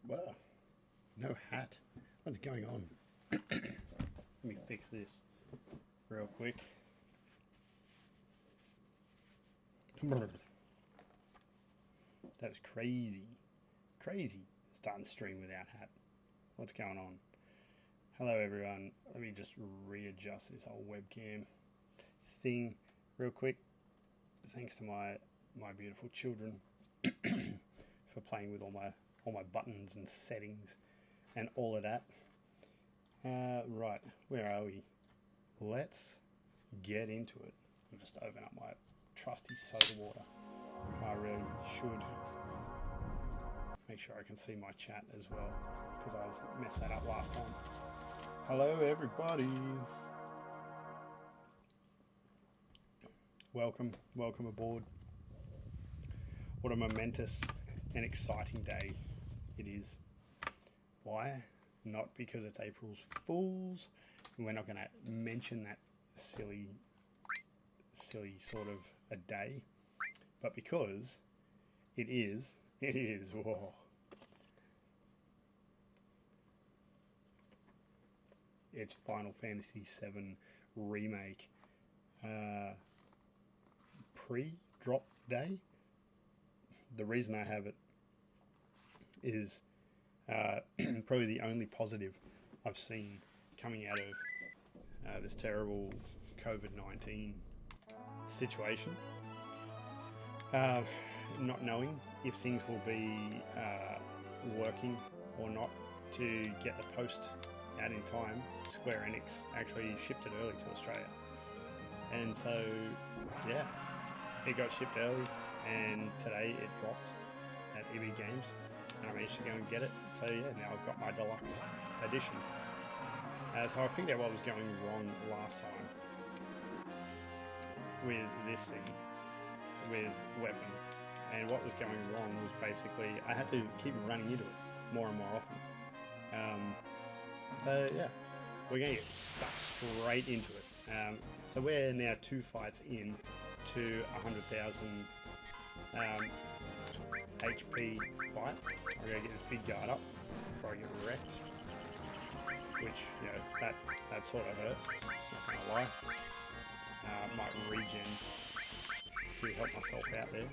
Well, no hat. What's going on? Let me fix this real quick. That was crazy. Crazy starting the stream without hat. What's going on? Hello everyone. Let me just readjust this whole webcam thing real quick. Thanks to my beautiful children for playing with all my buttons and settings and all of that. Right, where are we? Let's get into it. I'll just open up my trusty soda water. I really should make sure I can see my chat as well, because I messed that up last time. Hello everybody. Welcome aboard. What a momentous and exciting day it is. Why? Not because it's April's Fool's. We're not going to mention that silly sort of a day, but because it is, whoa. It's Final Fantasy VII Remake pre-drop day. The reason I have it is probably the only positive I've seen coming out of this terrible COVID-19 situation. Not knowing if things will be working or not to get the post out in time. Square Enix actually shipped it early to Australia, and so yeah, it got shipped early, and today it dropped at EB Games, and I managed to go and get it. So yeah, now I've got my deluxe edition. So I figured out what was going wrong last time with this thing, with Weapon, and what was going wrong was basically I had to keep running into it more and more often. So yeah, we're going to get stuck straight into it. So we're now 2 fights in to 100,000 HP fight. I'm going to get this big guard up before I get wrecked, which, you know, that sort of hurt, not going to lie. Might regen to help myself out there.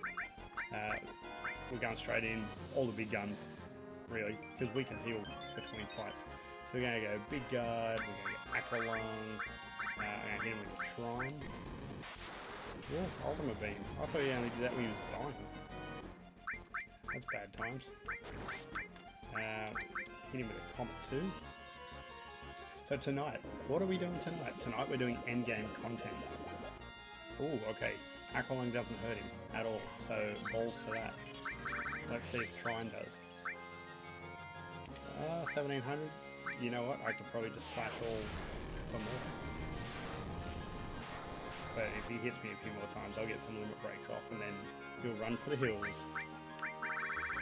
We're going straight in, all the big guns, really, because we can heal between fights. So we're going to go big guard, we're going to get Aqualung, I'm going to hit him with a Trine. Yeah, Ultimate Beam. I thought he only did that when he was dying. That's bad times. Hit him with a Comet too. So tonight, what are we doing tonight? Tonight we're doing endgame content. Oh, okay. Aqualung doesn't hurt him at all, so balls to that. Let's see if Trine does. 1700. You know what? I could probably just slash all for more. But if he hits me a few more times, I'll get some limit breaks off, and then he'll run for the hills.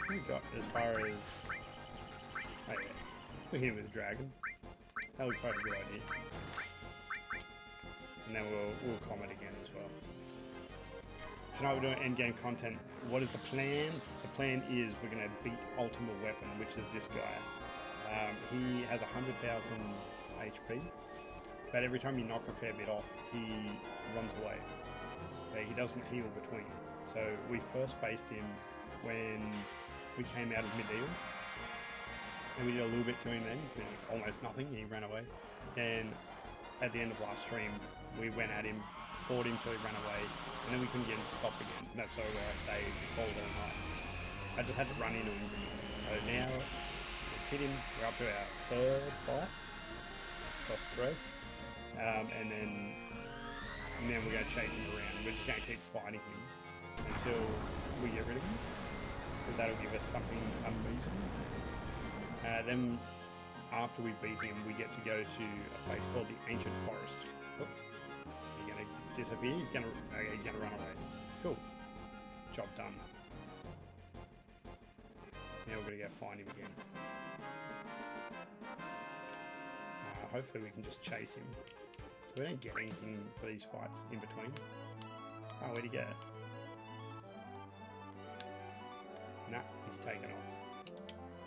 We got as far as... Oh yeah, we hit him with a dragon. That looks like a good idea. And then we'll comment again as well. Tonight we're doing endgame content. What is the plan? The plan is we're going to beat Ultimate Weapon, which is this guy. He has 100,000 HP, but every time you knock a fair bit off, he runs away. But he doesn't heal between. So we first faced him when we came out of Medieval, and we did a little bit to him then, almost nothing, he ran away. And at the end of last stream, we went at him, fought him till he ran away, and then we couldn't get him to stop again. And that's where I say we called all night. I just had to run into him. So now, hit him, we're up to our third fight, cross Thresh, and then we're going to chase him around. We're just going to keep fighting him until we get rid of him, because that'll give us something amazing. Then after we beat him, we get to go to a place called the Ancient Forest. Oh, is he going to disappear? He's going to run away. Cool. Job done. Now we're going to go find him again. Hopefully we can just chase him. We don't get anything for these fights in between. Oh, where'd he go? Nah, he's taken off.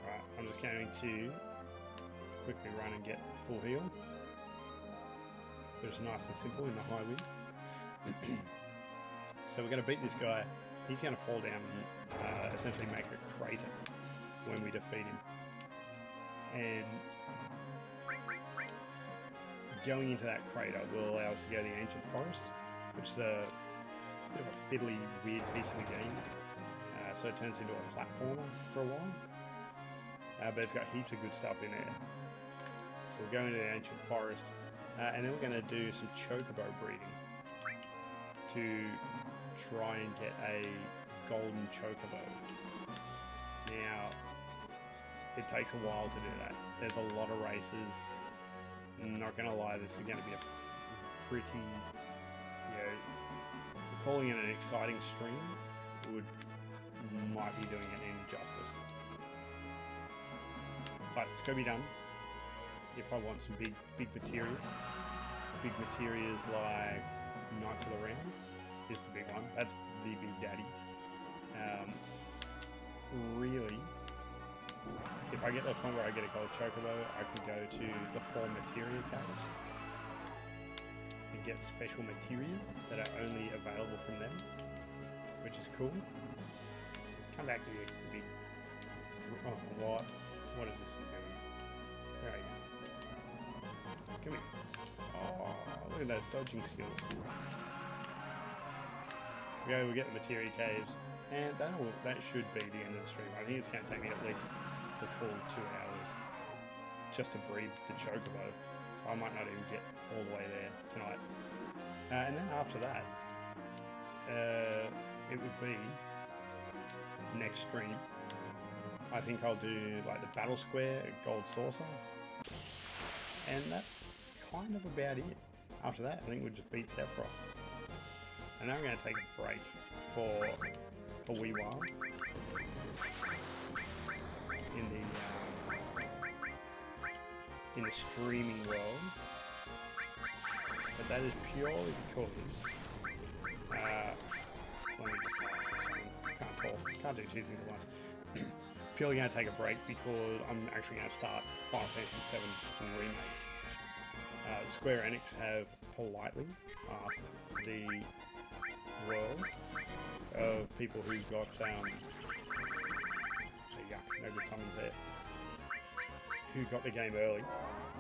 Right. I'm just going to quickly run and get full heal. But it's nice and simple in the high wind. So we're going to beat this guy. He's going to fall down and essentially make a crater when we defeat him. And going into that crater will allow us to go to the Ancient Forest, which is a bit of a fiddly, weird piece of the game. So it turns into a platformer for a while. But it's got heaps of good stuff in there. So we'll go into the Ancient Forest, and then we're going to do some Chocobo breeding to try and get a Golden Chocobo. Now, it takes a while to do that. There's a lot of races. Not going to lie, this is going to be a pretty, you know, calling it an exciting stream might be doing it injustice. But it's going to be done. If I want some big materials. Big materials like Knights of the Round is the big one. That's the big daddy. Really, if I get to the point where I get a Gold Chocobo, I can go to the 4 Materia Caves and get special materials that are only available from them, which is cool. Come back here, you big... Oh, what? What is this thing doing? Where are you? Come here. Oh, look at those dodging skills. We get the Materia Caves, and that should be the end of the stream. I think it's going to take me at least the full 2 hours just to breed the Chocobo, so I might not even get all the way there tonight. And then after that, it would be next stream. I think I'll do like the Battle Square, Gold Saucer, and that's kind of about it. After that, I think we'll just beat Sephiroth. And now I'm going to take a break for a wee while in the streaming world, but that is purely because let me can't talk, can't do 2 things at once. Purely going to take a break because I'm actually going to start Final Fantasy VII Remake. Square Enix have politely asked the world of people who got there you go, no good summons there, who got the game early,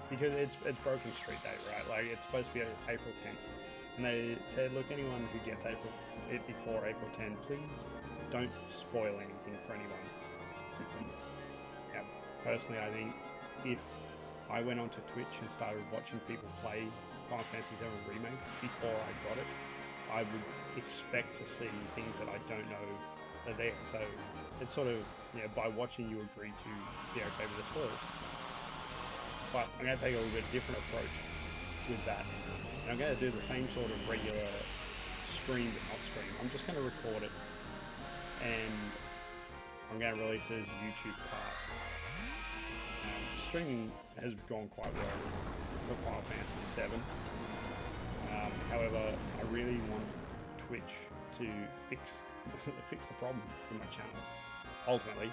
because it's Broken Street Day, right? Like, it's supposed to be April 10th, and they said, look, anyone who gets it before April 10, please don't spoil anything for anyone. Yeah, personally, I think if I went onto Twitch and started watching people play Final Fantasy VII Remake before I got it, I would expect to see things that I don't know are there. So it's sort of, you know, by watching you agree to be okay with the spoilers. But I'm going to take a little bit different approach with that. And I'm going to do the same sort of regular stream, but not stream. I'm just going to record it, and I'm going to release it as YouTube parts. Streaming has gone quite well for Final Fantasy VII. However, I really want Twitch to fix the problem with my channel, ultimately.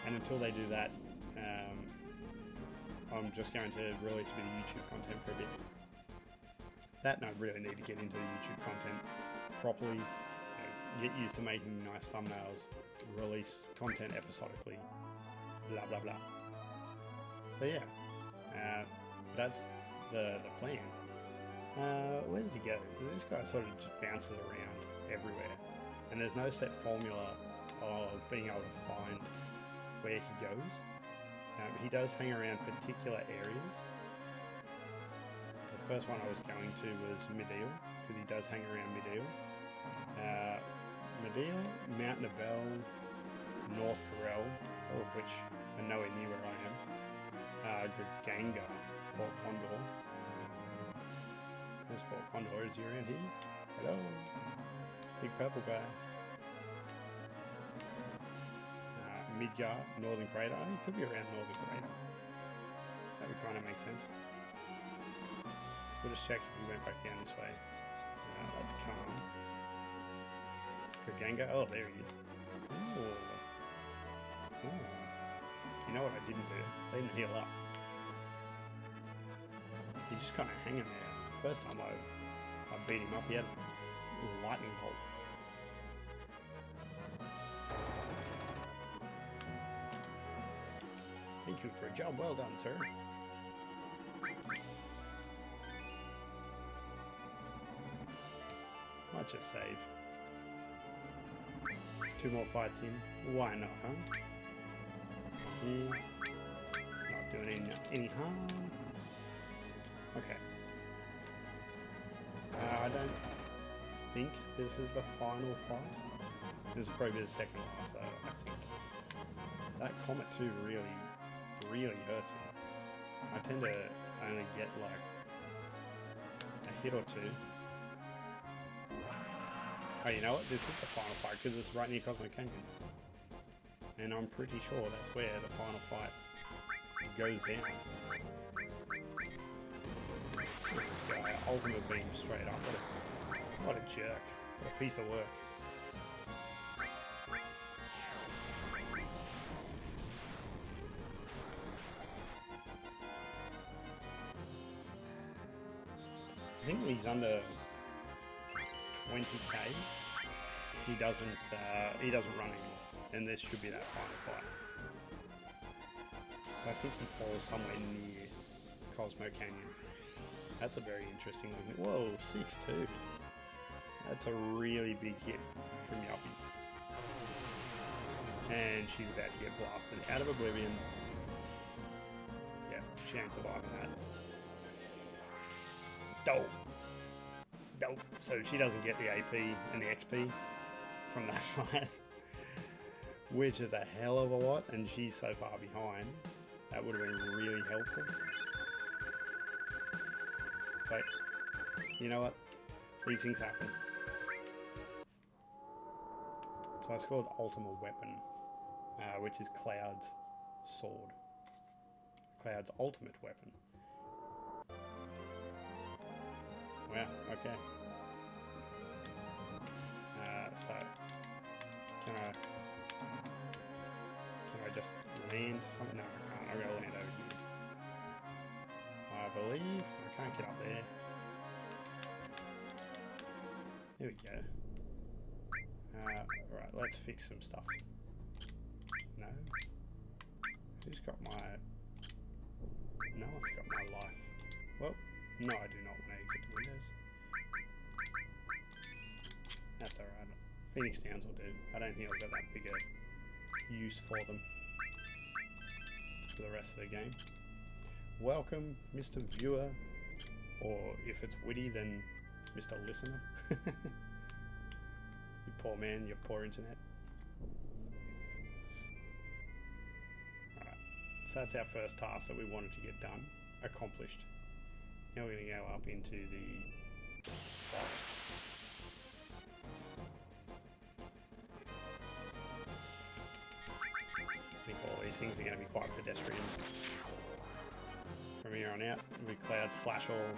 And until they do that, I'm just going to release a bit of YouTube content for a bit. That, and I really need to get into the YouTube content properly, get used to making nice thumbnails, release content episodically, blah blah blah. So yeah, that's the plan. Where does he go? This guy sort of just bounces around everywhere, and there's no set formula of being able to find where he goes. He does hang around particular areas. The first one I was going to was Mideel, because he does hang around Mideel. Mideel, Mount Nivelle, North Corel, all of which are nowhere near where I am. Ganga, Fort Condor. There's Fort Condor. Is he around here? Hello? Big purple guy. Midgar, Northern Crater. He could be around Northern Crater. That would kind of make sense. We'll just check if we went back down this way. That's calm. Ganga. Oh, there he is. Ooh. Ooh. You know what I didn't do? I didn't heal up. He's just kind of hanging there. First time I beat him up, he had a lightning bolt. Thank you for a job well done, sir. Might just save. 2 more fights in. Why not, huh? Yeah. It's not doing any harm. Okay. I don't think this is the final fight. This is probably the second last, so I think that Comet 2 really hurts him. I tend to only get like a hit or two. Oh, you know what? This is the final fight because it's right near Cosmic Canyon. And I'm pretty sure that's where the final fight goes down. This guy, ultimate beam straight up. What a jerk. What a piece of work. I think when he's under 20k, he doesn't run anymore, and this should be that final fight. I think he falls somewhere near Cosmo Canyon. That's a very interesting looking. Whoa, 6-2. That's a really big hit from Yuffie. And she's about to get blasted out of oblivion. Yeah, she ain't surviving that. Dope. Dope. So she doesn't get the AP and the XP from that fight, which is a hell of a lot, and she's so far behind. That would have been really helpful. But you know what? These things happen. So that's called Ultimate Weapon, which is Cloud's sword. Cloud's ultimate weapon. Wow, okay. So, can I just land something? No, I can't. I've got to land over here. I believe I can't get up there. There we go. Right, let's fix some stuff. No. Who's got my... No one's got my life. Well, no, I do not want to exit the windows. That's alright. Phoenix Downs will do. I don't think I've got that big a use for them for the rest of the game. Welcome, Mr. Viewer, or if it's witty, then Mr. Listener. You poor man, your poor internet. Alright, so that's our first task that we wanted to get done, accomplished. Now we're going to go up into the forest. I think all these things are going to be quite pedestrian from here on out. With Cloud Slash all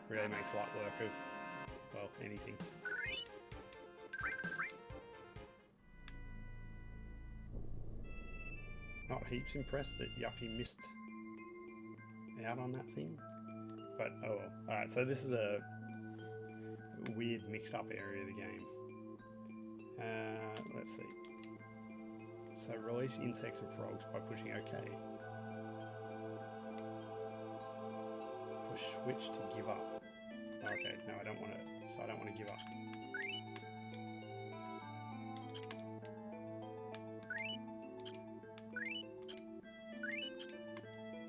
really makes light work of, well, anything. Not heaps impressed that Yuffie missed out on that thing, but oh well. Alright, so this is a weird mixed up area of the game. Let's see. So release insects and frogs by pushing OK. Push switch to give up. Okay, no, I don't want to. So I don't want to give up.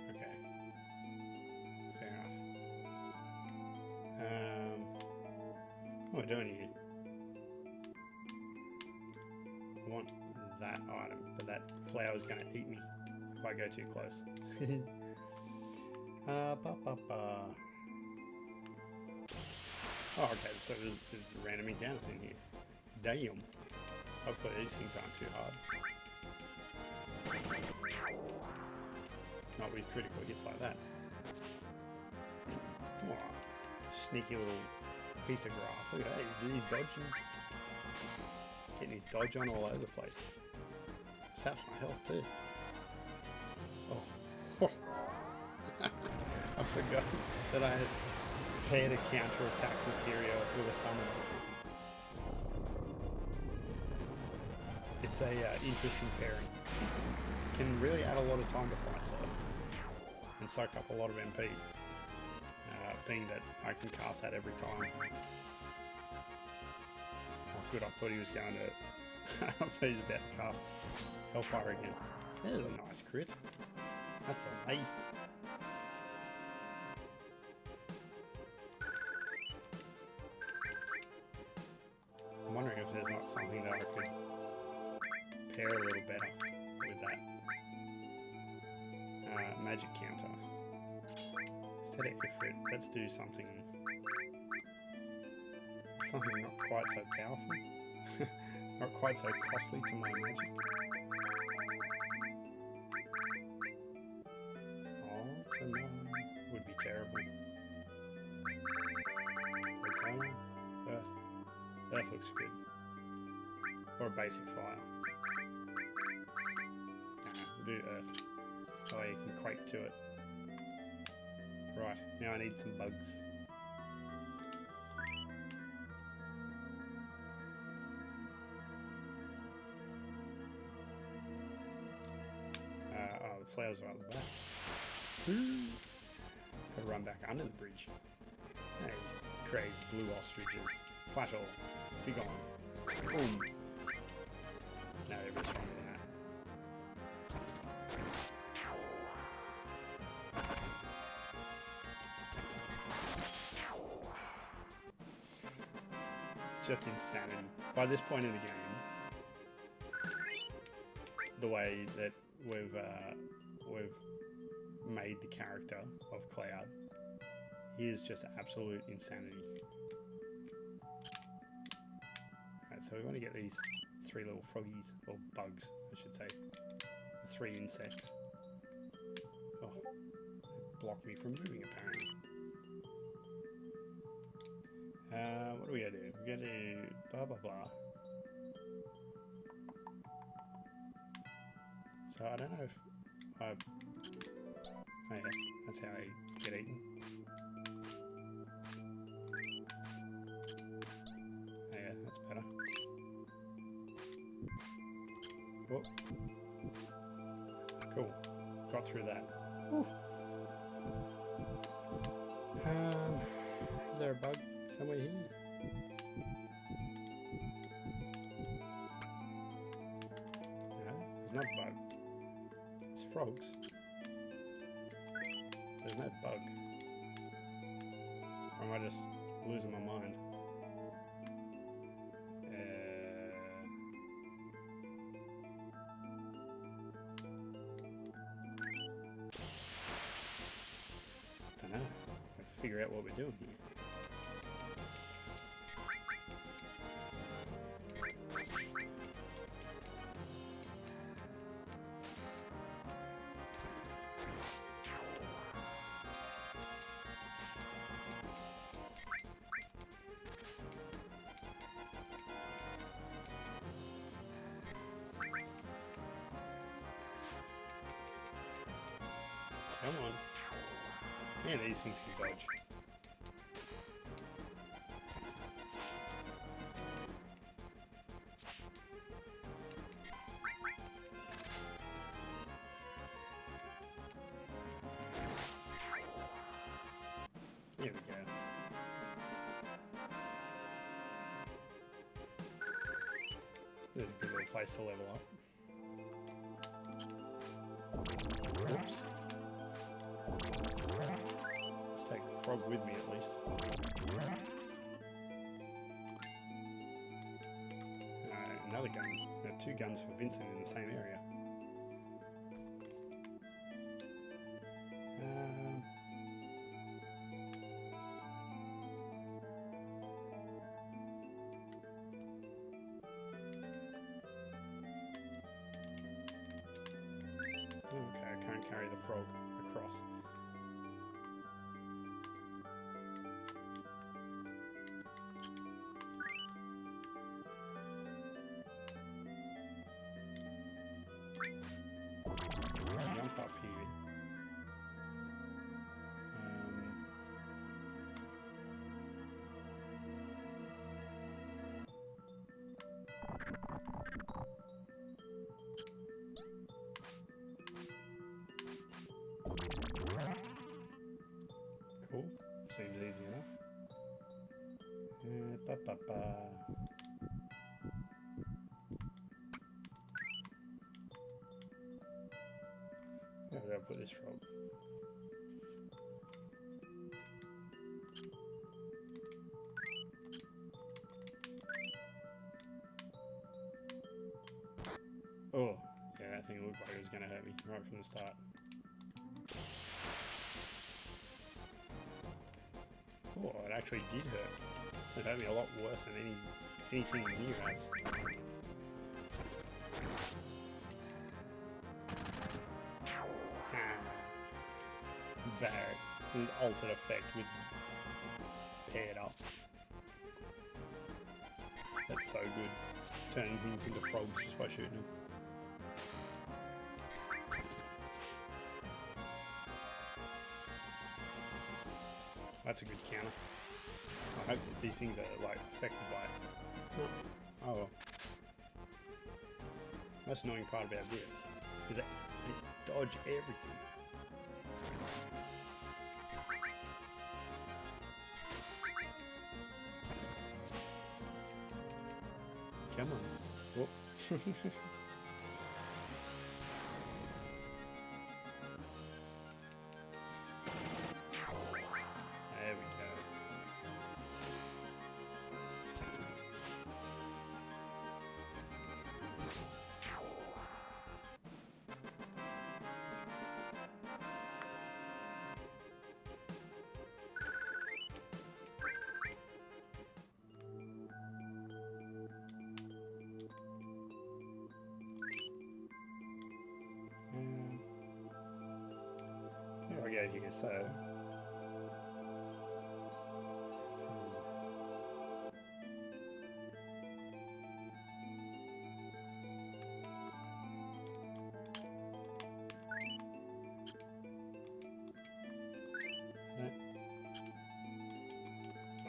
Okay, fair enough. What am I doing here? I want that item, but that flower's going to eat me if I go too close. Oh, okay, so there's random encounters in here. Damn. Hopefully these things aren't too hard. Not with critical hits like that. Oh, sneaky little piece of grass. Look at that, he's dodging. Getting his dodge on all over the place. Saps my health too. I forgot that I had paired a counter-attack Materia with a summon. It's a interesting pairing. Can really add a lot of time to fights though, and soak up a lot of MP. Being that I can cast that every time. Oh good, I thought he was going to... I thought he was about to cast Hellfire again. There's a nice crit. That's a way. I'm wondering if there's not something that I could pair a little better with that. Magic counter. Instead of Ifrit, let's do something not quite so powerful. Not quite so costly to my magic. Ultima would be terrible. Persona, Earth. Earth looks good. Or a basic fire. We'll do Earth. Oh, you can quake to it. Right, now I need some bugs. Oh, the flowers are at the back. Gotta run back under the bridge. These crazy blue ostriches. Slash all. Be gone. Boom. No, everybody's stronger than that. It's just insanity. By this point in the game, the way that we've made the character of Cloud, he is just absolute insanity. Alright, so we want to get these 3 little froggies, or bugs, I should say. The 3 insects. Oh, they blocked me from moving apparently. What are we gonna do? We're gonna do blah blah blah. So I don't know if I... Oh yeah, that's how I get eaten. Oh yeah, that's better. Whoop. Cool. Got through that. Whew. Is there a bug somewhere here? No, there's not a bug. There's frogs. There's no bug. Or am I just losing my mind? Don't know. Gotta figure out what we're doing here. Come on. Man, these things can dodge. There we go. This is a good little place to level up. Oops. Let's take a frog with me at least. Another gun. We've got 2 guns for Vincent in the same area. Okay, I can't carry the frog across. Ba-ba-ba. Where did I put this frog? Oh, yeah, that thing looked like it was going to hurt me right from the start. Oh, it actually did hurt. It hurt me a lot worse than anything in here has. Barret with altered effect with paired up. That's so good. Turning things into frogs just by shooting them. That's a good counter. I hope that these things are like affected by it. No. Oh well. Most annoying part about this is that they dodge everything. Come on. Whoop. There we go. Here I go here, so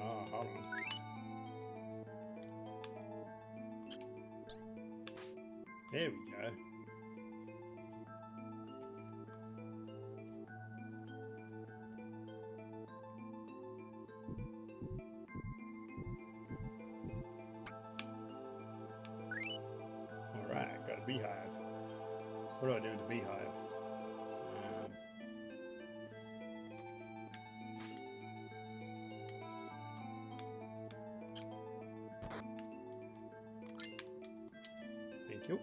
oh, hold on. There we go. Alright, got a beehive. What do I do with the beehive? Thank you.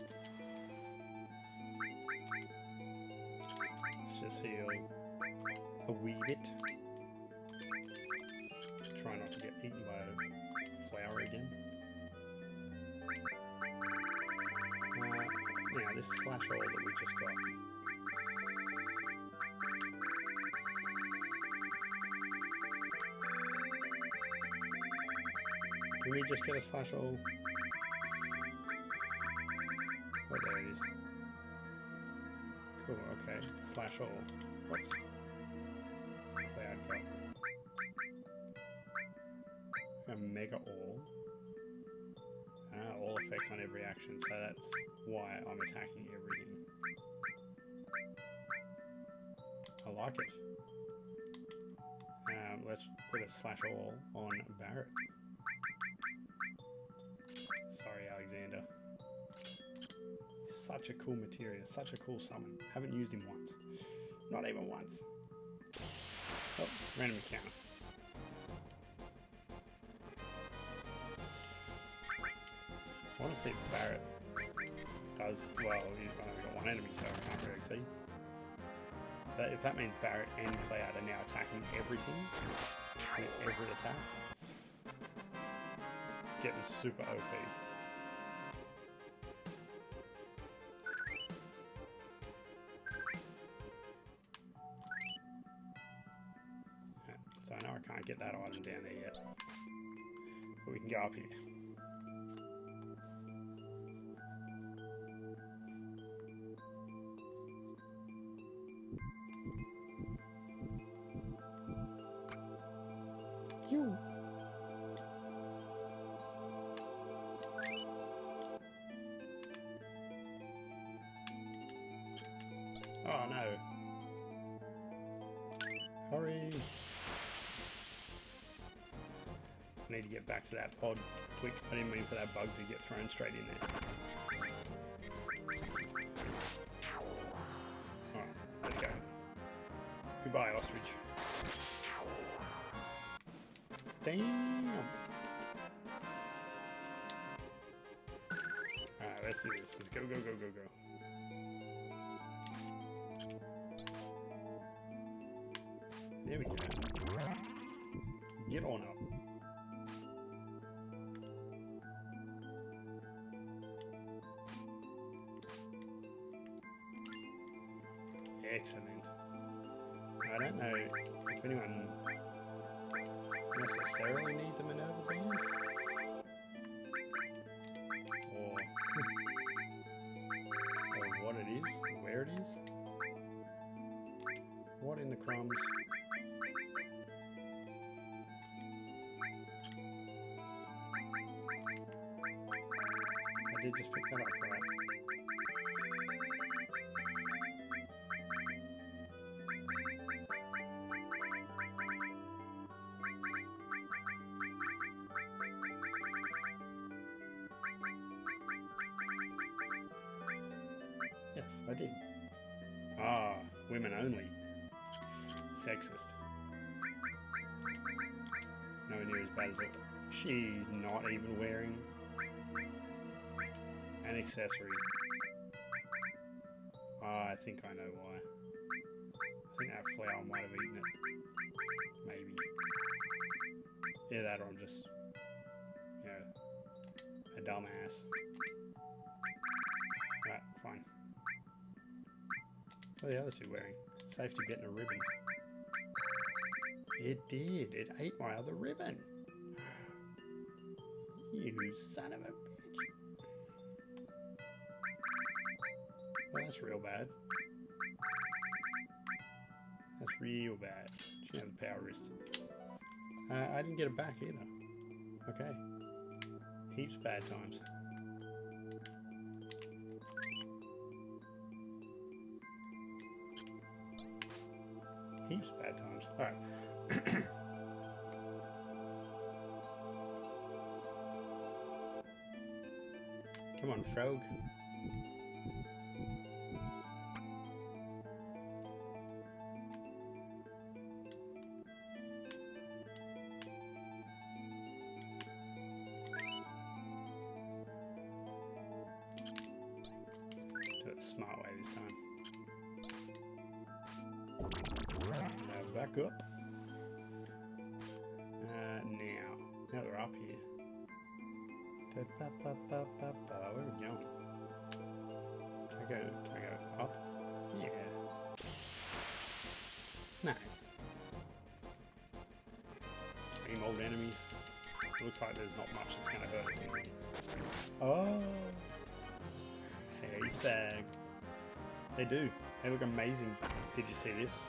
Let's just heal a wee bit. Try not to get eaten by a flower again. Now this slash all that we just got. Can we just get a slash all? Oh, there it is. Cool, okay. Slash all. What's cloud got? A mega all. All effects on every action, so that's why I'm attacking everything. I like it. Let's put a slash all on Barret. Sorry, Alexander. Such a cool materia, such a cool summon. Haven't used him once. Not even once. Oh, random encounter. I want to see if Barret does, well, he's only got one enemy, so I can't really see. But if that means Barret and Cloud are now attacking everything, with every attack, getting super OP. So I know I can't get that item down there yet, but we can go up here. You. Oh no. Hurry. I need to get back to that pod quick. I didn't mean for that bug to get thrown straight in there. Alright, let's go. Goodbye, ostrich. Damn! Alright, let's do this. Let's go, go, go, go, go. There we go. Get on up. Excellent. I don't know if anyone necessarily needs a Minerva band, or what it is, or where it is. What in the crumbs? I did just pick that up, right? Yes, I did. Ah, women only. Sexist. Nowhere near as bad as it. She's not even wearing an accessory. I think I know why. I think that flower might have eaten it. Maybe. Yeah, that or I'm just, you know, a dumbass. Right, fine. What are the other two wearing? Safety getting a ribbon. It did. It ate my other ribbon. You son of a bitch. Well, that's real bad. That's real bad. She had the power wrist. I didn't get it back either. Okay. Heaps bad times. Heaps bad times. Alright. Come on, frog. Do it the smart way this time. Back up. Now we're up here. Where are we going? Can I go up? Yeah. Nice. Same old enemies. Looks like there's not much that's gonna hurt us in here. Oh. Haze bag. They do. They look amazing. Did you see this?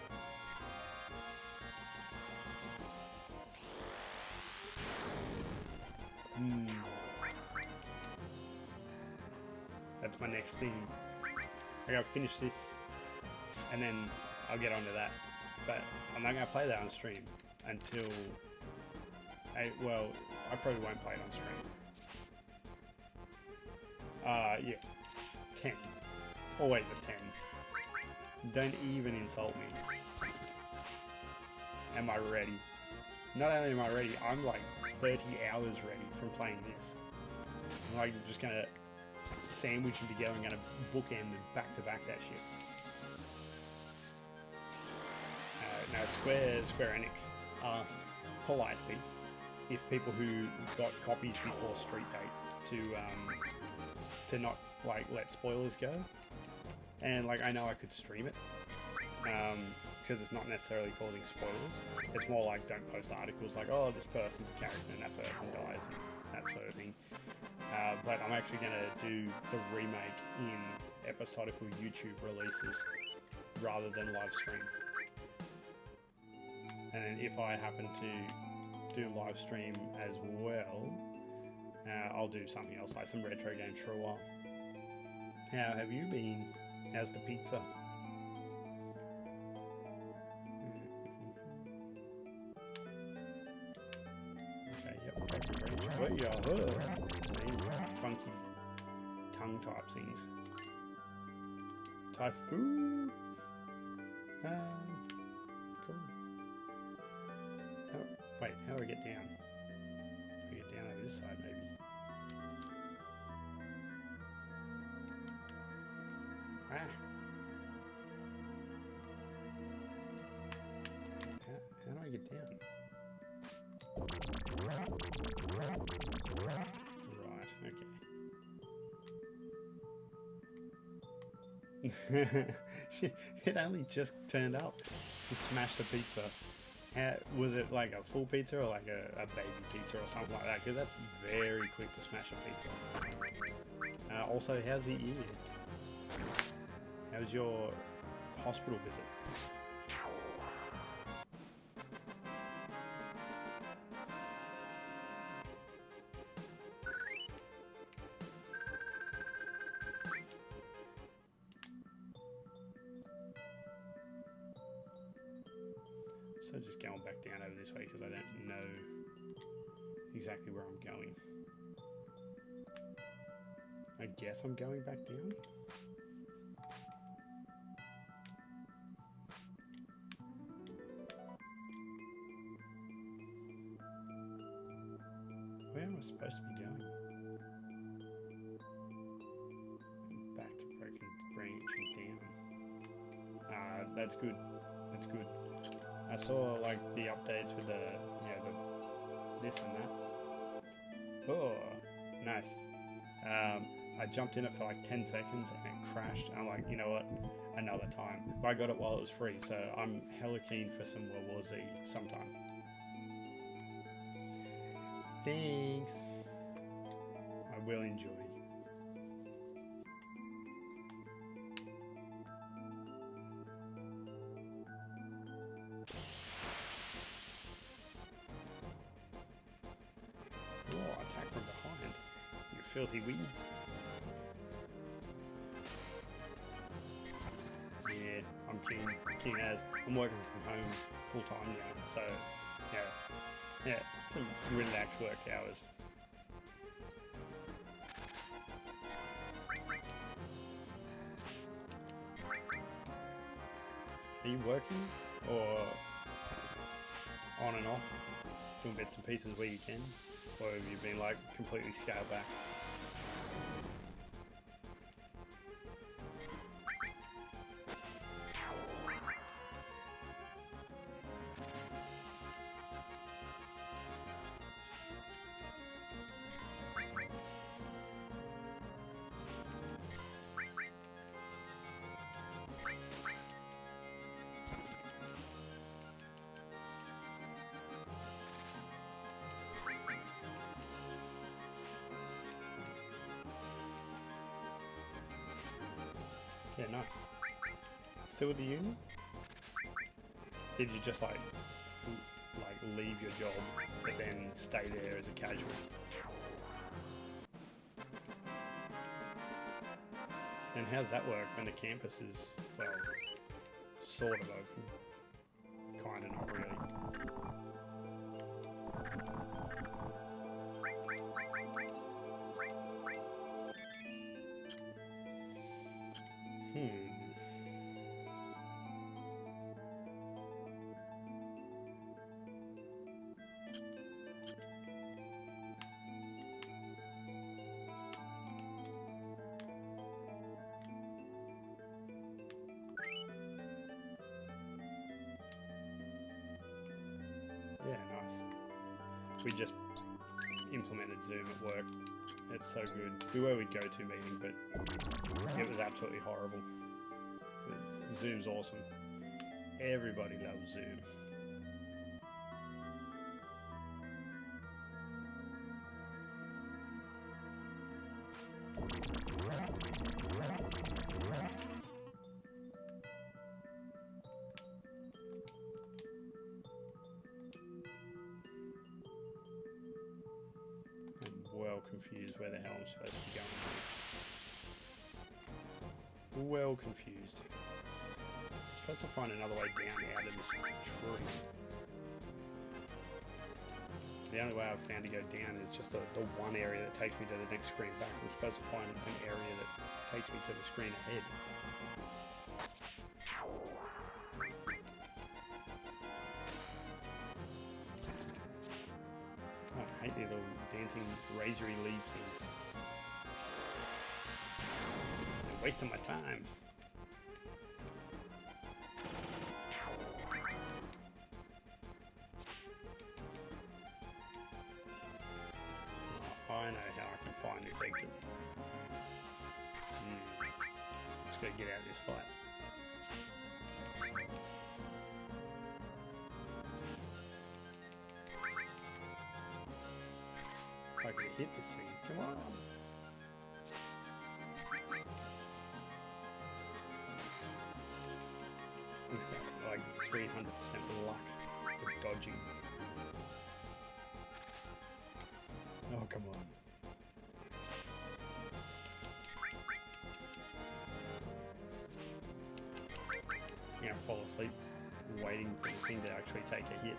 That's my next thing. I gotta finish this and then I'll get onto that. But I'm not gonna play that on stream until well, I probably won't play it on stream. Yeah. 10. Always a 10. Don't even insult me. Am I ready? Not only am I ready, I'm like 30 hours ready from playing this. I'm like just gonna sandwich them together and gonna bookend and back to back that shit. Now Square Enix asked politely if people who got copies before Street Date to not like let spoilers go, and like I know I could stream it because it's not necessarily causing spoilers. It's more like don't post articles like, oh, this person's a character and that person dies and that sort of thing. But I'm actually going to do the remake in episodical YouTube releases rather than live stream. And then if I happen to do live stream as well, I'll do something else like some retro games for a while. How have you been? How's the pizza? Okay, Yep, branch. Oh, yeah, these funky tongue type things. Typhoon. Cool. Wait, how do I get down? Do I get down over this side, maybe? Ah. How do I get down? Right, okay. It only just turned up. You smashed the pizza. How, was it like a full pizza or like a baby pizza or something like that? Because that's very quick to smash a pizza. Also, how's the ear? How's your hospital visit? So just going back down over this way because I don't know exactly where I'm going. I guess I'm going back down. Where am I supposed to be going? Back to Broken Branch and down. That's good. That's good. I saw like the updates with the this and that. Oh, nice. I jumped in it for like 10 seconds and it crashed. I'm like, you know what? Another time. But I got it while it was free, so I'm hella keen for some World War Z sometime. Thanks. I will enjoy. Oh, attack from behind. You filthy weeds. Yeah, I'm keen as. I'm working from home full time now, so yeah, some relaxed work hours. Are you working or on and off, doing bits and pieces where you can, or have you been like completely scaled back? Yeah, nice. Still with the union? Did you just like leave your job but then stay there as a casual? And how's that work when the campus is, well, sort of open? Kinda, not really. Yeah, nice. We just implemented Zoom at work. It's so good. We were with go-to meeting, but it was absolutely horrible. Zoom's awesome. Everybody loves Zoom. I'm well confused where the hell I'm supposed to be going. Well confused. I'm supposed to find another way down out of this tree. the only way I've found to go down is just the one area that takes me to the next screen back. I'm supposed to find it's an area that takes me to the screen ahead. Oh, I hate these little dancing razory leaf things. They're wasting my time. I know how I can find this exit. Just gotta get out of this fight. If I could hit this thing, come on! He's got like 300% luck with dodging. Oh, come on. I'm gonna fall asleep waiting for this thing to actually take a hit.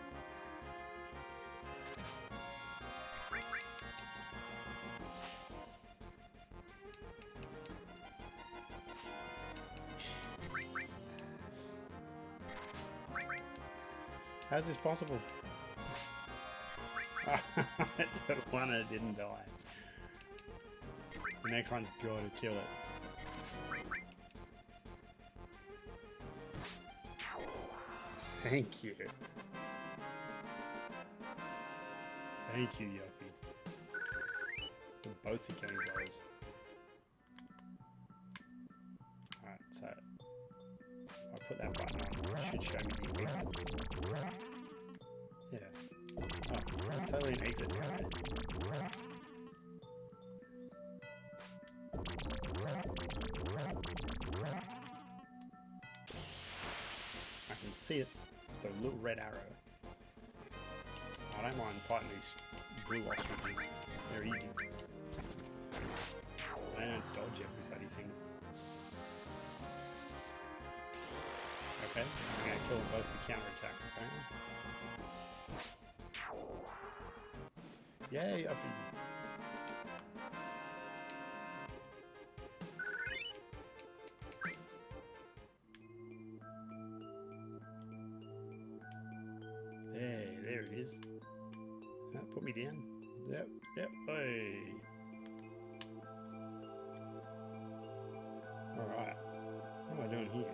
How's this possible? It's the one that didn't die. The next one's gotta kill it. Thank you. Thank you, Yuffie. For both the killing blows. Alright, so I'll put that button on. It should show me the exits. Yeah. Oh, that's totally an exit. I can see it. It's the little red arrow. I don't mind fighting these blue ostriches. They're easy. They don't dodge everybody thing. Okay, I'm gonna kill both the counterattacks apparently. Yay, Yuffie. Hey, there it is. Put me down. Yep, hey. Alright. What am I doing here?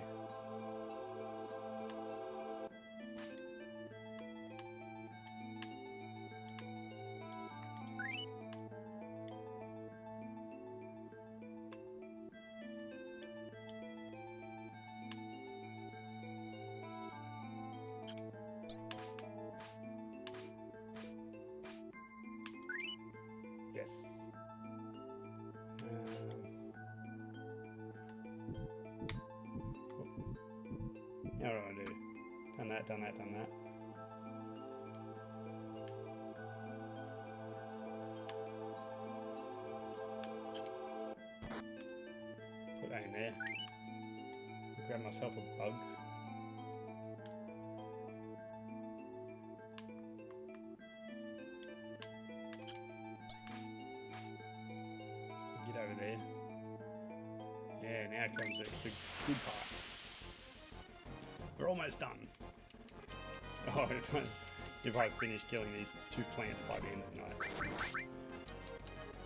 Yes. Now what do I do? Done that, done that, done that. Put that in there. Grab myself a bug. Get over there. Yeah, now comes the good part. We're almost done. Oh, if I finish killing these two plants by the end of the night.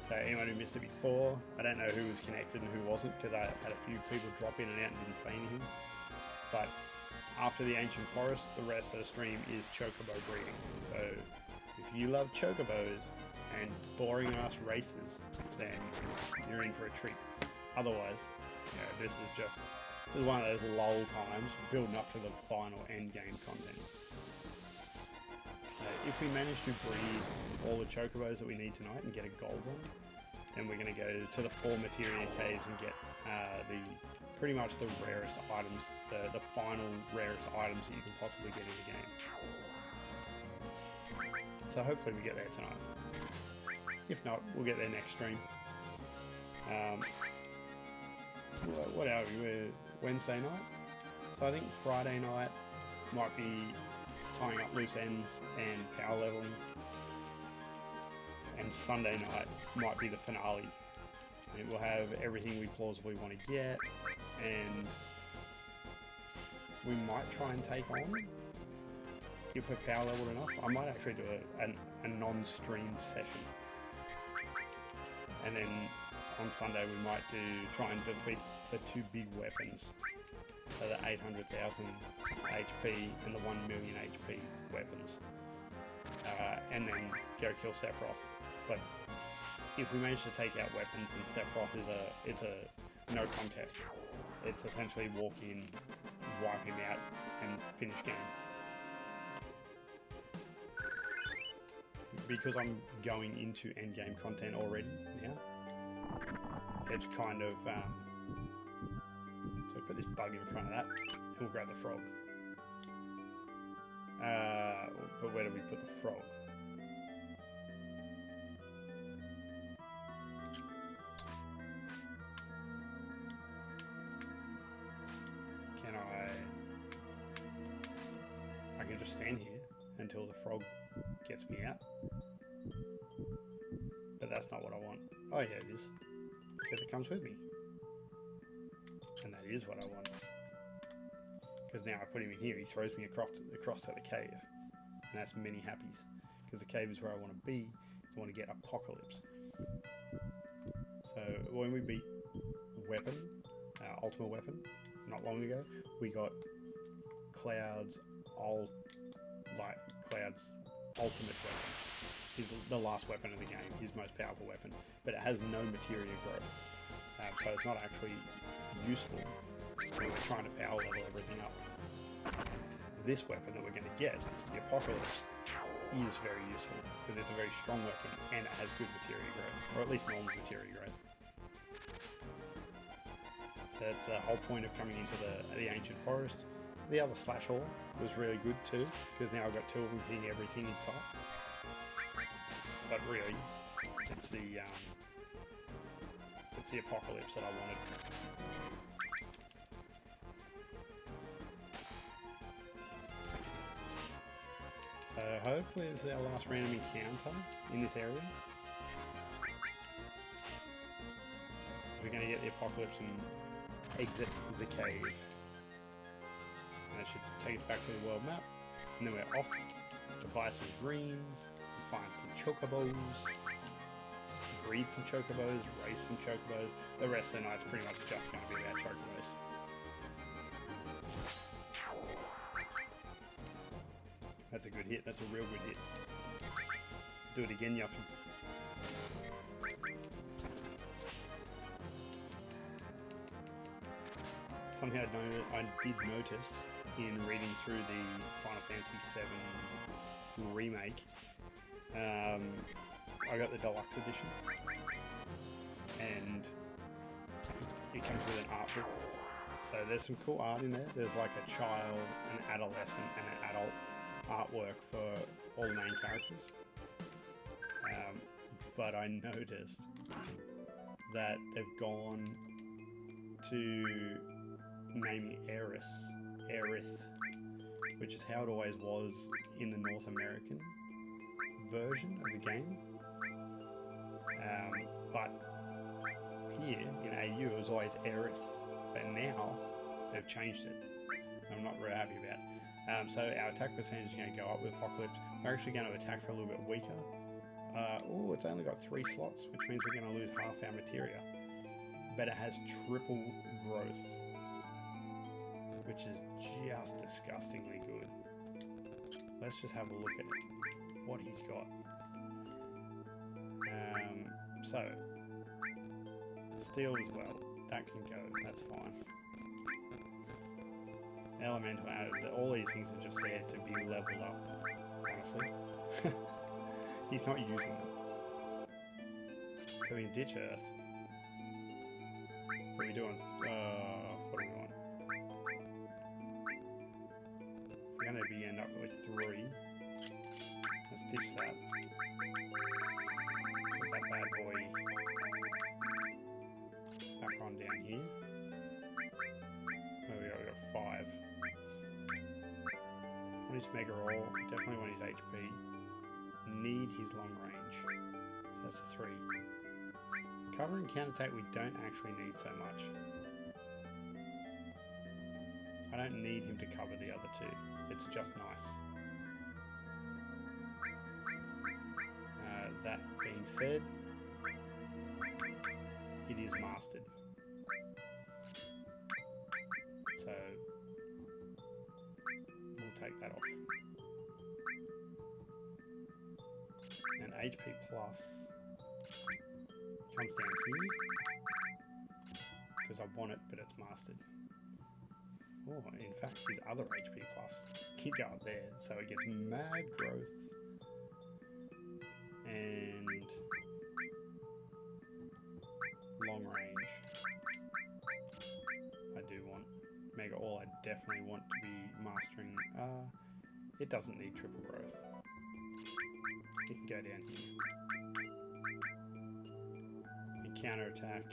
So anyone who missed it before, I don't know who was connected and who wasn't, because I had a few people drop in and out and didn't say anything. But after the Ancient Forest, the rest of the stream is Chocobo breeding. So if you love Chocobos and boring ass races, then you're in for a treat. Otherwise, you know, this is one of those lull times building up to the final end game content. If we manage to breed all the Chocobos that we need tonight and get a gold one, then we're going to go to the 4 Materia Caves and get pretty much the rarest items, the final rarest items that you can possibly get in the game. So hopefully we get there tonight. If not, we'll get there next stream. What are we? We're Wednesday night? So I think Friday night might be tying up loose ends and power leveling. and Sunday night might be the finale. It will have everything we plausibly want to get, and we might try and take on, if we're power leveled enough. I might actually do a non-streamed session, and then on Sunday we might try and defeat the two big weapons, so the 800,000 HP and the 1 million HP weapons, and then go kill Sephiroth. But if we manage to take out weapons, and Sephiroth it's a no contest. It's essentially walk in, wipe him out, and finish game. Because I'm going into endgame content already now, it's kind of so put this bug in front of that, and we'll grab the frog. But where do we put the frog? I can just stand here until the frog gets me out. But that's not what I want. Oh yeah, it is. Because it comes with me. And that is what I want. Because now I put him in here, he throws me across to the cave. And that's many happies. Because the cave is where I want to be. I want to get Apocalypse. So when we beat Weapon, Ultimate Weapon, not long ago, we got Cloud's ultimate weapon. He's the last weapon of the game, his most powerful weapon, but it has no materia growth, so it's not actually useful when we're trying to power level everything up. This weapon that we're going to get, the Apocalypse, is very useful because it's a very strong weapon and it has good materia growth, or at least normal materia growth. So that's the whole point of coming into the ancient forest. The other slash haul was really good too, because now I've got two of them hitting everything in sight. But really, it's the Apocalypse that I wanted. So hopefully this is our last random encounter in this area. We're going to get the Apocalypse and exit the cave. And that should take us back to the world map. And then we're off to buy some greens, find some chocobos, breed some chocobos, race some chocobos. The rest of the night's pretty much just going to be about chocobos. That's a good hit. That's a real good hit. Do it again, Yuppie. Something I did notice in reading through the Final Fantasy VII remake, I got the deluxe edition, and it comes with an art book. So there's some cool art in there. There's like a child, an adolescent, and an adult artwork for all the main characters. But I noticed that they've gone to naming Aerith, which is how it always was in the North American version of the game. But here in AU it was always Aerith, but now they've changed it. I'm not very happy about. So our attack percentage is going to go up with Apocalypse. We're actually going to attack for a little bit weaker. Oh, it's only got 3 slots, which means we're going to lose half our materia. But it has triple growth, which is just disgustingly good. Let's just have a look at it, what he's got. So, steel as well, that can go, that's fine. Elemental added, all these things are just there to be leveled up, honestly. He's not using them. So we can ditch Earth. What are we doing? What do we want? We're going to be end up with 3. Let's ditch that. Put that bad boy back on down here. There we go, we got 5. Want his Mega Roll, definitely want his HP. Need his long range. So That's a 3. Cover and counter attack we don't actually need so much. I don't need him to cover the other 2. It's just nice. That being said, it is mastered. So we'll take that off. And HP plus comes down here because I want it, but it's mastered. Oh, in fact, his other HP plus can go up there, so it gets mad growth and long range. I do want Mega All. I definitely want to be mastering. It doesn't need triple growth. You can go down here. And counter attack.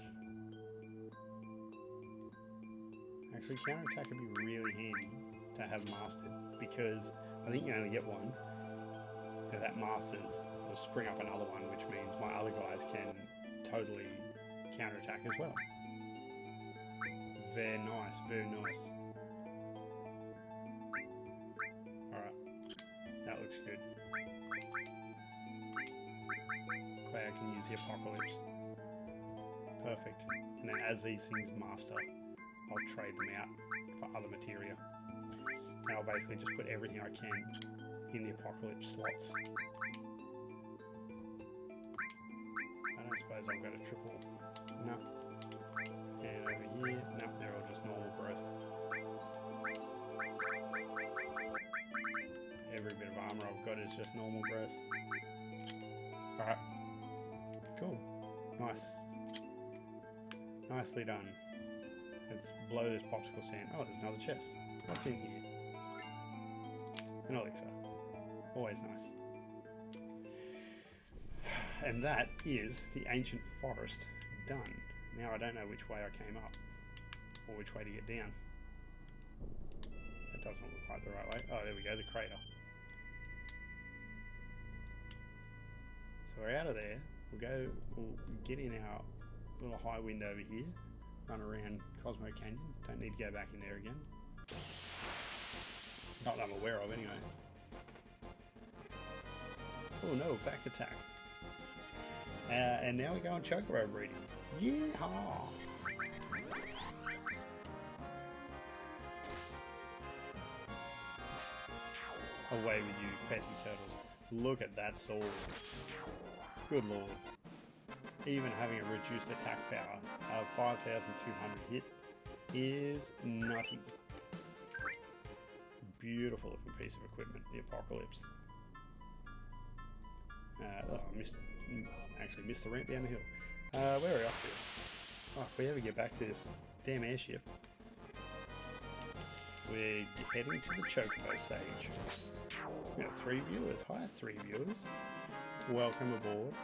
Actually, counter attack would be really handy to have mastered because I think you only get one. If that masters, will spring up another one, which means my other guys can totally counter attack as well. Very nice, very nice. Alright, that looks good. Cloud can use the Apocalypse. Perfect. And then as these things master, I'll trade them out for other materia. And I'll basically just put everything I can in the Apocalypse slots. I don't suppose I've got a triple. No. And over here, no, they're all just normal growth. Every bit of armor I've got is just normal growth. Alright. Cool. Nice. Nicely done. Let's blow this popsicle stand. Oh, there's another chest. What's in here? An elixir. Always nice. And that is the ancient forest done. Now I don't know which way I came up or which way to get down. That doesn't look like the right way. Oh, there we go, the crater. So we're out of there. We'll get in our little high wind over here. Run around Cosmo Canyon. Don't need to go back in there again. Not that I'm aware of anyway. Oh no, back attack. And now we go on Chocobo breeding. Yeehaw! Away with you, petty turtles. Look at that sword. Good lord. Even having a reduced attack power of 5,200 hit is nutty. Beautiful looking piece of equipment, the Apocalypse. Oh, I actually missed the ramp down the hill. Where are we off to? Oh, if we ever get back to this damn airship, we're heading to the Chocobo stage. We've got 3 viewers. Hi, 3 viewers. Welcome aboard.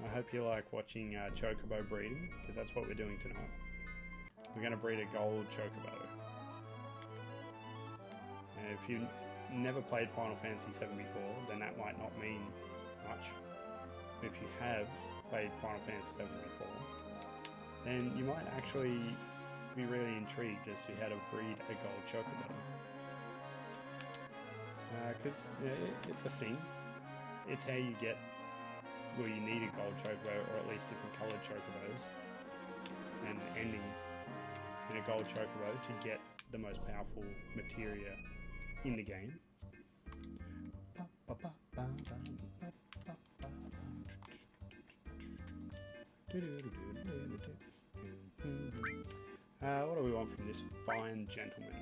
I hope you like watching Chocobo breeding, because that's what we're doing tonight. We're going to breed a gold Chocobo. And if you never played Final Fantasy VII before, then that might not mean much. If you have played Final Fantasy VII before, then you might actually be really intrigued as to how to breed a gold Chocobo. Because it's a thing. It's how you get, well, you need a gold Chocobo, or at least different coloured Chocobos, and ending in a gold Chocobo to get the most powerful materia in the game. What do we want from this fine gentleman?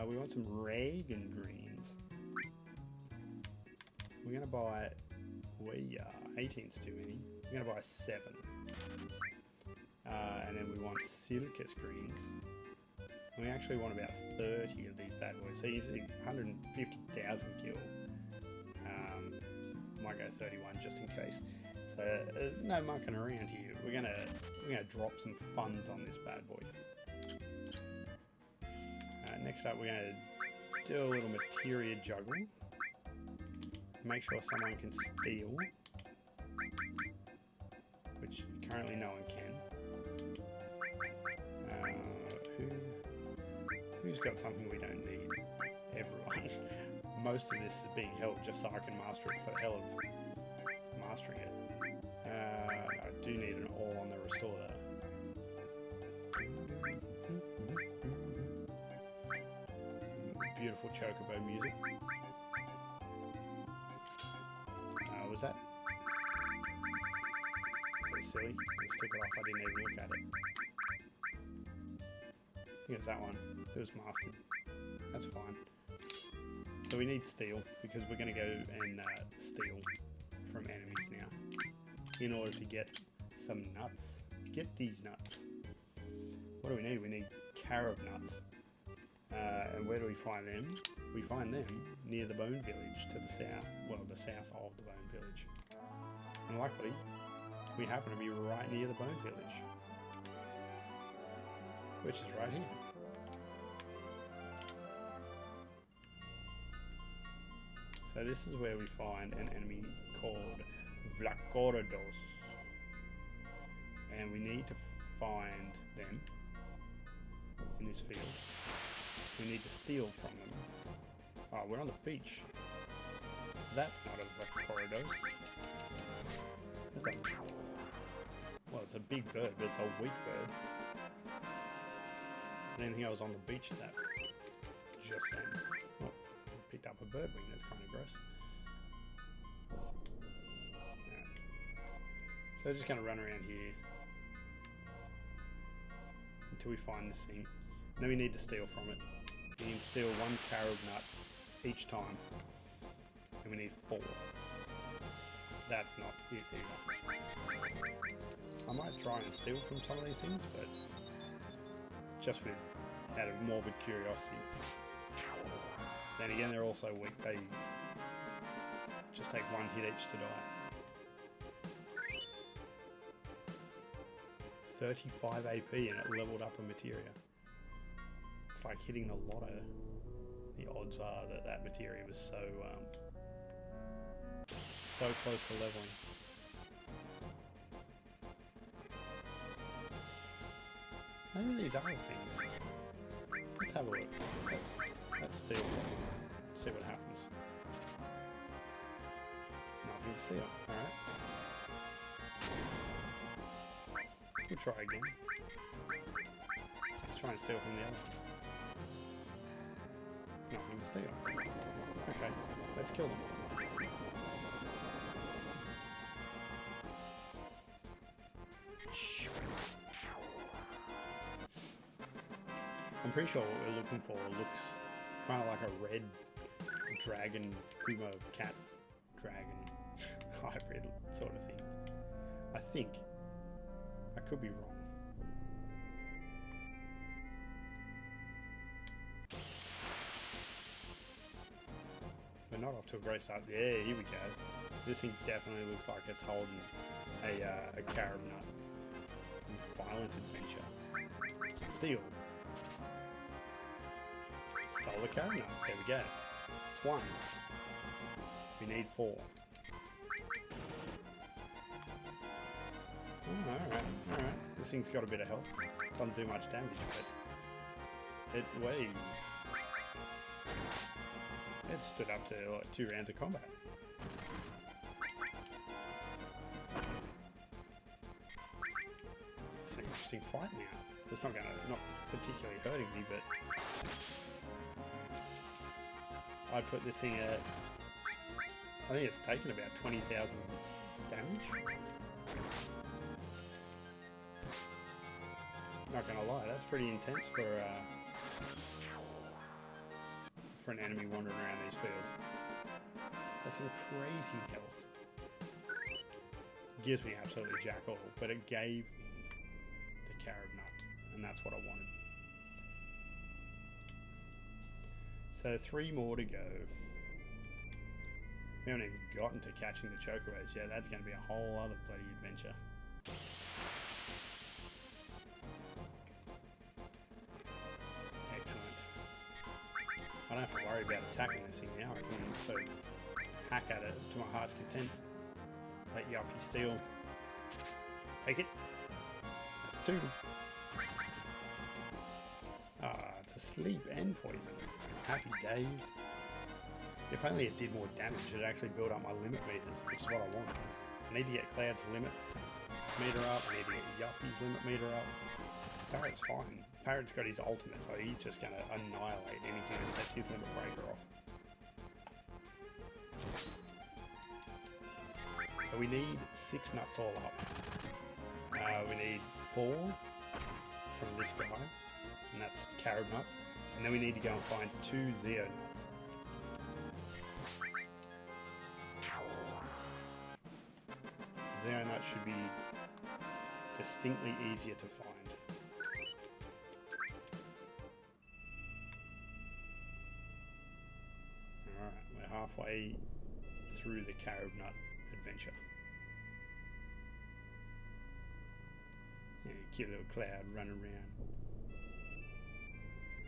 We want some Reagan greens. We're going to buy... 18's too many. We're going to buy 7. And then we want Silicus greens. We actually want about 30 of these bad boys. So you see 150,000 gil. Might go 31 just in case. So there's no mucking around here. We're gonna drop some funds on this bad boy. Next up, we're gonna do a little materia juggle. make sure someone can steal, which currently no one can. Who's got something we don't need? Everyone. Most of this is being held just so I can master it for the hell of mastering it. I do need an all on the restore though. Beautiful chocobo music. Was that? That was silly. I just took it off. I didn't even look at it. I think it was that one. It was mastered. That's fine. So we need steel because we're going to go and steal from enemies now in order to get some nuts. Get these nuts. What do we need? We need carob nuts. And where do we find them? We find them near the Bone Village to the south. Well, the south of the Bone Village. And luckily, we happen to be right near the Bone Village. Which is right here. So this is where we find an enemy called Vlakorados. And we need to find them in this field. We need to steal from them. Oh, we're on the beach. That's not a Vlakorados. That's a... Well, it's a big bird, but it's a weak bird. I didn't think I was on the beach at that just then. Oh, picked up a bird wing, that's kind of gross. Right. So just gonna run around here until we find this thing. And then we need to steal from it. We need to steal 1 carob nut each time. And we need 4. That's not it either. I might try and steal from some of these things, but just out of morbid curiosity. Then again, they're also weak. They just take 1 hit each to die. 35 AP and it leveled up a materia. It's like hitting the lotto. The odds are that that materia was so close to leveling. Maybe these other things. Let's have a look. Let's steal. See what happens. Nothing to steal. Alright. We'll try again. Let's try and steal from the other one. Nothing to steal. Okay, let's kill them. I'm pretty sure what we're looking for looks kind of like a red dragon, Kuma cat dragon hybrid sort of thing. I think. I could be wrong. We're not off to a great start. Yeah, here we go. This thing definitely looks like it's holding a carob nut. Violent adventure. Steal. Stole the carob nut. There we go. It's 1. We need 4. Oh, alright. This thing's got a bit of health. Doesn't do much damage, but it stood up to like 2 rounds of combat. It's an interesting fight now. It's not particularly hurting me, but I put this thing at, I think it's taken about 20,000 damage. Not gonna lie, that's pretty intense for an enemy wandering around these fields. That's some crazy health. Gives me absolutely jack all, but it gave me the carob nut, and that's what I wanted. So 3 more to go. We haven't even gotten to catching the chocobos yet. That's going to be a whole other bloody adventure. Excellent. I don't have to worry about attacking this thing now. I can also hack at it to my heart's content. Let Yuffie steal. Take it. That's 2. Ah, it's asleep and poison. Happy days. If only it did more damage, it'd actually build up my limit meters, which is what I want. I need to get Cloud's limit meter up. I need to get Yuffie's limit meter up. Parrot's fine. Parrot's got his ultimate, so he's just going to annihilate anything that sets his limit breaker off. So we need 6 nuts all up. We need 4 from this guy, and that's carob nuts. And then we need to go and find 2 Zeo nuts. Zeo nuts should be distinctly easier to find. Alright, we're halfway through the carob nut adventure. Yeah, cute little Cloud running around.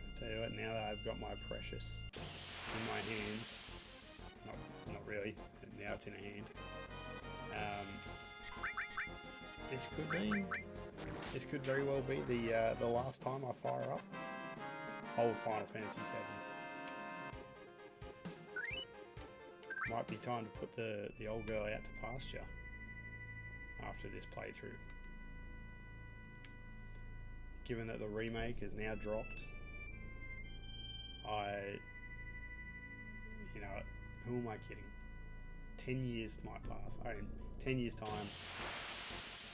I tell you what, now that I've got my precious in my hands, not really, but now it's in a hand. This could very well be the last time I fire up old Final Fantasy VII. Might be time to put the old girl out to pasture after this playthrough. Given that the remake is now dropped, you know, who am I kidding? 10 years might pass. I mean, 10 years time,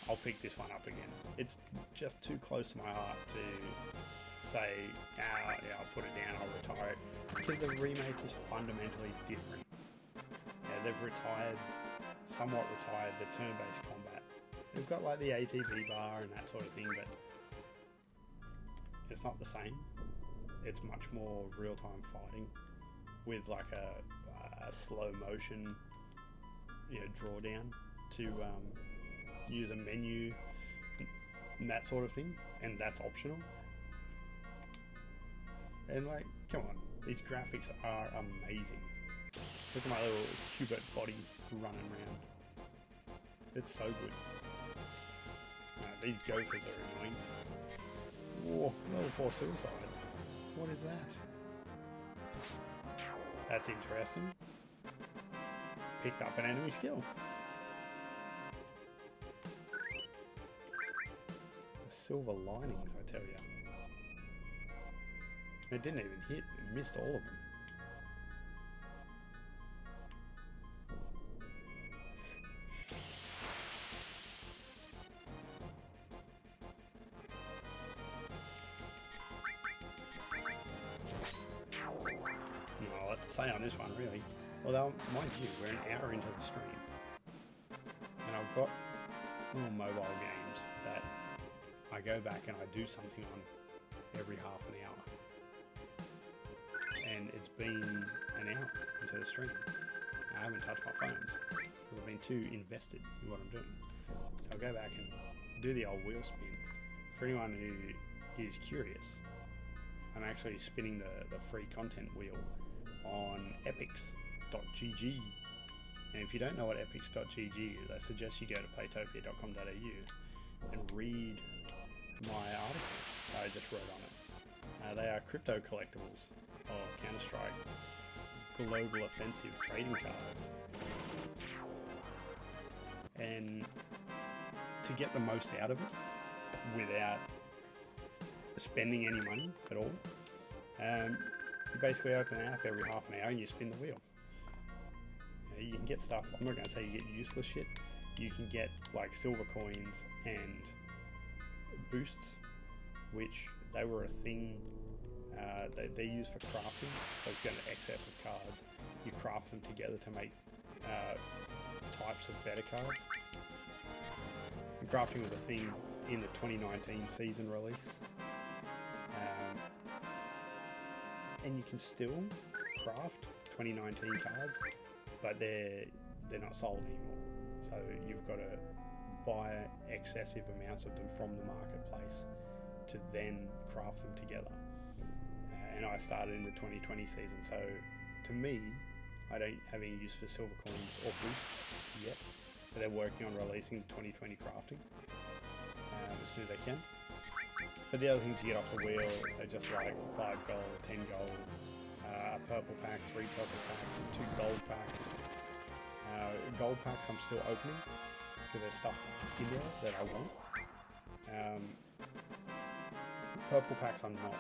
I'll pick this one up again. It's just too close to my heart to say, yeah, I'll put it down, I'll retire it, because the remake is fundamentally different. Yeah, they've somewhat retired the turn-based combat. They've got like the ATB bar and that sort of thing, but it's not the same. It's much more real-time fighting with like a slow motion, drawdown to use a menu and that sort of thing, and that's optional. And like, come on, these graphics are amazing. Look at my little Cubert body running around. It's so good. These gophers are annoying. Whoa, level 4 suicide. What is that? That's interesting. Picked up an enemy skill. The silver linings, I tell you. It didn't even hit, it missed all of them. No, I'll have to say on this one, really. Although, mind you, we're an hour into the stream. And I've got little mobile games that I go back and I do something on every half an hour. And it's been an hour into the stream. I haven't touched my phones because I've been too invested in what I'm doing. So I'll go back and do the old wheel spin. For anyone who is curious, I'm actually spinning the free content wheel on epics.gg. And if you don't know what epics.gg is, I suggest you go to playtopia.com.au and read my article that I just wrote on it. They are crypto collectibles of Counter-Strike Global Offensive trading cards. And to get the most out of it without spending any money at all, you basically open an app every half an hour and you spin the wheel. You can get stuff, I'm not going to say you get useless shit, you can get like silver coins and boosts, which they were a thing. They're used for crafting. So if you've got an excess of cards, you craft them together to make types of better cards. And crafting was a thing in the 2019 season release. And you can still craft 2019 cards, but they're not sold anymore. So you've got to buy excessive amounts of them from the marketplace to then craft them together. And I started in the 2020 season, so to me, I don't have any use for silver coins or boosts yet, but they're working on releasing the 2020 crafting as soon as they can. But the other things you get off the wheel are just like 5 gold, 10 gold, a purple pack, 3 purple packs, 2 gold packs. Gold packs I'm still opening because there's stuff in there that I want. Purple packs I'm not.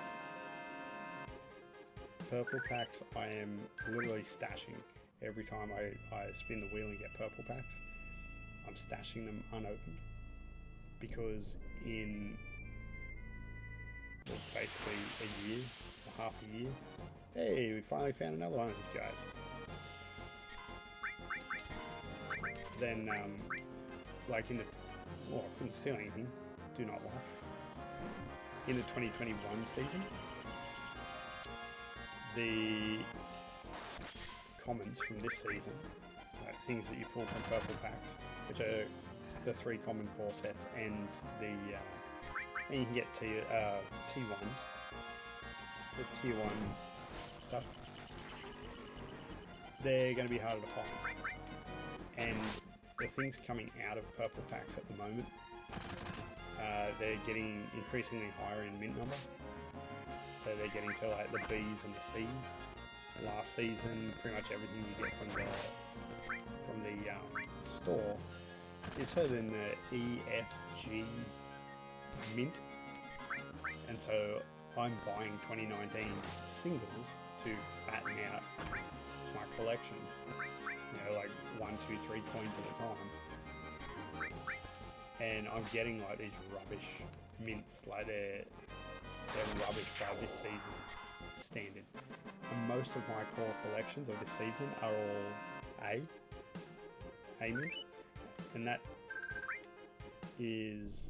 Purple packs I am literally stashing every time I spin the wheel and get purple packs. I'm stashing them unopened because in basically a year, or half a year, hey, we finally found another one of these guys. Then, like in the, I couldn't steal anything, do not like. In the 2021 season, the commons from this season, like things that you pull from purple packs, which are the 3 common core sets and the, and you can get T1s, the tier 1 stuff, they're going to be harder to find. And the things coming out of purple packs at the moment, they're getting increasingly higher in mint number. So they're getting to like the B's and the C's. Last season, pretty much everything you get from the store is further than the E, F, G mint. And so I'm buying 2019 singles to fatten out my collection. You know, like 1, 2, 3 coins at a time. And I'm getting like these rubbish mints, like they're rubbish by this season's standard. And most of my core collections of this season are all A mint, and that is,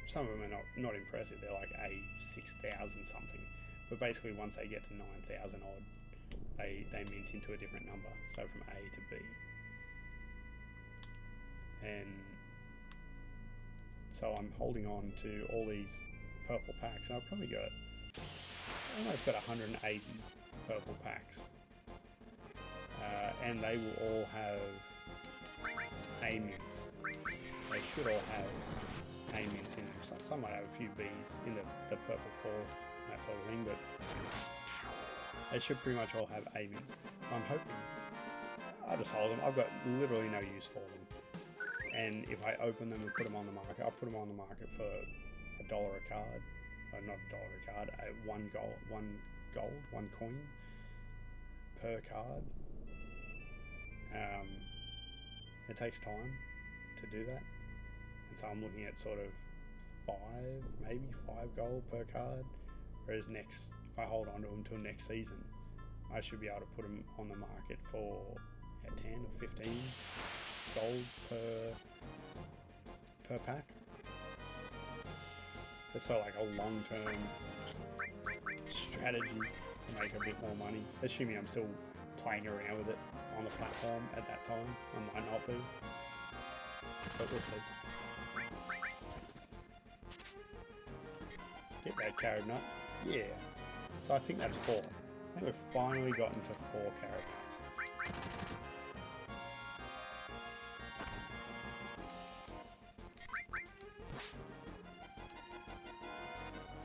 some of them are not impressive. They're like A 6,000 something, but basically once they get to 9,000 odd, they mint into a different number, so from A to B. And so I'm holding on to all these purple packs, and I've probably got almost got 180 purple packs, and they will all have A mints. They should all have A mints in them. Some might have a few B's in the purple core, that sort of thing, but they should pretty much all have A mints. I'm hoping. I'll just hold them. I've got literally no use for them. And if I open them and put them on the market, I'll put them on the market for $1 a card. Not $1 a card, one coin per card. It takes time to do that. And so I'm looking at sort of 5 gold per card. Whereas if I hold on to them till next season, I should be able to put them on the market for 10 or 15 gold per pack. It's sort of like a long-term strategy to make a bit more money, assuming I'm still playing around with it on the platform at that time. I might not be, but we'll see. Get that carrot nut. Yeah. So I think that's 4. I think we've finally gotten to 4 carrot nuts.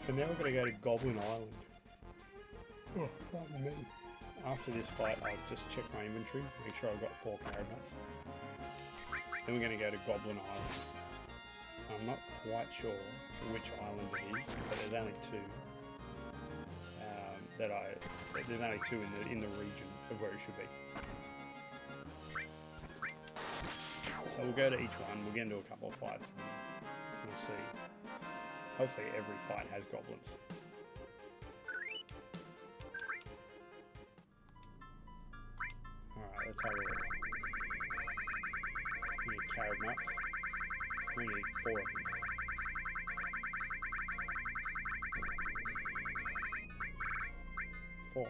So now we're going to go to Goblin Island. Oh, pardon me. After this fight, I'll just check my inventory, make sure I've got 4 carrot nuts. Then we're going to go to Goblin Island. I'm not quite sure which island it is, but there's only 2. There's only 2 in the region of where it should be. So we'll go to each one. We'll get into a couple of fights. We'll see. Hopefully every fight has goblins. Alright, let's have a look. We need carrot nuts. We need 4 of them. 4.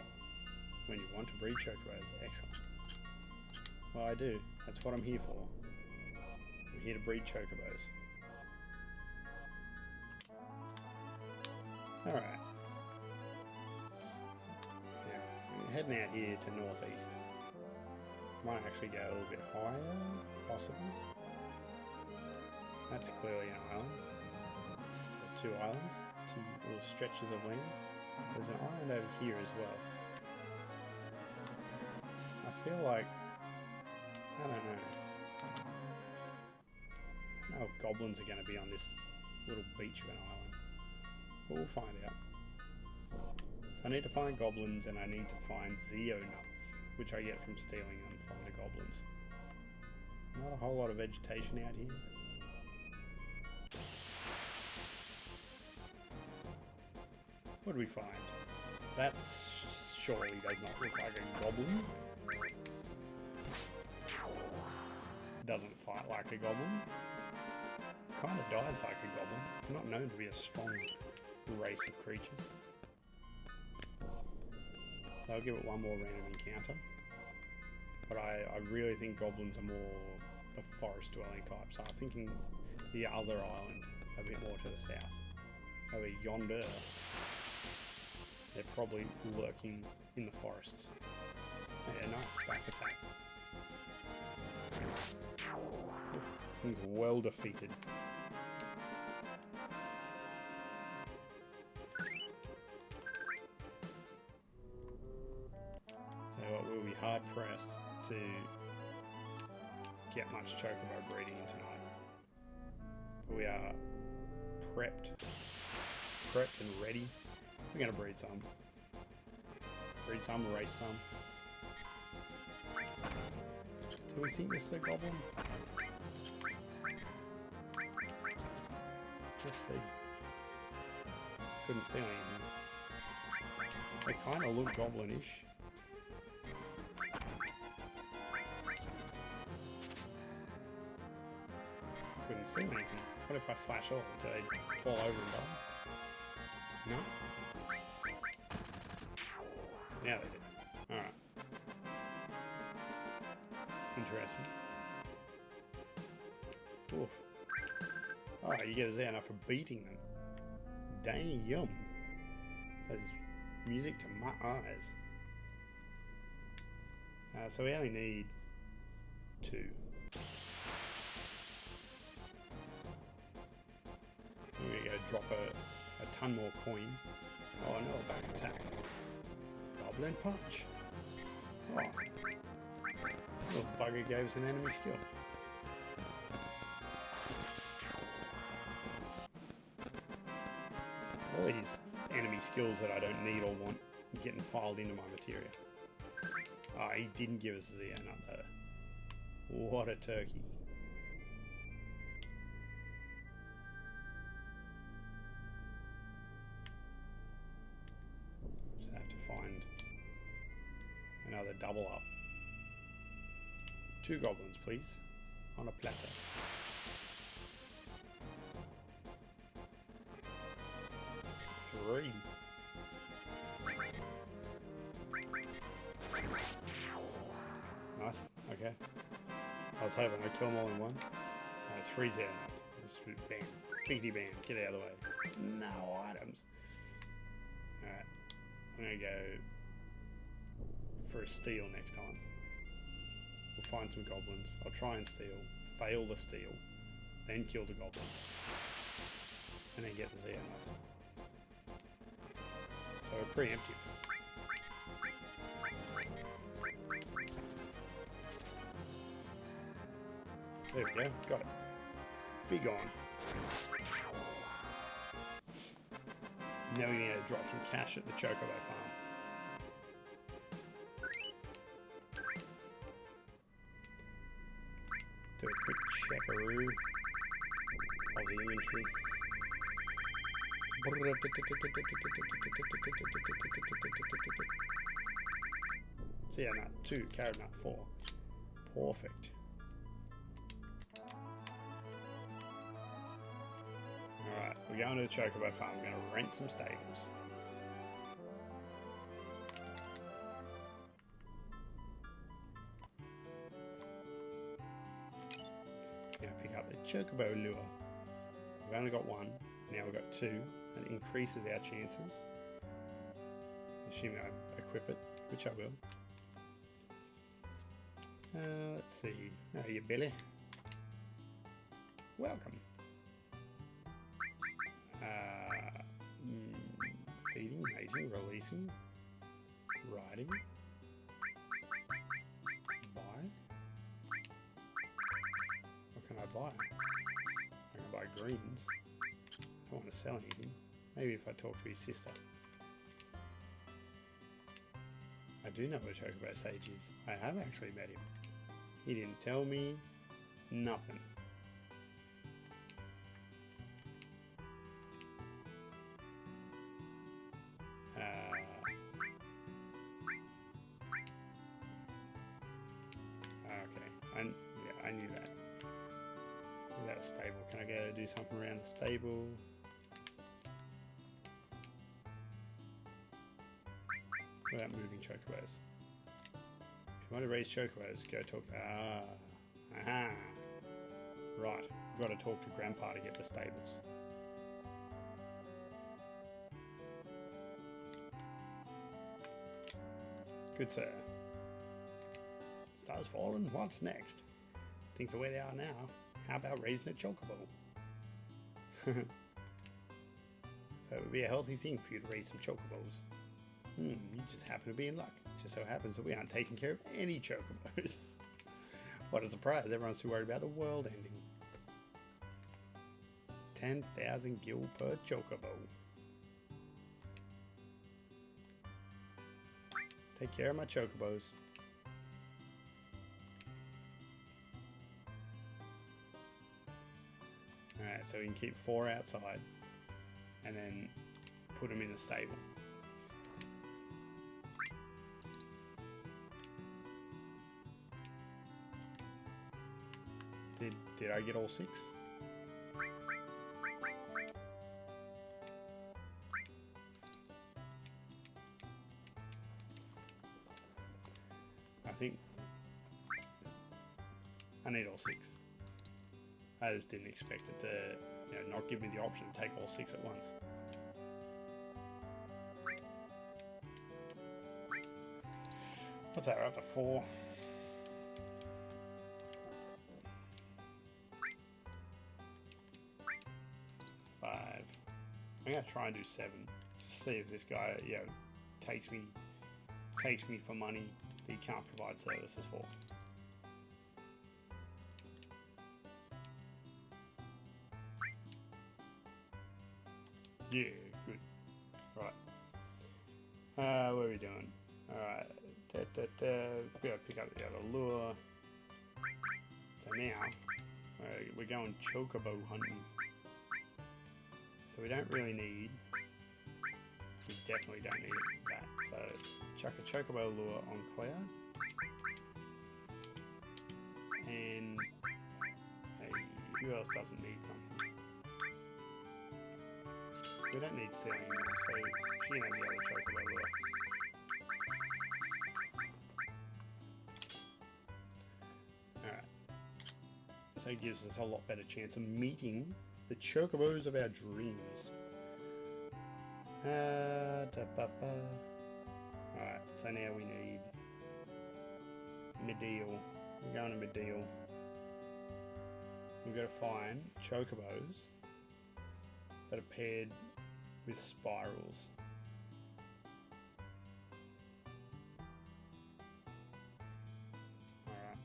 When you want to breed chocobos. Excellent. Well, I do. That's what I'm here for. I'm here to breed chocobos. Alright. Now, heading out here to northeast. Might actually go a little bit higher, possibly. That's clearly an island. Or two islands, two little stretches of land. There's an island over here as well. I feel like, I don't know. I don't know if goblins are going to be on this little beach of an island. But we'll find out. So I need to find goblins and I need to find Zeo nuts, which I get from stealing them from the goblins. Not a whole lot of vegetation out here. What do we find? That surely does not look like a goblin. Doesn't fight like a goblin. Kind of dies like a goblin. They're not known to be a strong race of creatures. So I'll give it one more random encounter. But I really think goblins are more the forest dwelling type. So I'm thinking the other island, a bit more to the south. Over yonder, they're probably lurking in the forests. Yeah, nice back attack. Thing's well defeated. We'll be hard pressed to get much chocobo breeding in tonight. But we are prepped and ready. We're going to breed some. Breed some, race some. Do we think this is a goblin? Let's see. Couldn't see anything. They kind of look goblinish. Couldn't see anything. What if I slash off until they fall over and die? No? Now they did. Alright. Interesting. Oof. Oh, you get a Zeo enough for beating them. Damn. That is music to my eyes. So we only need 2. We're going to go drop a ton more coin. Oh no, back attack. Goblin punch. Oh. Little bugger gave us an enemy skill. All these enemy skills that I don't need or want getting piled into my materia. Ah, he didn't give us a Zeo nut though. What a turkey. Just have to find another double up. 2 goblins, please, on a platter. Three. Nice, okay. I was hoping I'd kill them all in one. No, 3 Zeo nuts. Bam. Beady bam. Get out of the way. No items. Alright. I'm gonna go for a steal next time. We'll find some goblins. I'll try and steal. Fail the steal. Then kill the goblins. And then get the Zeo nuts. So we're preemptive. There we go, got it. Be gone. Now we're going to drop some cash at the Chocobo farm. Do a quick checkaroo of the inventory. Zeo nut 2, carrot nut 4. Perfect. Alright, we're going to the Chocobo farm. We're going to rent some stables. Going to pick up the Chocobo lure. We've only got 1. Now we've got 2. That increases our chances. Assuming I equip it which I will. Let's see. Oh, you Billy. Welcome. Feeding, mating, releasing, riding, buy. What can I buy? I can buy greens. I don't want to sell anything. Maybe if I talk to his sister. I do know what a Chocobo Sage is. I have actually met him. He didn't tell me nothing. Okay, I knew that. Without a stable, can I go do something around the stable? Without moving chocobos. If you want to raise chocobos, go talk to... aha! Right, we've got to talk to Grandpa to get the stables. Good sir. Stars fallen, what's next? Things are where they are now. How about raising a chocobo? So it would be a healthy thing for you to raise some chocobos. You just happen to be in luck. It just so happens that we aren't taking care of any chocobos. What a surprise, everyone's too worried about the world ending. 10,000 gil per chocobo. Take care of my chocobos. Alright, so we can keep 4 outside and then put them in a stable. Did I get all 6? I think I need all 6. I just didn't expect it to, not give me the option to take all 6 at once. What's that? We're up to 4. 5. I'm gonna try and do 7. Just see if this guy, takes me for money that he can't provide services for. Yeah, good. Right. What are we doing? Alright. We gotta pick up the other lure. So now, we're going chocobo hunting. So we don't really need... We definitely don't need that. So, chuck a chocobo lure on Cloud. And... Hey, who else doesn't need something? We don't need Celia anymore, so she can have the other chocobo lure. Alright. So it gives us a lot better chance of meeting the chocobos of our dreams. Alright, so now we need Medial. We're going to Medial. We've got to find chocobos that are paired with spirals. Alright.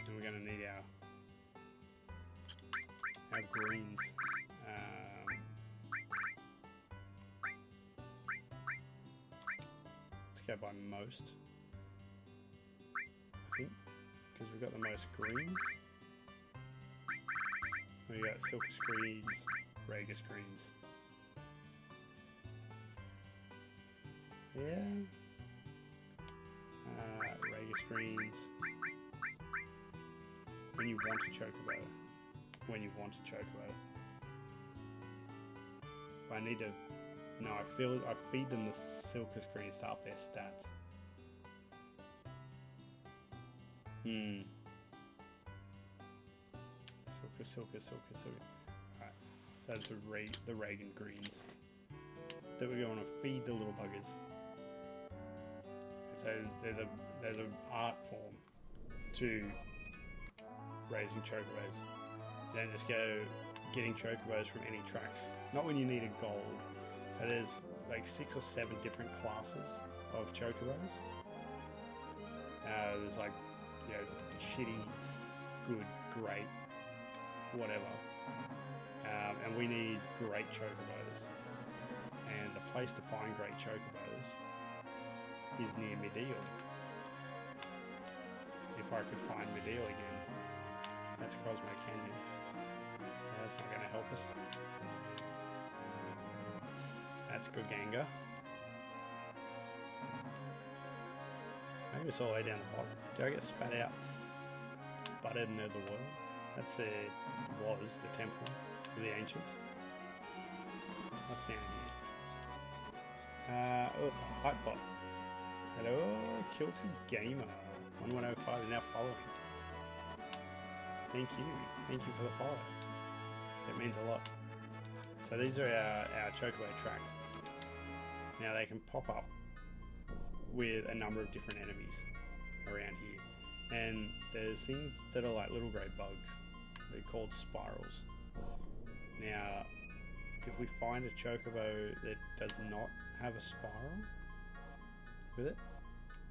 And we're going to need our greens. Let's go by most, I think, because we've got the most greens. We got Silkus greens, Ragus greens. Yeah. Ragus greens. When you want a chocobo. When you want a chocobo. I need to... No, I feed them the Silkus greens to up their stats. Silkus. Alright, so that's the Reagan greens that we're going to feed the little buggers. So there's a art form to raising chocobos. You don't just go getting chocobos from any tracks. Not when you need a gold. So there's like 6 or 7 different classes of chocobos. There's like, you know, shitty, good, great, whatever. And we need great chocobos. And the place to find great chocobos is near Medial. If I could find Medial again. That's Cosmo Canyon. That's not going to help us. That's Goganga. Maybe it's all the way down the bottom. Did I get spat out? Butted into the world. That's the temple of the ancients. What's down here? Oh, it's a hype bot. Hello, Kilty Gamer. 1105 is now following. Thank you. Thank you for the follow. It means a lot. So these are our Chocobo tracks. Now they can pop up with a number of different enemies around here. And there's things that are like little grey bugs. They're called spirals. Now, if we find a Chocobo that does not have a spiral with it,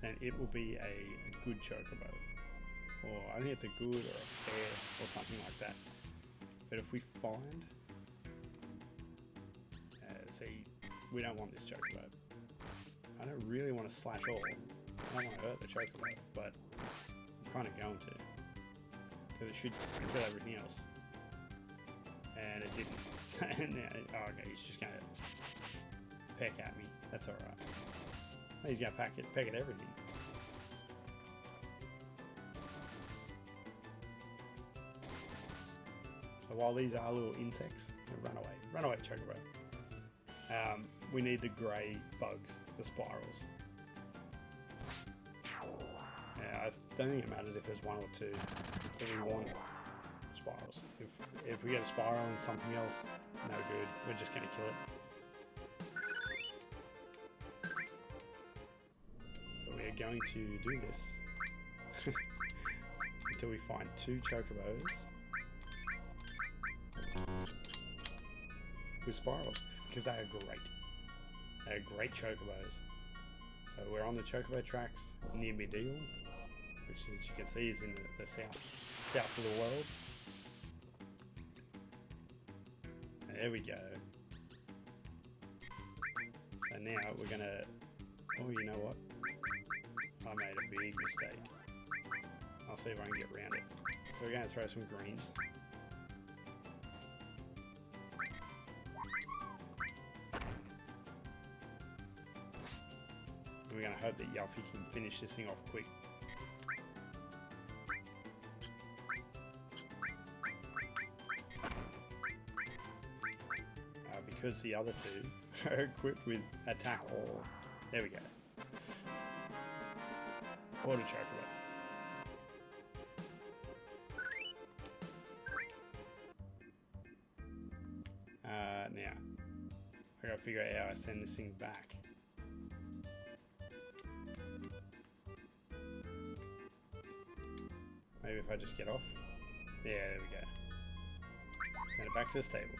then it will be a good Chocobo. Or I think it's a good or a fair or something like that. But if we find... see, we don't want this Chocobo. I don't really want to slash all. I don't want to hurt the Chocobo, but I'm kind of going to. Because it should kill everything else. And it didn't. Oh, okay, he's just going to peck at me. That's alright. He's going to peck at everything. So while these are little insects, run away, Chocobo. We need the grey bugs, the spirals. I don't think it matters if there's 1 or 2, but we want spirals. If we get a spiral and something else, no good. We're just going to kill it. But we are going to do this until we find 2 Chocobos with spirals, because they are great. They are great Chocobos. So we're on the Chocobo tracks near Medial, which as you can see is in the south of the world. And there we go. So now we're gonna, oh, you know what? I made a big mistake. I'll see if I can get around it. So we're gonna throw some greens. And we're going to hope that Yuffie can finish this thing off quick. Because the other 2 are equipped with attack all. There we go. Quarter Chocobo. Now, I gotta figure out how I send this thing back. Maybe if I just get off. Yeah, there we go. Send it back to the stable.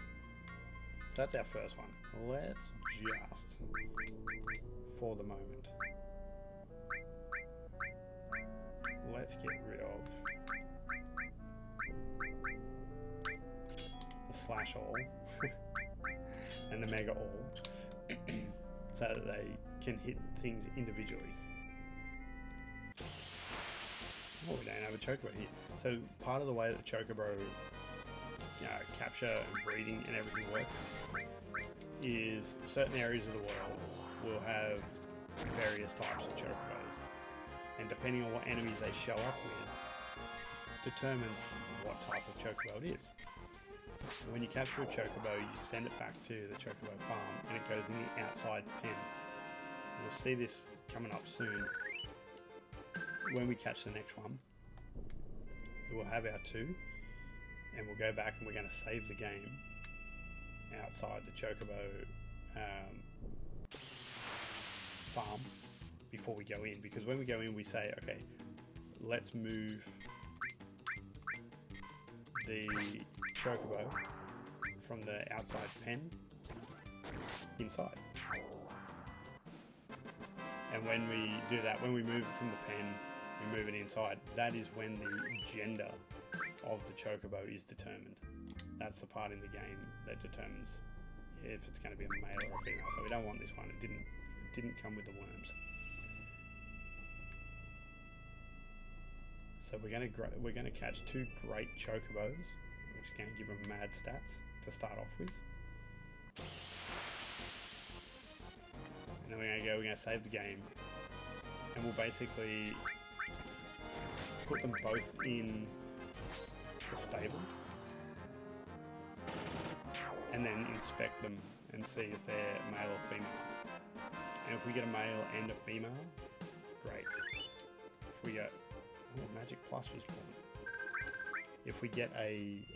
So that's our first one. Let's just, for the moment, let's get rid of the slash all and the mega all so that they can hit things individually. Oh, we don't have a Chocobo here. So part of the way that Chocobo capture and breeding and everything works is certain areas of the world will have various types of Chocobos, and depending on what enemies they show up with determines what type of Chocobo it is. When you capture a Chocobo, you send it back to the Chocobo farm and it goes in the outside pen. We'll see this coming up soon. When we catch the next one, we'll have our 2, and we'll go back and we're going to save the game outside the Chocobo farm, before we go in, because when we go in we say, okay, let's move the chocobo from the outside pen inside. And when we do that, when we move it from the pen, we move it inside, that is when the gender of the chocobo is determined. That's the part in the game that determines if it's going to be a male or a female. So we don't want this one. It didn't come with the worms. So we're going to catch 2 great chocobos, which is going to give them mad stats to start off with. And then we're going to save the game, and we'll basically put them both in the stable, and then inspect them and see if they're male or female. And if we get a male and a female, great. If we get, oh, Magic Plus was born. If we get a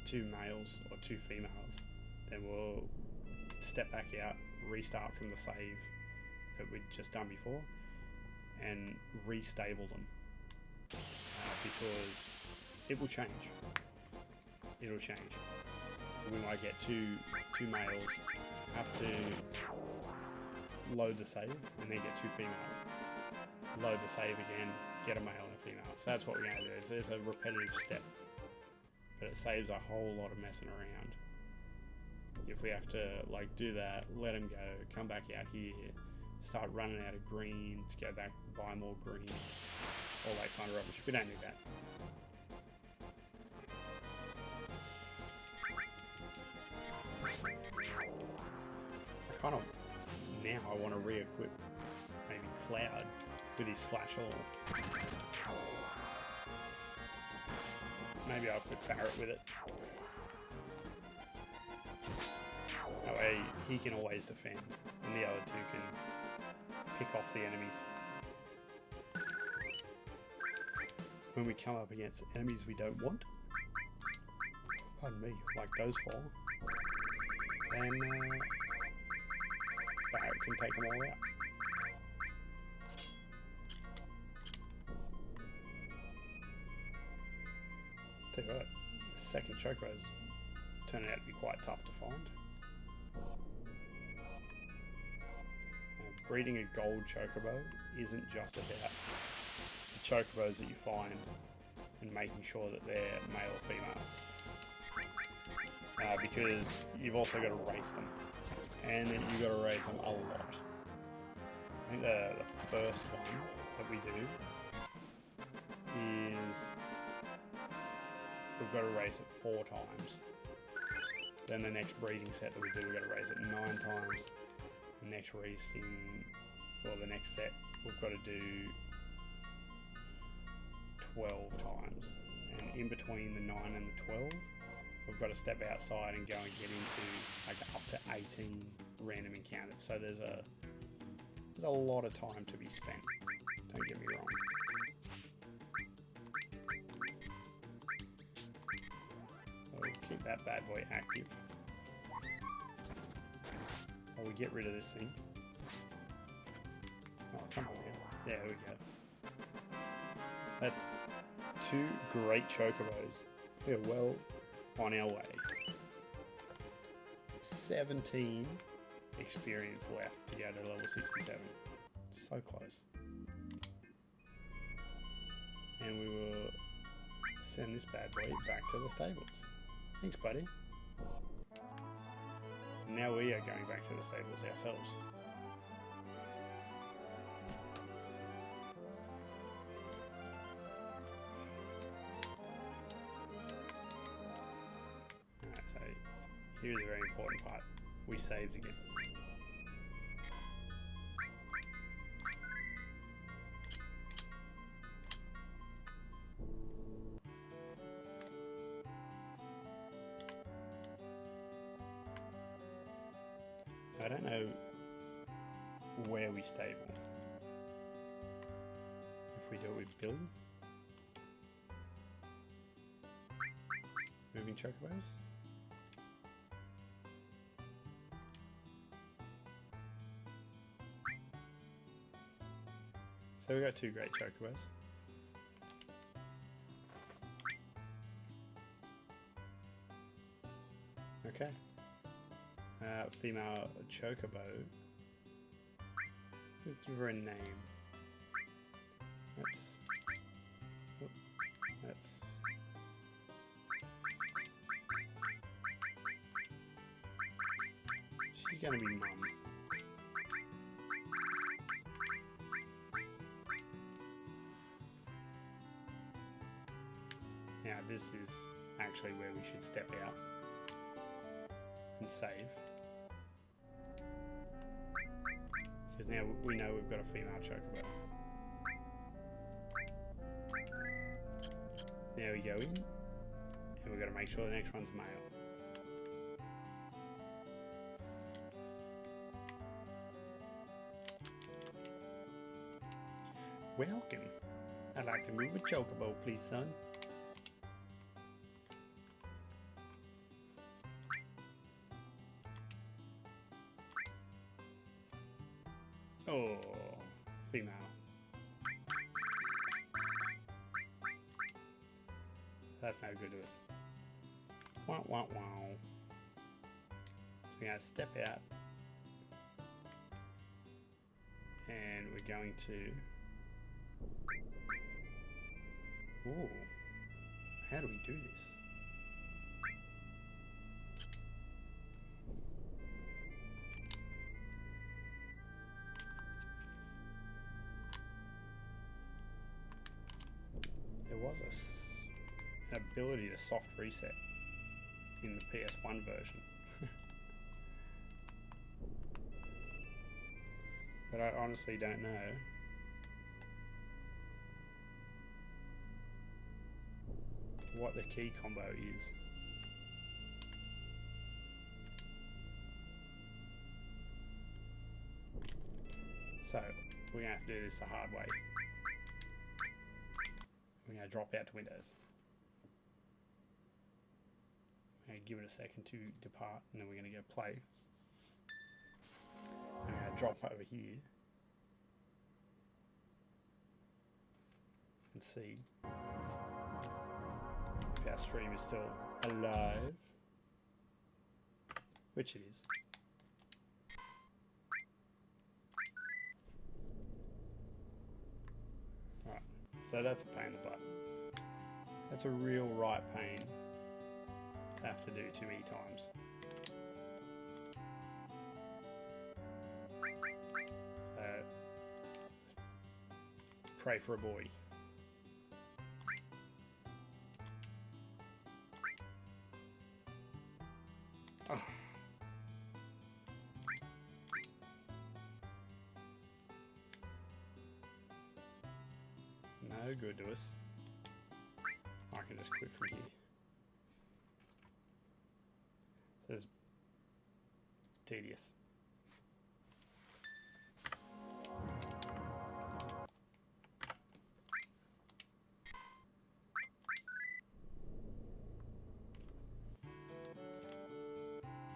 2 males or 2 females, then we'll step back out, restart from the save that we'd just done before, and restable them, because it will change. It'll change. We might get two males, have to load the save, and then get 2 females. Load the save again, get a male and a female. So that's what we're going to do. It's a repetitive step, but it saves a whole lot of messing around. If we have to like do that, let them go, come back out here, start running out of greens, go back, buy more greens, all that kind of rubbish. We don't need that. Now I want to re-equip maybe Cloud with his slash all. Maybe I'll put Barrett with it. That way he can always defend, and the other 2 can pick off the enemies. When we come up against enemies we don't want, pardon me, like those 4, then Barrett can take them all out. Tell you what, the second Chocobo's turning out to be quite tough to find. Breeding a gold Chocobo isn't just about the Chocobos that you find and making sure that they're male or female, because you've also got to race them, and then you've got to race them a lot. I think the first one that we do is we've got to race it 4 times. Then the next breeding set that we do, we've got to race it 9 times. The next racing, well, the next set, we've got to do 12 times. And in between the 9 and the 12, we've got to step outside and go and get into like up to 18 random encounters. So there's a lot of time to be spent. Don't get me wrong. We'll keep that bad boy active. While we get rid of this thing. Oh, come on, yeah. There we go. That's 2 great Chocobos. We're well on our way. 17 experience left to go to level 67. So close. And we will send this bad boy back to the stables. Thanks, buddy. Now we are going back to the stables ourselves. Alright, so here's a very important part. We saved again. I don't know where we stable. If we do it with Billy. Moving Chocobos. So we got 2 great chocobos. Okay. Female chocobo. Give her a name. That's she's gonna be Mum. Now this is actually where we should step out and save. Because now we know we've got a female chocobo. There we go in. And we've got to make sure the next one's male. Welcome. I'd like to move a chocobo, please, son. Oh, female. That's no good to us. Wow, wow, wow. So we're going to step out. And we're going to... Ooh. How do we do this? There was an ability to soft reset in the PS1 version. But I honestly don't know what the key combo is. So we're going to have to do this the hard way. We're going to drop out to Windows. We're going to give it a second to depart, and then we're going to go play. I'm going to drop over here and see if our stream is still alive, which it is. Alright, so that's a pain in the butt. That's a real right pain to have to do too many times. So, pray for a boy. Oh. No good to us. I can just quit from here. So it's tedious.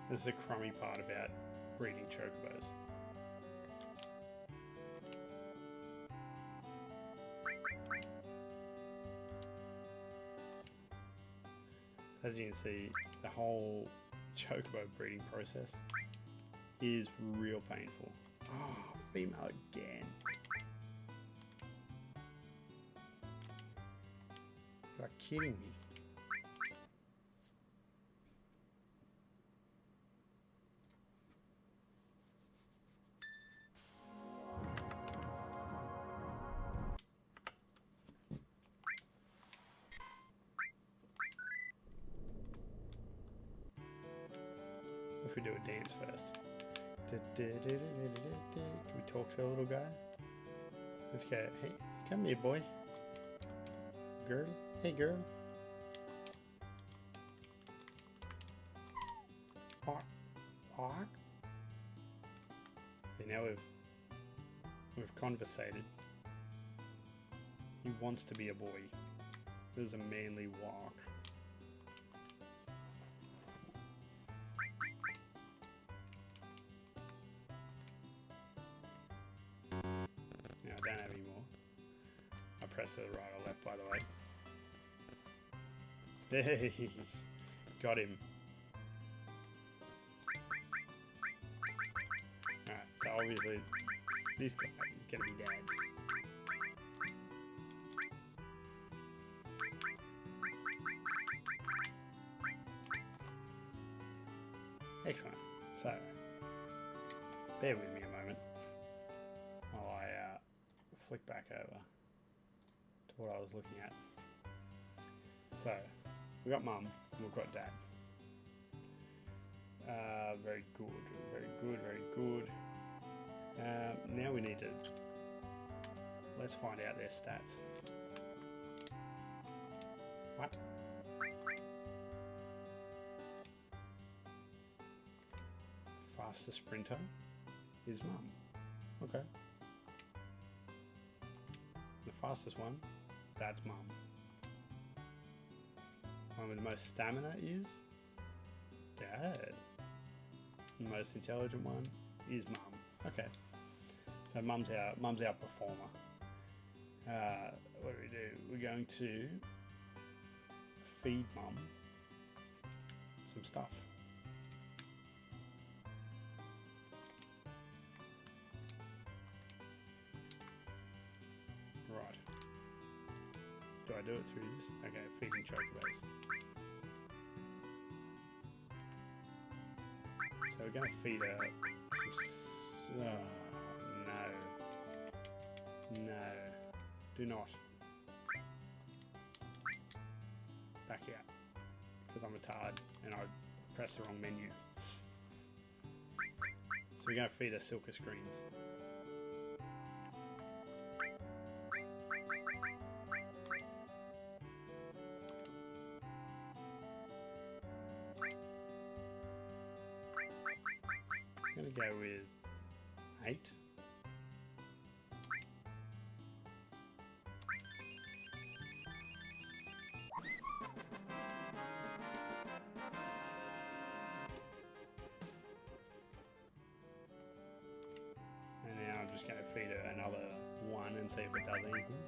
This is the crummy part about breeding chocobos. As you can see, the whole chocobo breeding process is real painful. Oh, female again. You are kidding me. If we do a dance first. Can we talk to a little guy? Let's go. Hey, come here, boy. Girl. Hey, girl. Walk. Walk. So now we've conversated. He wants to be a boy. This is a manly walk. No, I don't have any more. press the right or left, by the way. Hey, got him. Alright, so obviously this guy is gonna be dead. Excellent. So, bear with me a moment while I flick back over to what I was looking at. So, we've got Mum and we've got Dad. Very good, very good, very good. Now we need to, let's find out their stats. What? Fastest sprinter is Mum. Okay. The fastest one, that's Mum. One with the most stamina is Dad. The most intelligent one is Mum. Okay. So Mum's our performer. What do? We're going to feed Mum some stuff. Right. Do I do it through this? Okay, feeding chocobos. So we're going to feed her some... Oh, no. No. Do not. Back out. Because I'm a tard and I pressed the wrong menu. So we're going to feed her silker screens. I'm going to go with 8. And now I'm just going to feed her another 1 and see if it does anything.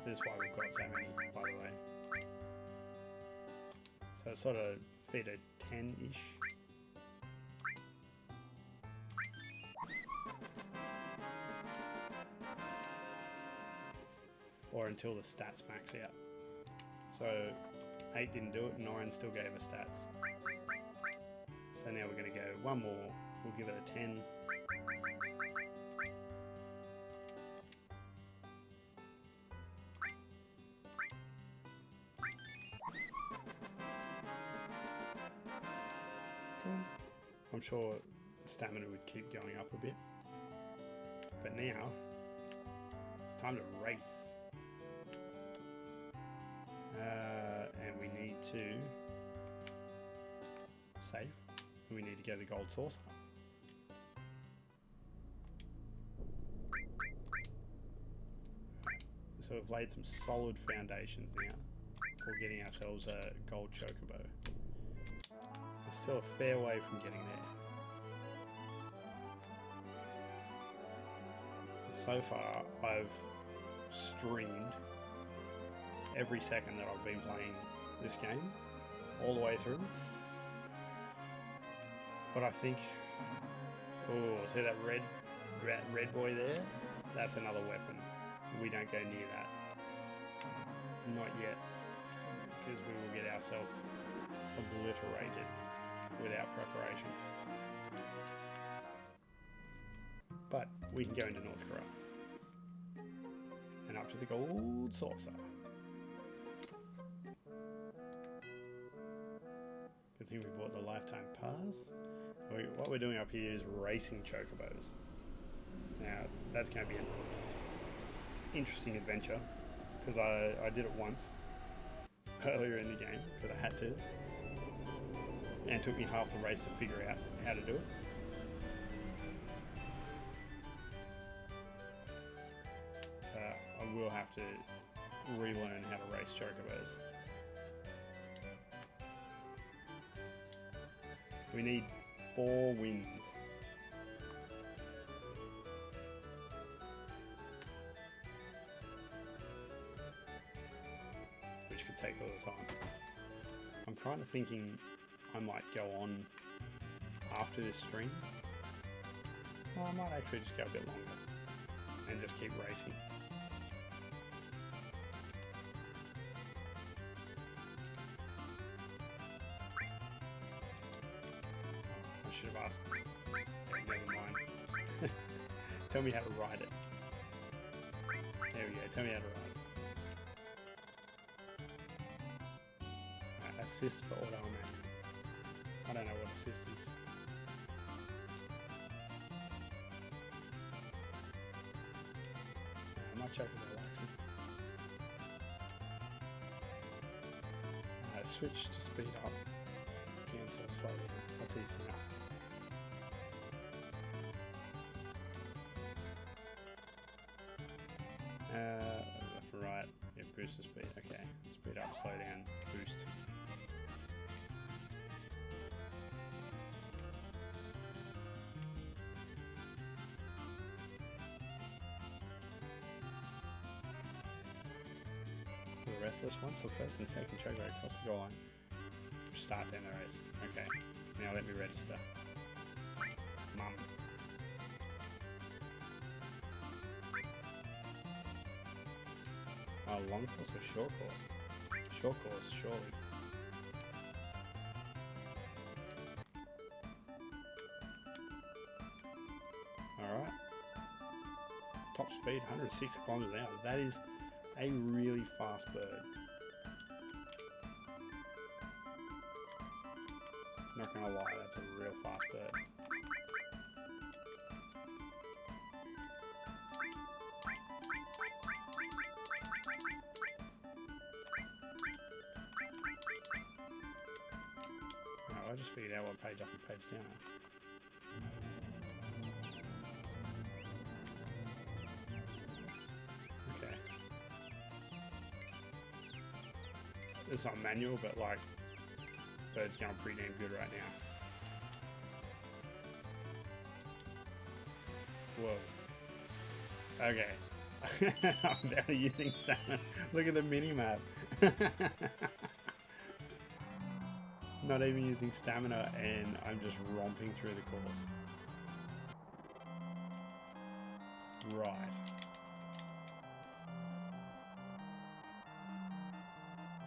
This is why we've got so many, by the way. So sort of feed her 10-ish. Or until the stats max out. So 8 didn't do it, 9 still gave us stats. So now we're going to go 1 more, we'll give it a 10. Cool. I'm sure the stamina would keep going up a bit. But now, it's time to race. And we need to save. And we need to go to the gold saucer. So we've laid some solid foundations now for getting ourselves a gold chocobo. We're still a fair way from getting there. And so far, I've streamed every second that I've been playing this game, all the way through. But I think, oh, see that red boy there? That's another weapon. We don't go near that. Not yet, because we will get ourselves obliterated without preparation. But we can go into North Korea and up to the gold saucer. Good thing we bought the lifetime pass. What we're doing up here is racing chocobos. Now that's going to be an interesting adventure because I did it once earlier in the game because I had to, and it took me half the race to figure out how to do it. So I will have to relearn how to race chocobos. We need 4 wins. take all the time. I'm kind of thinking I might go on after this stream. Well, I might actually just go a bit longer and just keep racing. I should have asked. Never mind. Tell me how to ride it. There we go. Tell me how to ride it. Right, assist for auto manual. I don't know what assist is. My Chocobo likes me. Switch to speed up. Cancel, slow down. That's easy enough. Left and right. Yeah, boost the speed. Okay. Speed up, slow down, boost. The restless, once the first and second Chocobo across the goal line, start down the race. Okay, now let me register. Mum. Oh, long course or short course? Short course, surely. Alright. Top speed, 106 kilometers an hour. That is a really fast bird. Not gonna lie, that's a real fast bird. Oh, I just figured out what page up and page down are. Okay. It's not manual, but like, bird's going pretty damn good right now. Whoa. Okay. I'm barely using stamina. Look at the mini map. Not even using stamina, and I'm just romping through the course. Right.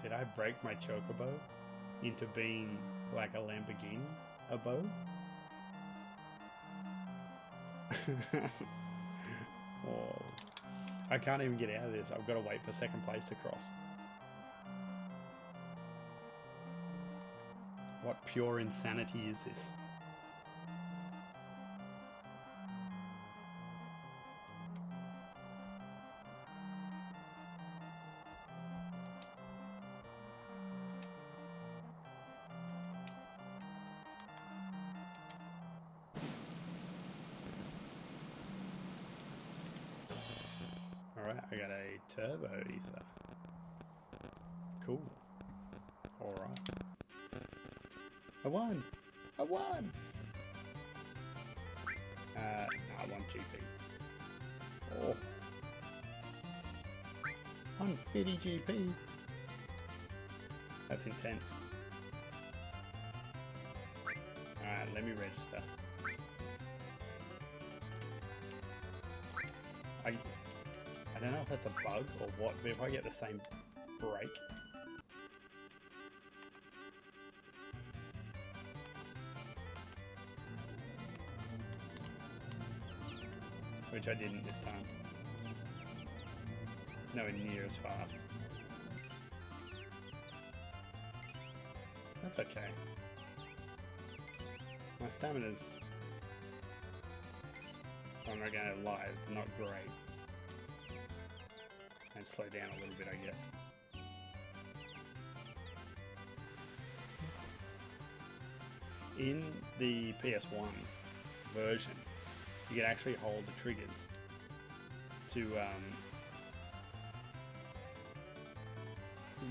Did I break my Chocobo into being like a Lamborghini? A bow? Oh. I can't even get out of this. I've got to wait for second place to cross. What pure insanity is this? Alright, I got a turbo ether. Cool. Alright. I won! I won! No, I won GP. Oh. 150 GP. That's intense. Alright, let me register. I don't know if that's a bug or what, but if I get the same break. Which I didn't this time. Nowhere near as fast. That's okay. My stamina's, I'm not gonna lie, it's not great. And slow down a little bit, I guess. In the PS1 version, you can actually hold the triggers to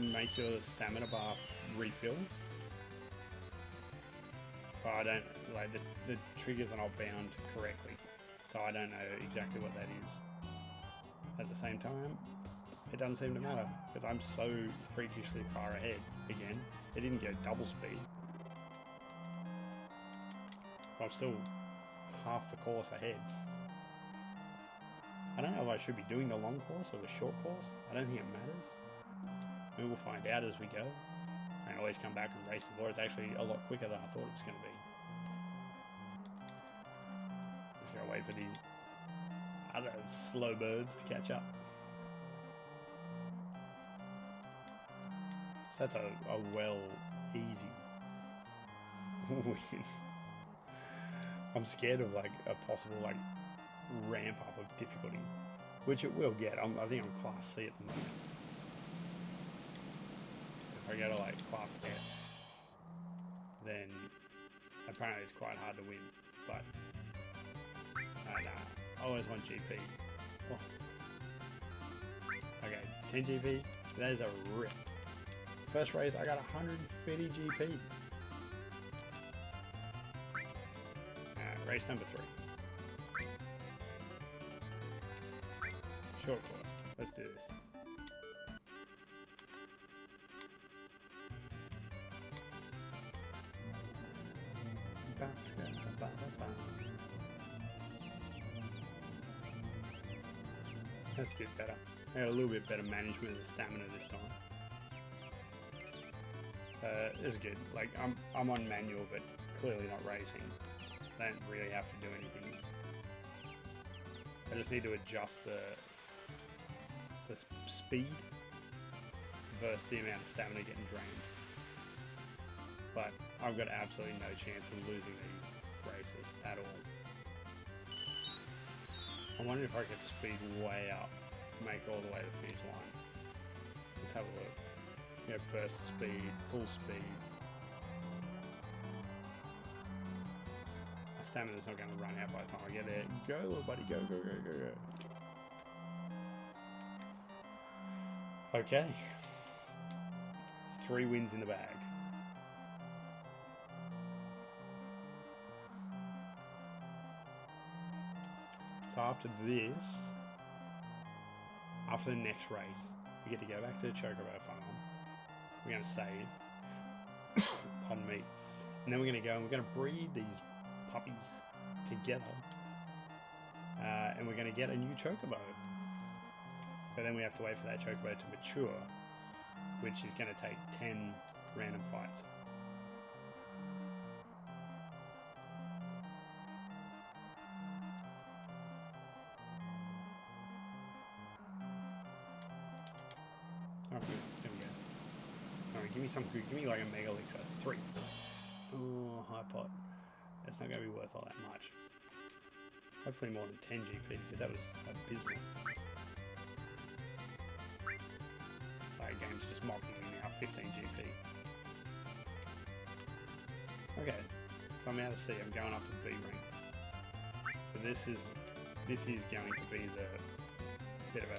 make your stamina bar refill. But I don't, like, the triggers are not bound correctly, so I don't know exactly what that is. At the same time, it doesn't seem to matter because I'm so freakishly far ahead again. It didn't go double speed. But I'm still half the course ahead. I don't know if I should be doing the long course or the short course. I don't think it matters. We will find out as we go. I can always come back and race the floor. It's actually a lot quicker than I thought it was going to be. Just gotta wait for these other slow birds to catch up. So that's a well easy win. I'm scared of like a possible like ramp up of difficulty, which it will get. I think I'm class C at the moment. If I go to like class S, then apparently it's quite hard to win. But nah, I always want GP. Oh. Okay, 10 GP. That is a rip. First race, I got 150 GP. Race number 3. Short course. Let's do this. That's a bit better. I got a little bit better management of the stamina this time. This is good. Like I'm on manual, but clearly not racing. I don't really have to do anything. I just need to adjust the speed versus the amount of stamina getting drained. But I've got absolutely no chance of losing these races at all. I wonder if I could speed way up, make it all the way to the finish line. Let's have a look. You know, burst speed, full speed. My stamina's not going to run out by the time I get there. Go, little buddy, go, go, go, go, go. Okay. 3 wins in the bag. So after this, after the next race, we get to go back to the Chocobo farm. We're going to save, pardon me, and then we're going to go and we're going to breed these puppies together, and we're going to get a new Chocobo. But then we have to wait for that Chocobo to mature, which is going to take 10 random fights. Oh, good. There we go. Alright, give me some good. Give me like a Mega Elixir. 3. Oh, high pot. That's not going to be worth all that much. Hopefully more than 10 GP, because that was abysmal. Like, game's just mocking me now. 15 GP. Okay. So I'm out of C. I'm going up to B rank. So this is going to be the bit of a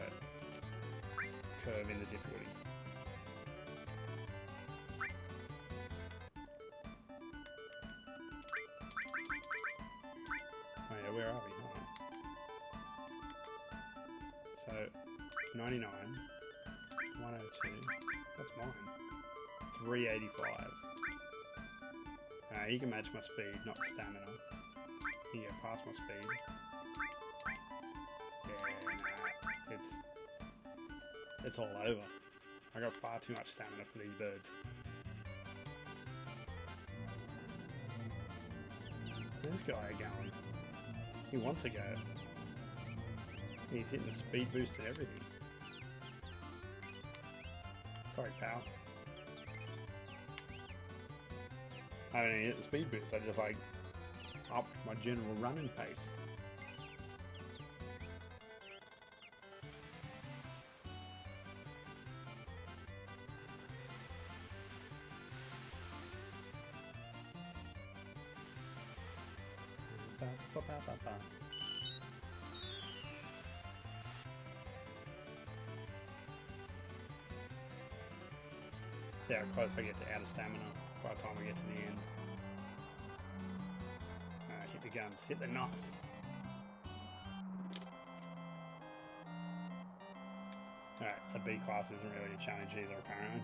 curve in the difficulty. Oh yeah, where are we? Hold on. So 99, 102. What's mine? 385. You can match my speed, not stamina. You can get past my speed. Yeah, nah, it's all over. I got far too much stamina for these birds. This guy going. He wants to go. He's hitting the speed boost and everything. Sorry, pal. I don't hit the speed boost. I just like upped my general running pace. See how close I get to out of stamina by the time we get to the end. Hit the guns, hit the NOS. Alright, so B class isn't really a challenge either, apparently.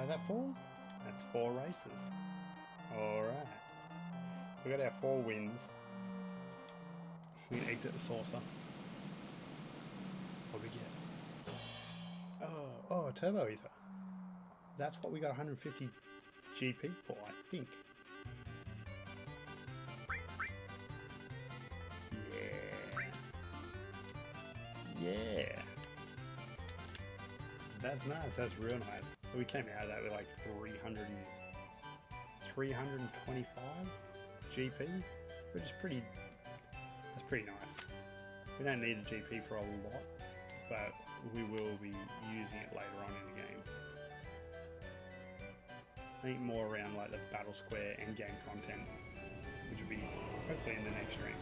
That 4? That's 4 races. Alright. We got our 4 wins. We can exit the saucer. What do we get? Oh, turbo ether. That's what we got 150 GP for, I think. Yeah. That's nice. That's real nice. So we came out of that with like 325 GP, which is pretty. That's pretty nice. We don't need a GP for a lot, but we will be using it later on in the game. I think more around like the Battle Square endgame content, which will be hopefully in the next stream.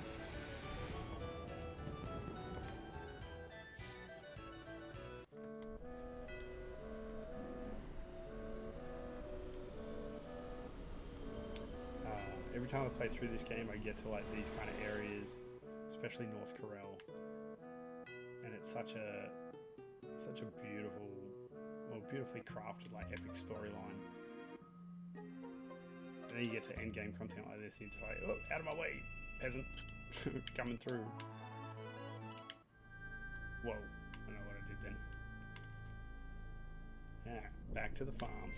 Every time I play through this game, I get to like these kind of areas, especially North Corel, and it's such a beautiful, well, beautifully crafted, like epic storyline. And then you get to end game content like this, and you're just like, oh, out of my way, peasant, coming through. Whoa, I don't know what I did then. Yeah, back to the farm.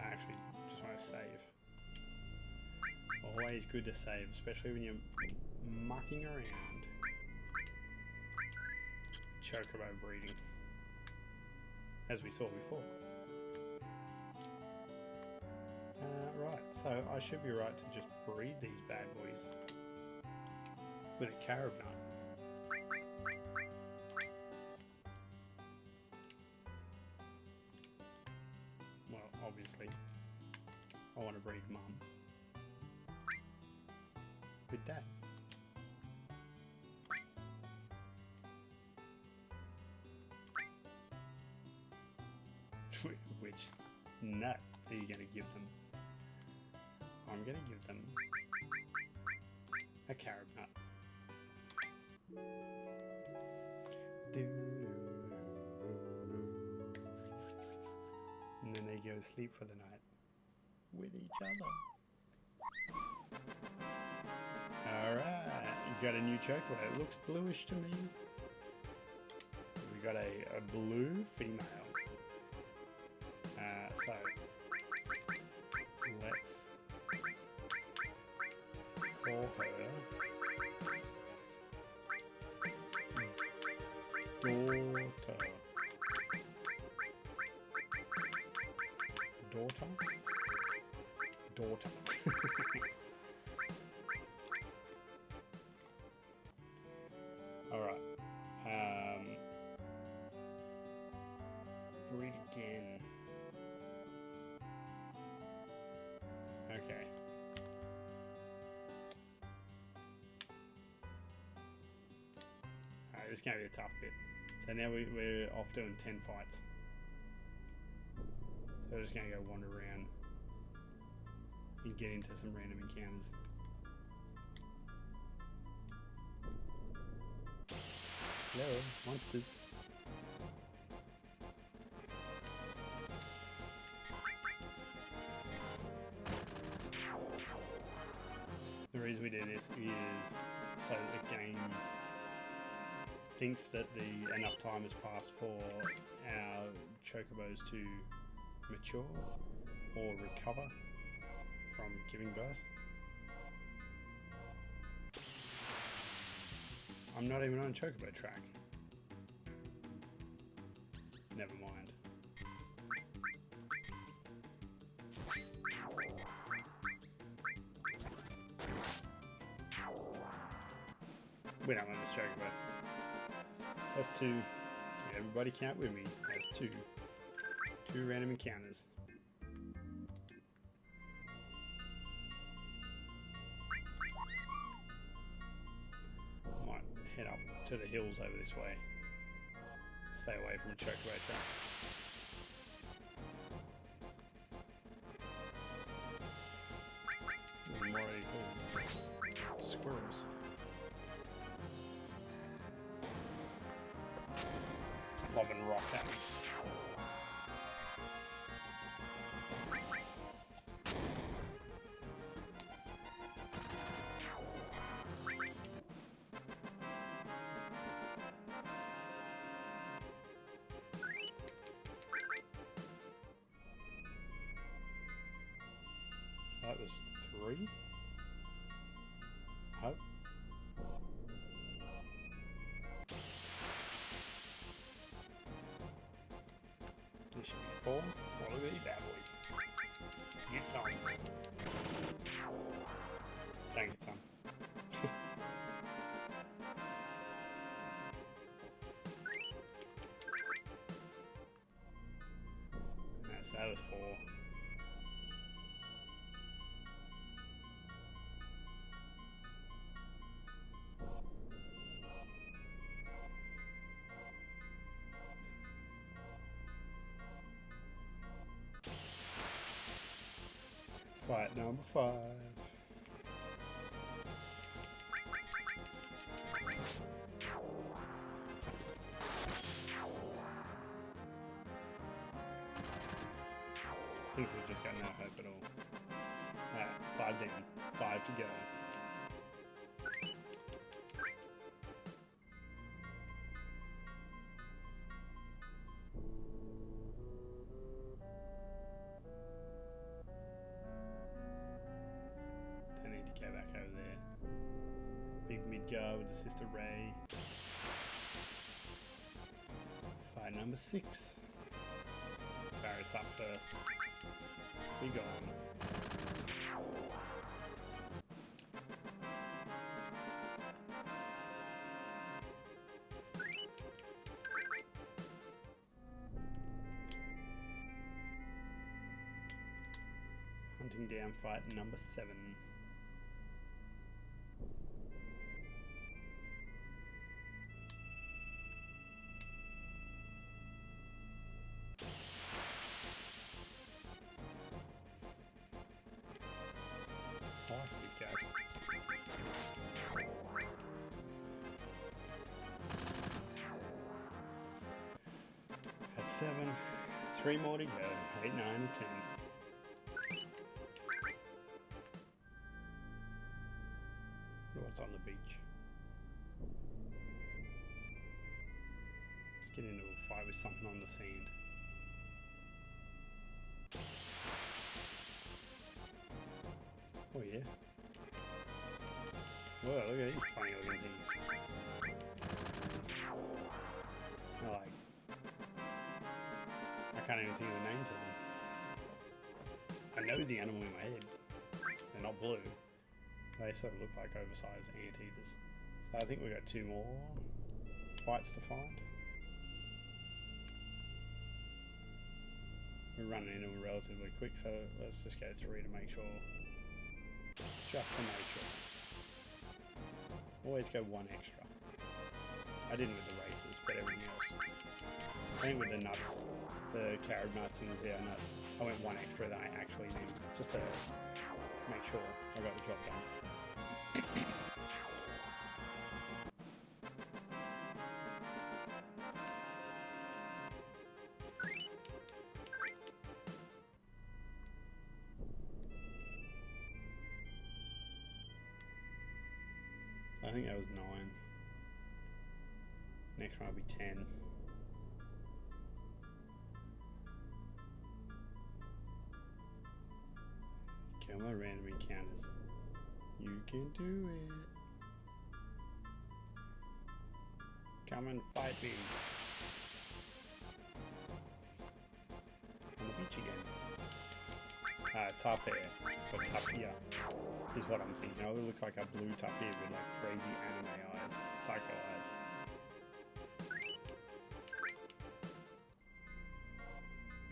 Actually, just want to save. Always good to save, especially when you're mucking around. Chocobo breeding, as we saw before. Right, so I should be right to just breed these bad boys with a carob nut. Well, obviously, I want to breed mum with dad. Which nut are you going to give them? I'm going to give them a carob nut. And then they go sleep for the night with each other. Alright, you got a new chocobo. It looks bluish to me. We got a blue female. So let's call her daughter. All right. Breed again. Okay. Alright, this is going to be a tough bit. So now we're off doing 10 fights. So we're just going to go wander around and get into some random encounters. Hello, monsters. The reason we do this is so the game thinks that enough time has passed for our chocobos to mature or recover from giving birth. I'm not even on a chocobo track. Never mind. We don't want this chocobo. That's 2. Can everybody count with me? That's 2 2 random encounters. Might head up to the hills over this way. Stay away from chocobo tracks. There's more of these little squirrels. Lobbing rock at me. That was 3. Oh. This should be 4. Oh, look at you bad boys. Get some. Don't get some. So that was 4. Fight number 5. Things have just got no hope at all. Alright, 5 down, 5 to go. Don't need to go back over there. Big Midgar with the Sister Ray. Fight number 6. Barrett's up first. Be gone. Hunting down fight number 7. I like these guys. That's 7. 3 more to go. 8, 9, and 10. What's on the beach? Let's get into a fight with something on the sand. Oh yeah. Whoa, look at these funny looking things. I can't even think of the names of them. I know the animal in my head. They're not blue. They sort of look like oversized anteaters. So I think we've got 2 more fights to find. We're running into them relatively quick, so let's just go 3 to make sure. Just to make sure. Always go 1 extra. I didn't with the races, but everything else. I think with the nuts, the carrot nuts and the zeo nuts, I went 1 extra than I actually need, just to make sure I got the job done. I think that was 9. Next one will be 10. Come on, random encounters. You can do it. Come and fight me. On the beach again. Tapir, or tapir, is what I'm thinking. Oh, it looks like a blue tapir with like crazy anime eyes, psycho eyes.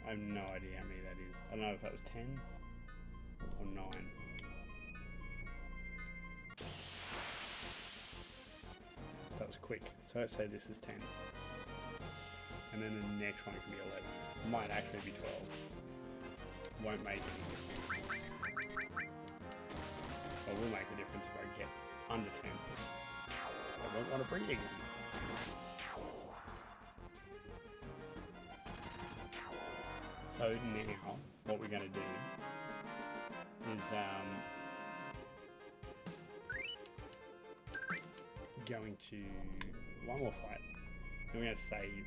I have no idea how many that is. I don't know if that was 10 or 9. That was quick. So let's say this is 10. And then the next one can be 11. Might actually be 12. Won't make any difference. Well, will make a difference if I get under 10. I won't want to breed again. So now, what we're going to do is going to one more fight. Then we're going to save.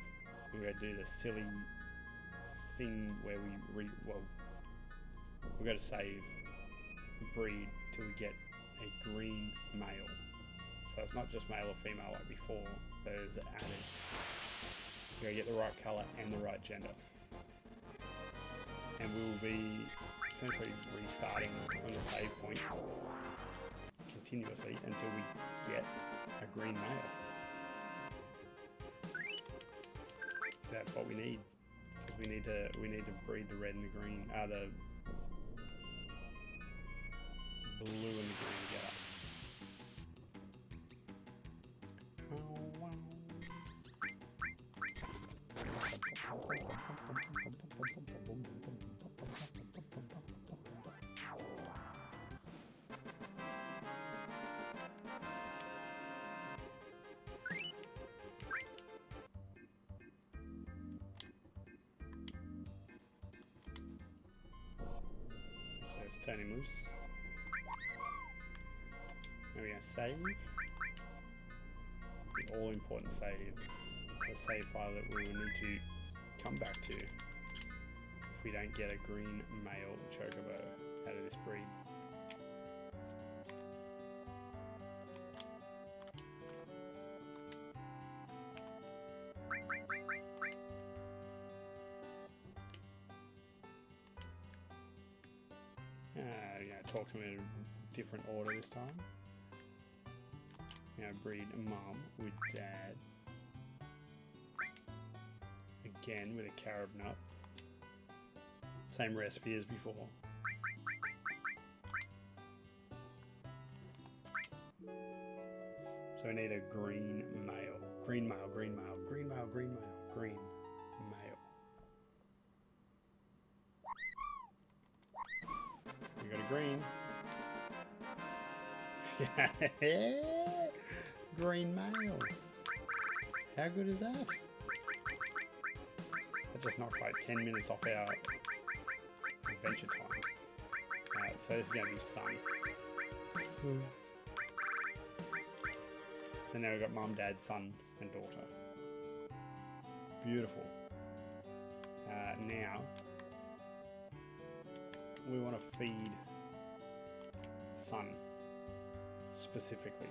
We're going to do the silly thing where we're going to save, breed till we get a green male. So it's not just male or female like before. There's added. We're going to get the right color and the right gender. And we will be essentially restarting from the save point continuously until we get a green male. That's what we need, because we need to breed the red and the green, the blue and the green together. So let's turn him loose. Now we're going to save. The all important save. A save file that we will need to come back to if we don't get a green male chocobo out of this breed. Talk to him in a different order this time. Breed mum with dad. Again with a carob nut. Same recipe as before. So we need a green male. Green male, green male, green male, green male, green male. We got a green. Green male. How good is that? That just knocked like 10 minutes off our adventure time. Alright, so this is going to be sun. So now we've got mum, dad, son, and daughter. Beautiful. Now, we want to feed son specifically.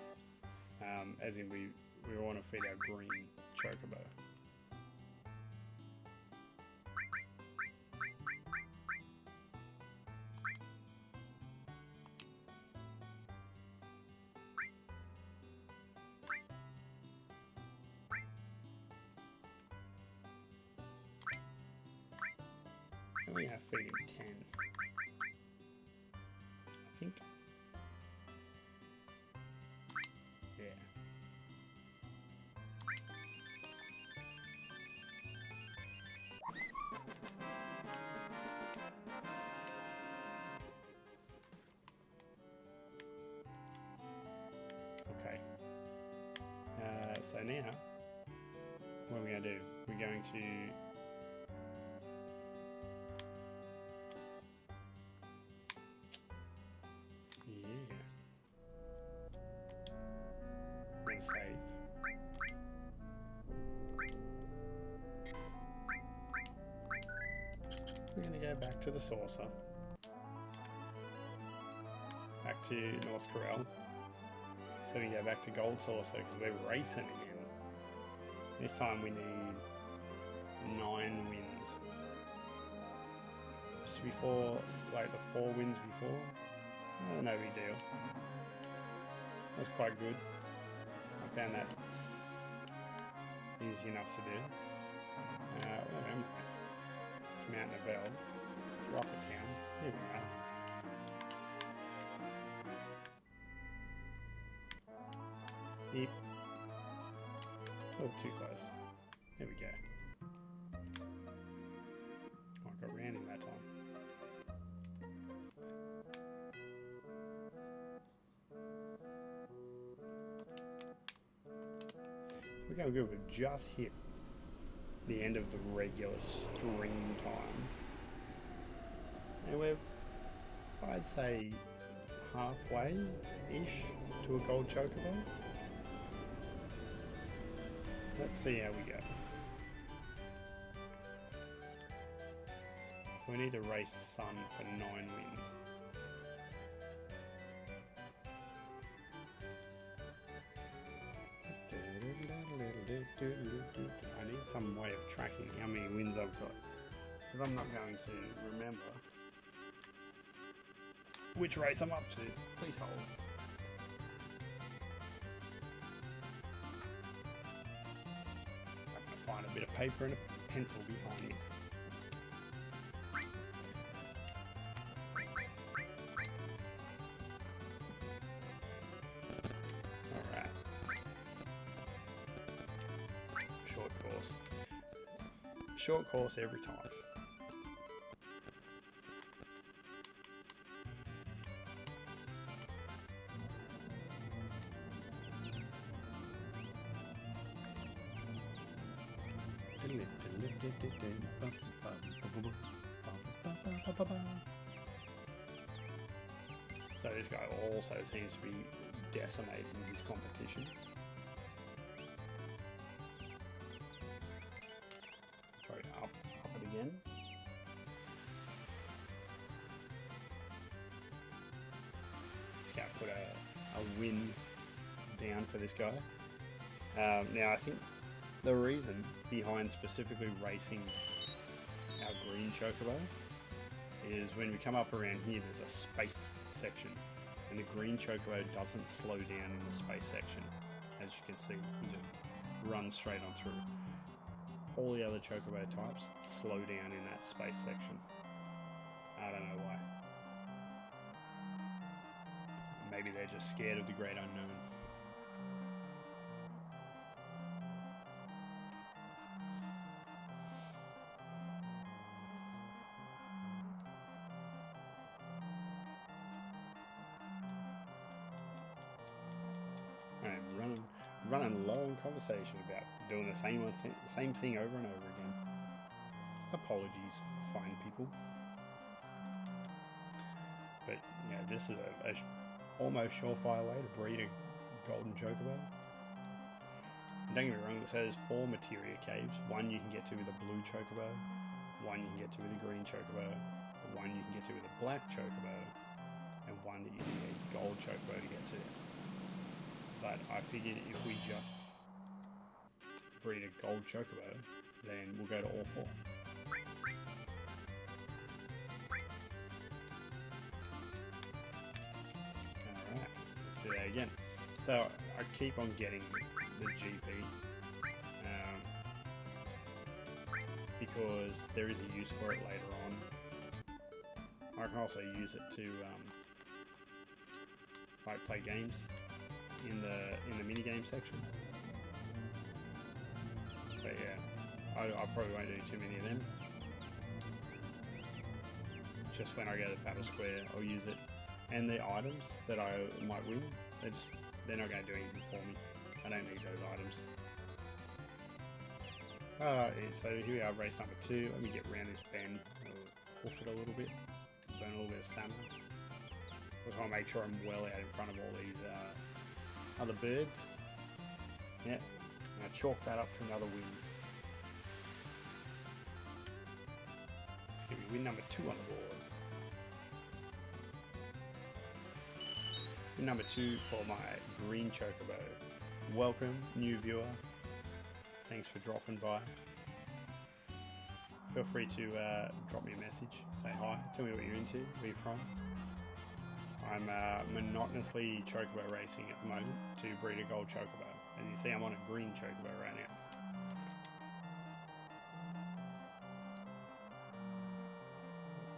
As in we want to feed our green chocobo. And we have feeding 10. I think. Yeah. Okay. So now, what are we going to do? We're going to save. We're going to go back to the saucer. Back to North Corral. So we go back to Gold Saucer because we're racing again. This time we need 9 wins. Just before, like the 4 wins before. Oh, no big deal. That's quite good. I found that easy enough to do. Where am I? It's Mountain of Bell, Rocket Town. Here we are. Yep. A little too close. There we go. Oh, I got round in that time. We're going good. We've just hit the end of the regular stream time. And we're, I'd say, halfway-ish to a gold chocobo. Let's see how we go. So we need to race Sun for 9 wins. I need some way of tracking how many wins I've got, because I'm not going to remember which race I'm up to. Please hold. I'm going to find a bit of paper and a pencil behind me. Alright. Short course. Short course every time. So this guy also seems to be decimating his competition. Probably up it again. Just gonna put a win down for this guy. Now I think the reason behind specifically racing our green chocobo is when we come up around here, there's a space section, and the green chocobo doesn't slow down in the space section. As you can see, he just runs straight on through. All the other chocobo types slow down in that space section. I don't know why. Maybe they're just scared of the great unknown. Running long conversation about doing the same thing over and over again. Apologies, fine people. But yeah, this is a almost surefire way to breed a golden chocobo. And don't get me wrong, it says 4 Materia Caves. 1 you can get to with a blue chocobo, 1 you can get to with a green chocobo, 1 you can get to with a black chocobo, and 1 that you need a gold chocobo to get to. But I figured if we just breed a gold chocobo, then we'll go to all 4. Alright, let's do that again. So I keep on getting the GP because there is a use for it later on. I can also use it to like play games in the mini game section. But yeah, I probably won't do too many of them. Just when I go to Battle Square, I'll use it. And the items that I might win, they're not going to do anything for me. I don't need those items. So here we are, race number 2. Let me get around this bend. I'll hoof it a little bit, burn a little bit of stamina. Just want to make sure I'm well out in front of all these other birds. Yeah, I'm going to chalk that up to another win. Let's give me win number 2 on the board. Win number 2 for my green chocobo. Welcome, new viewer. Thanks for dropping by. Feel free to drop me a message, say hi, tell me what you're into, where you're from. I'm monotonously chocobo racing at the moment to breed a gold chocobo. As you see, I'm on a green chocobo right now.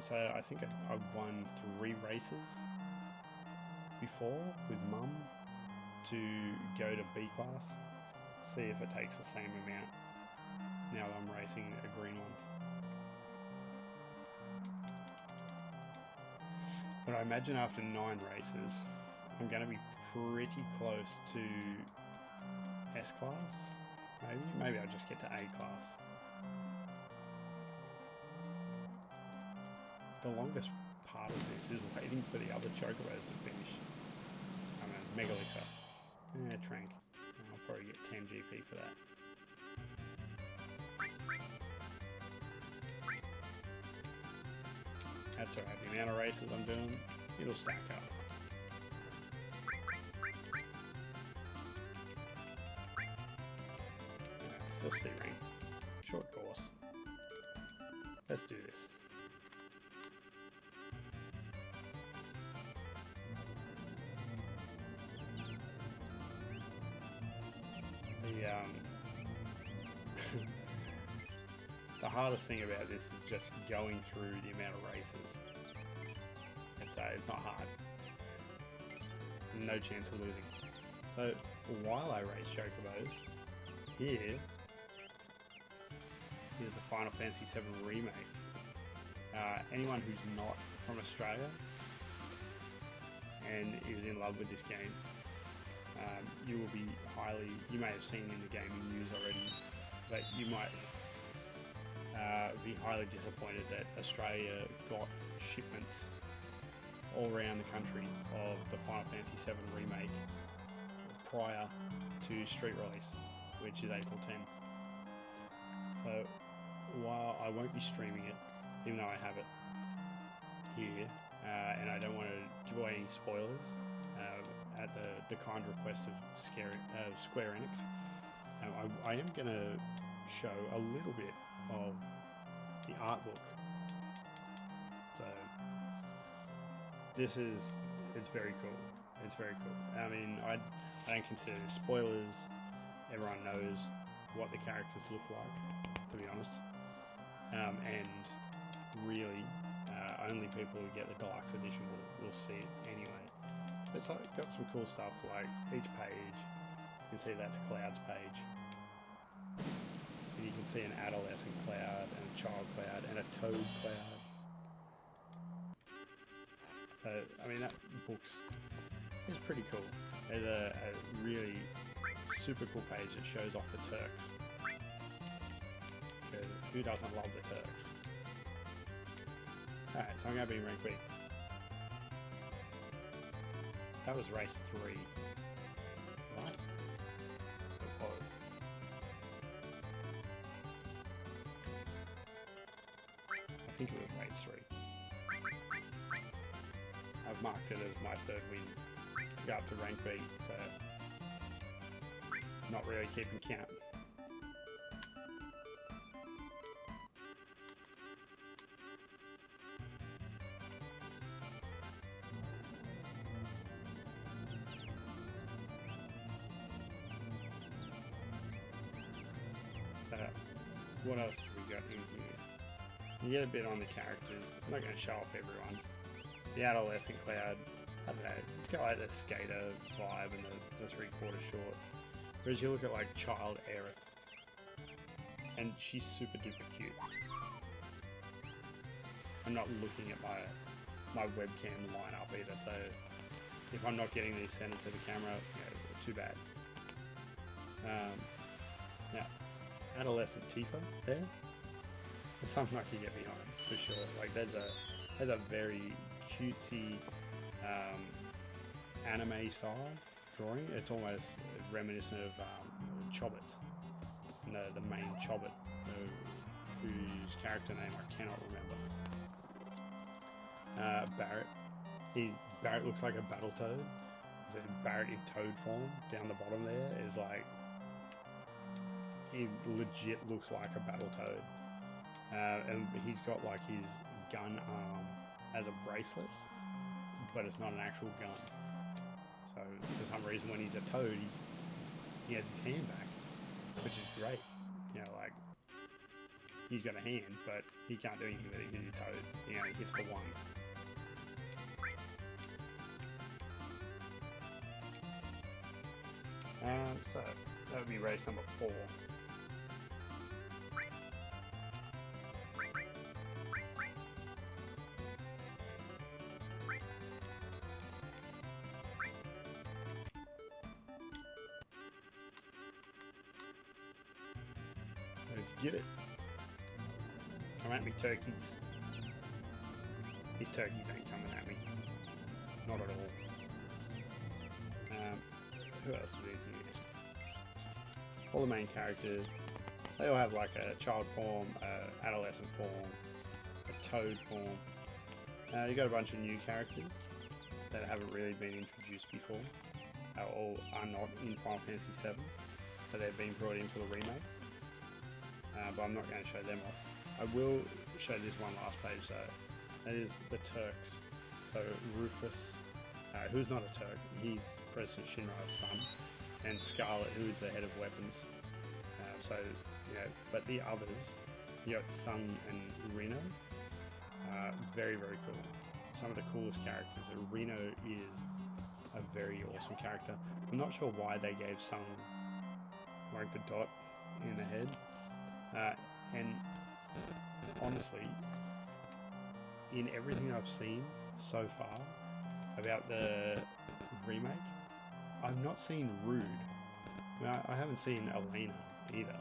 So I think I won 3 races before with Mum to go to B class. See if it takes the same amount now that I'm racing a green one. But I imagine after 9 races, I'm going to be pretty close to S class. Maybe I'll just get to A class. The longest part of this is waiting for the other chocobos to finish. I mean, Megalixer. Trank. I'll probably get 10 GP for that. That's alright, the amount of races I'm doing, it'll stack up. Still C ring. Short course. Let's do this. The hardest thing about this is just going through the amount of races. It's not hard. No chance of losing. So while I race chocobos, here is the Final Fantasy VII Remake. Anyone who's not from Australia and is in love with this game, you will be you may have seen in the gaming news already, but you might be highly disappointed that Australia got shipments all around the country of the Final Fantasy VII Remake prior to street release, which is April 10. So while I won't be streaming it, even though I have it here, and I don't want to give away any spoilers, at the kind request of Square Enix, I am going to show a little bit of the art book. So it's very cool. It's very cool. I mean, I don't consider this spoilers. Everyone knows what the characters look like, to be honest. And really, only people who get the deluxe edition will see it anyway. It's got some cool stuff, like each page, you can see that's Cloud's page. And you can see an adolescent Cloud, and a child Cloud, and a Toad Cloud. So, I mean, that book is pretty cool. There's a really super cool page that shows off the Turks. Because who doesn't love the Turks? Alright, so I'm going to be in rank B. That was race 3, right? It was. I think it was race 3. I've marked it as my 3rd win to go up to rank B, so not really keeping count. What else have we got in here? You get a bit on the characters. I'm not going to show off everyone. The adolescent Cloud, I don't know, it's got like the skater vibe and the 3/4 shorts. Whereas you look at like child Aerith, and she's super duper cute. I'm not looking at my webcam lineup either, so if I'm not getting these centered to the camera, too bad. Now, adolescent Tifa there. There's something I can get behind for sure. Like there's a very cutesy anime style drawing. It's almost reminiscent of Chobbits, the main Chobbit, whose character name I cannot remember. Barrett. Barrett looks like a Battletoad. So Barrett in Toad form down the bottom there is like. He legit looks like a Battletoad. And he's got like his gun arm as a bracelet, but it's not an actual gun. So for some reason when he's a Toad, he has his hand back, which is great. Like, he's got a hand, but he can't do anything with it because he's a toad. He only hits for 1. So that would be race number 4. Let's get it. Come at me, turkeys. These turkeys ain't coming at me. Not at all. Who else is in here? All the main characters. They all have like a child form, adolescent form, a toad form. You got a bunch of new characters that haven't really been introduced before. Or are not in Final Fantasy VII, but they've been brought in for the remake. But I'm not going to show them off. I will show this one last page though. That is the Turks. So Rufus, who's not a Turk, he's President Shinra's son, and Scarlet, who is the head of weapons. So, you know, but the others, you got Sun and Reno. Very, very cool. Some of the coolest characters. Reno is a very awesome character. I'm not sure why they gave Sun like the dot in the head. And honestly, in everything I've seen so far about the remake, I've not seen Rude. I haven't seen Elena either,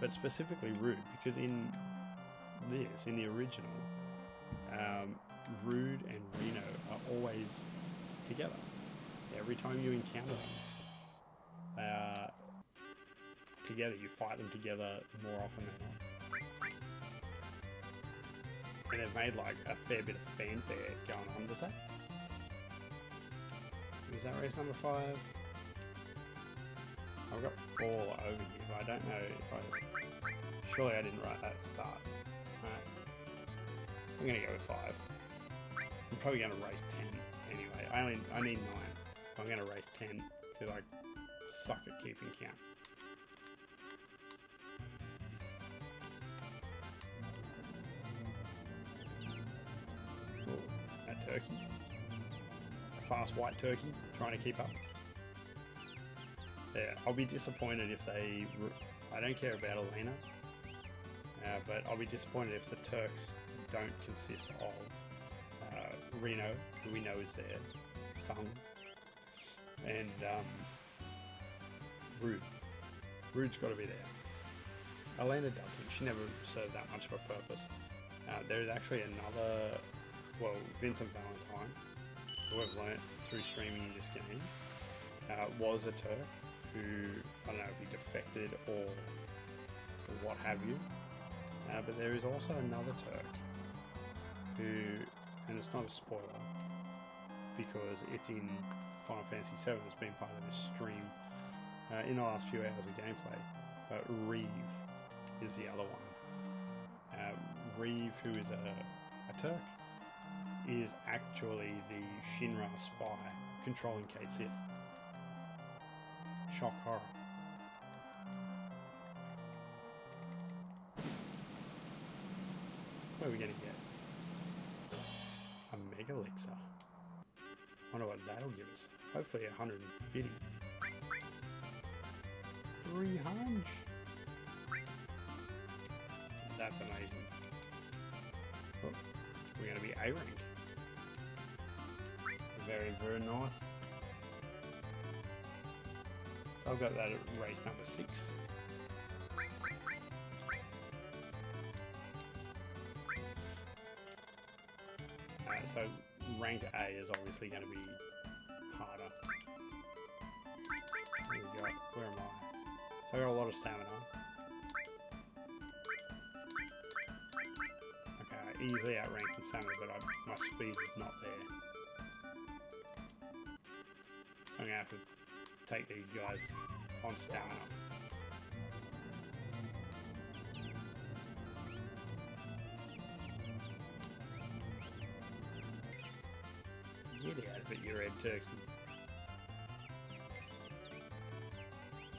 but specifically Rude, because in the original, Rude and Reno are always together. Every time you encounter them, they are together. You fight them together more often than not. And they've made like a fair bit of fanfare going on. Does that? Is that race number 5? I've got 4 over here, but I don't know if I... Surely I didn't write that at the start. Alright. I'm going to go with 5. I'm probably going to race 10 anyway. I need 9. I'm going to race 10 because I suck at keeping count. Ooh, that turkey. A fast white turkey trying to keep up. Yeah, I'll be disappointed if they... I don't care about Elena, but I'll be disappointed if the Turks don't consist of Reno, who we know is their son, and Rude. Rude's got to be there. Elena doesn't. She never served that much of a purpose. There's actually another... Well, Vincent Valentine, who I've learnt through streaming this game, was a Turk who, I don't know if he defected or what have you, but there is also another Turk who, and it's not a spoiler because it's in Final Fantasy VII, it's been part of this stream in the last few hours of gameplay, but Reeve is the other one. Reeve, who is a Turk, is actually the Shinra spy controlling Cait Sith. Shock horror. What are we going to get? A Mega Elixir. Wonder what that'll give us. Hopefully 150. 300. That's amazing. Oh, we're going to be A rank. Very, very nice. So I've got that at race number 6. So rank A is obviously going to be harder. Here we go. Where am I? So I got a lot of stamina. Okay, I easily outrank in stamina, but my speed is not there. So I'm going to have to take these guys on stamina. Get out of it, you red turkey.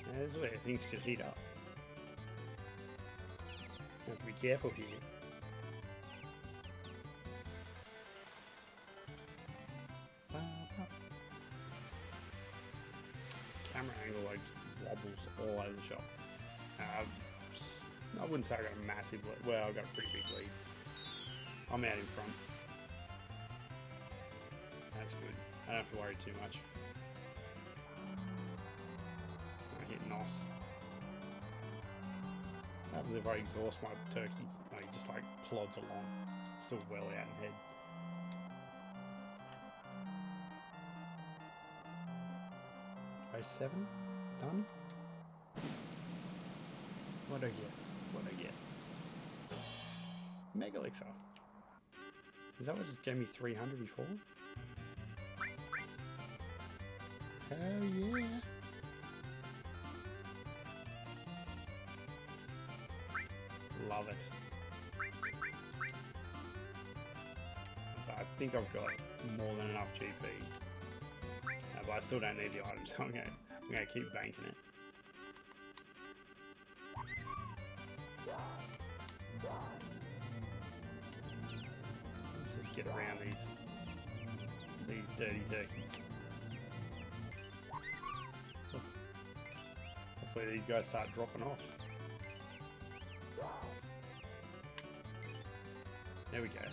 Now, this is where things could heat up. You have to be careful here. camera angle like wobbles all over the shop. I wouldn't say I got a massive lead. Well, I got a pretty big lead. I'm out in front. That's good. I don't have to worry too much. I hit NOS. What happens if I exhaust my turkey? Oh, he just like plods along. Still well out in head. Race 7? Done? What'd I get? What'd I get? Mega Elixir. Is that what just gave me 300 before? Hell yeah! Love it. So I think I've got more than enough GP. But I still don't need the items, so I'm gonna keep banking it. Let's just get around these dirty turkeys. Hopefully these guys start dropping off. There we go.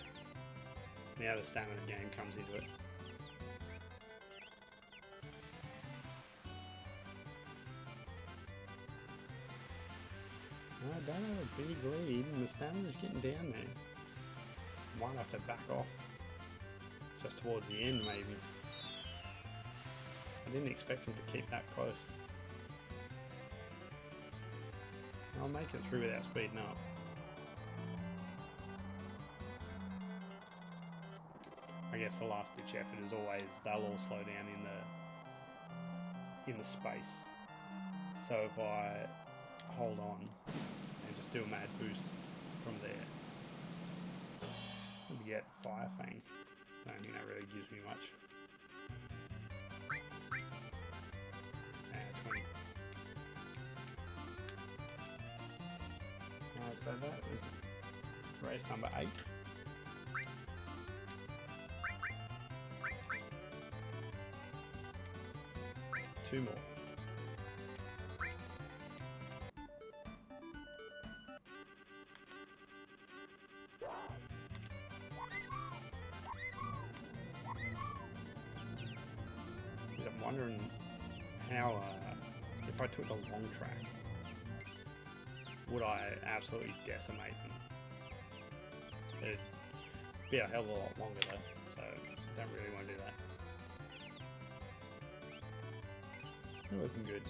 Now the stamina game comes into it. I don't have a big lead, and the stamina's getting down there. Might have to back off. Just towards the end, maybe. I didn't expect him to keep that close. I'll make it through without speeding up. I guess the last ditch effort is always they'll all slow down in the space. So if I hold on and just do a mad boost from there, we get Fire Fang. I don't think that really gives me much. 20. Alright, so that was race number 8. Two more. I'm wondering how, if I took the long track, would I absolutely decimate them? It'd be a hell of a lot longer though, so don't really want to do that. They're looking good.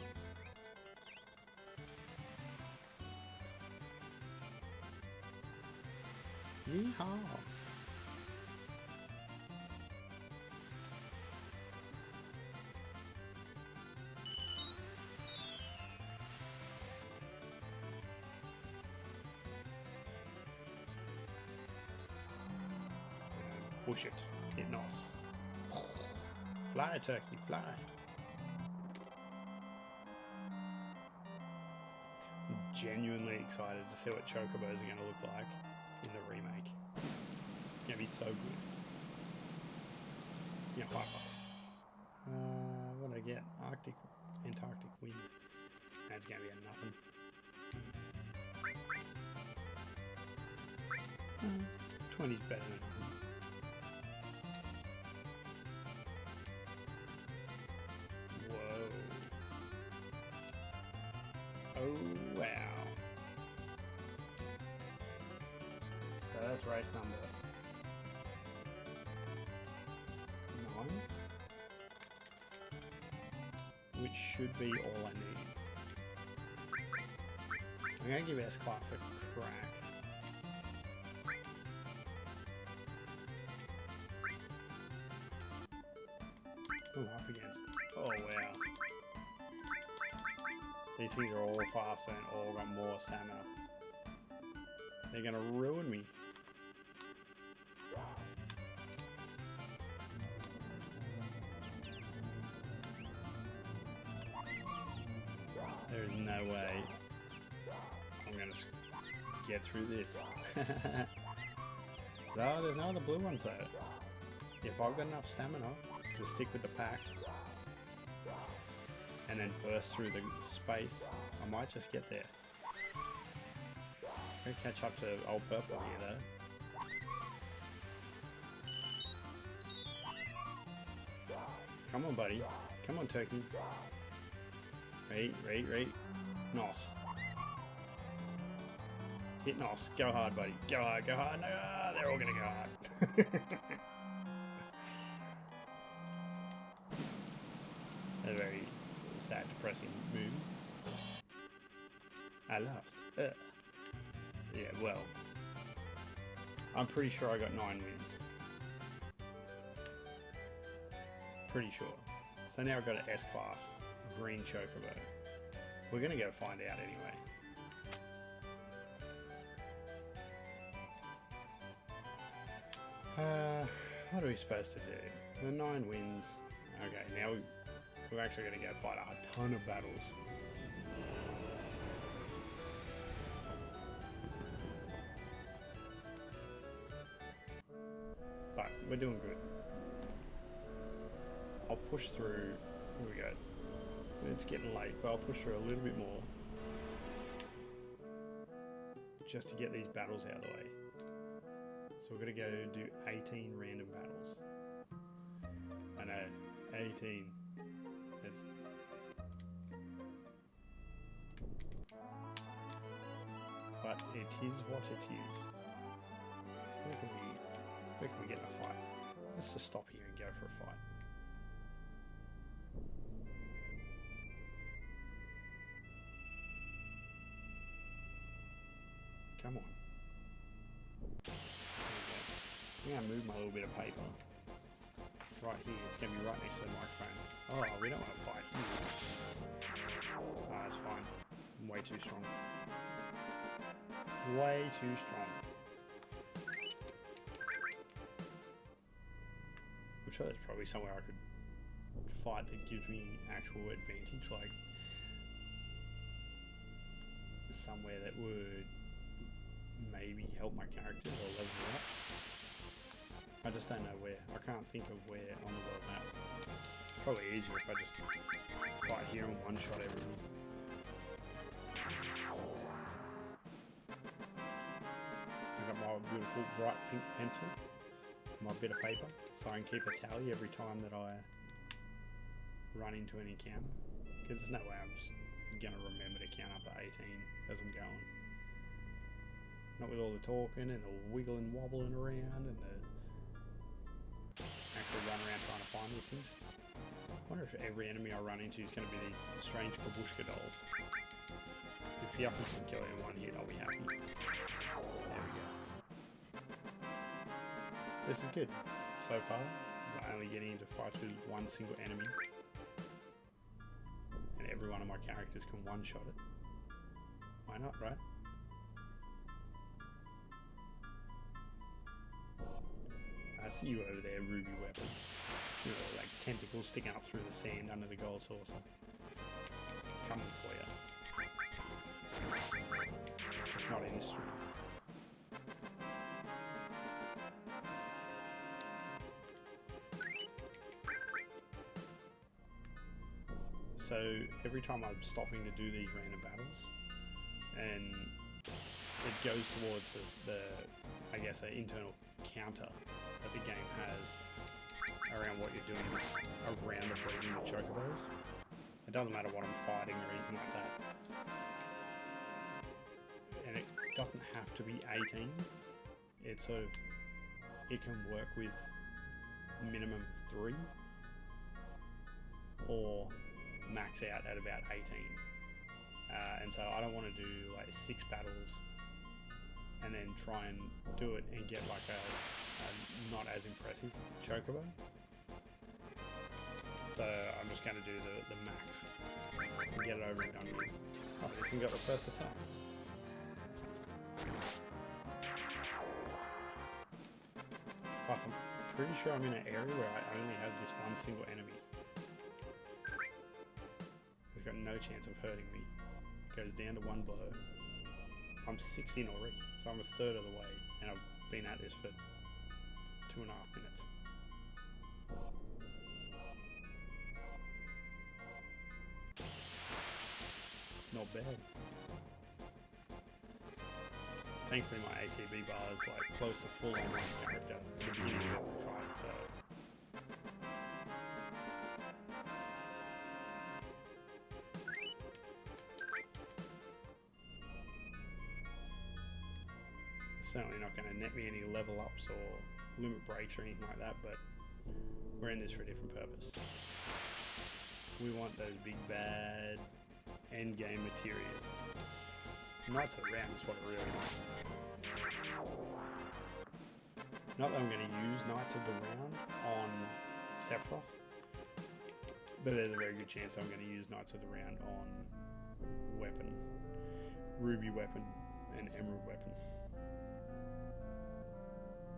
Yeehaw! Push it. Hit NOS. Fly, turkey, fly. I'm genuinely excited to see what Chocobos are going to look like in the remake. It's going to be so good. Yeah, high five. What did I get? Antarctic wind. That's going to be a nothing. 20's better than nothing. Oh wow. So that's race number 9. Which should be all I need. I'm going to give S-Class a crack. Oh, up against. Oh wow. These things are all faster and all got more stamina. They're gonna ruin me. There is no way I'm gonna get through this. No, there's no other blue ones though. If I've got enough stamina to stick with the pack, and then burst through the space, I might just get there. I'm gonna catch up to old purple here though. Come on, buddy. Come on, turkey. Right. Nos. Hit Nos. Go hard, buddy. Go hard. No, they're all gonna go hard. A very sad, depressing movie. I lost. Yeah, well. I'm pretty sure I got 9 wins. Pretty sure. So now I've got an S-Class green Chocobo. We're going to go find out anyway. What are we supposed to do? The 9 wins. Okay, now we're actually going to go fight a ton of battles. But we're doing good. I'll push through. Here we go. It's getting late, but I'll push through a little bit more just to get these battles out of the way. So we're going to go do 18 random battles. I know, 18. That's... But it is what it is. Where can we get in a fight? Let's just stop here and go for a fight. Come on. I'm going to move my little bit of paper right here. It's going to be right next to the microphone. Oh, we don't want to fight here. Ah, that's fine. I'm way too strong. Way too strong. I'm sure there's probably somewhere I could fight that gives me actual advantage, like somewhere that would maybe help my character or level me up. I just don't know where. I can't think of where on the world map. It's probably easier if I just fight here and one-shot everyone. I've got my beautiful bright pink pencil, my bit of paper, so I can keep a tally every time that I run into an encounter. Because there's no way I'm just going to remember to count up to 18 as I'm going. Not with all the talking and the wiggling, wobbling around and the actually run around trying to find these things. I wonder if every enemy I run into is going to be these strange babushka dolls. If you happen to kill in one hit, I'll be happy. There we go. This is good so far. I'm only getting into fights with one single enemy. And every one of my characters can one-shot it. Why not, right? I see you over there, Ruby Weapon. You know, like tentacles sticking up through the sand under the gold saucer. Coming for you. Just not in this stream. So every time I'm stopping to do these random battles, and it goes towards I guess, an internal counter that the game has around what you're doing around the breeding of chocobos. It doesn't matter what I'm fighting or anything like that. And it doesn't have to be 18. It can work with minimum 3 or max out at about 18. And so I don't want to do like 6 battles and then try and do it and get like a not as impressive chocobo. So I'm just going to do the max and get it over and done with. Oh, this thing got the first attack. Plus I'm pretty sure I'm in an area where I only have this one single enemy. He's got no chance of hurting me. It goes down to 1 blow. I'm 6 in already, so I'm a third of the way, and I've been at this for 2.5 minutes. not bad. Thankfully my ATB bar is like close to full on my character at the beginning of every fight, so... Certainly not going to net me any level ups or limit breaks or anything like that, but we're in this for a different purpose. We want those big bad end game Materias. Knights of the Round is what I really want. Not that I'm going to use Knights of the Round on Sephiroth, but there's a very good chance I'm going to use Knights of the Round on Weapon, Ruby Weapon, and Emerald Weapon.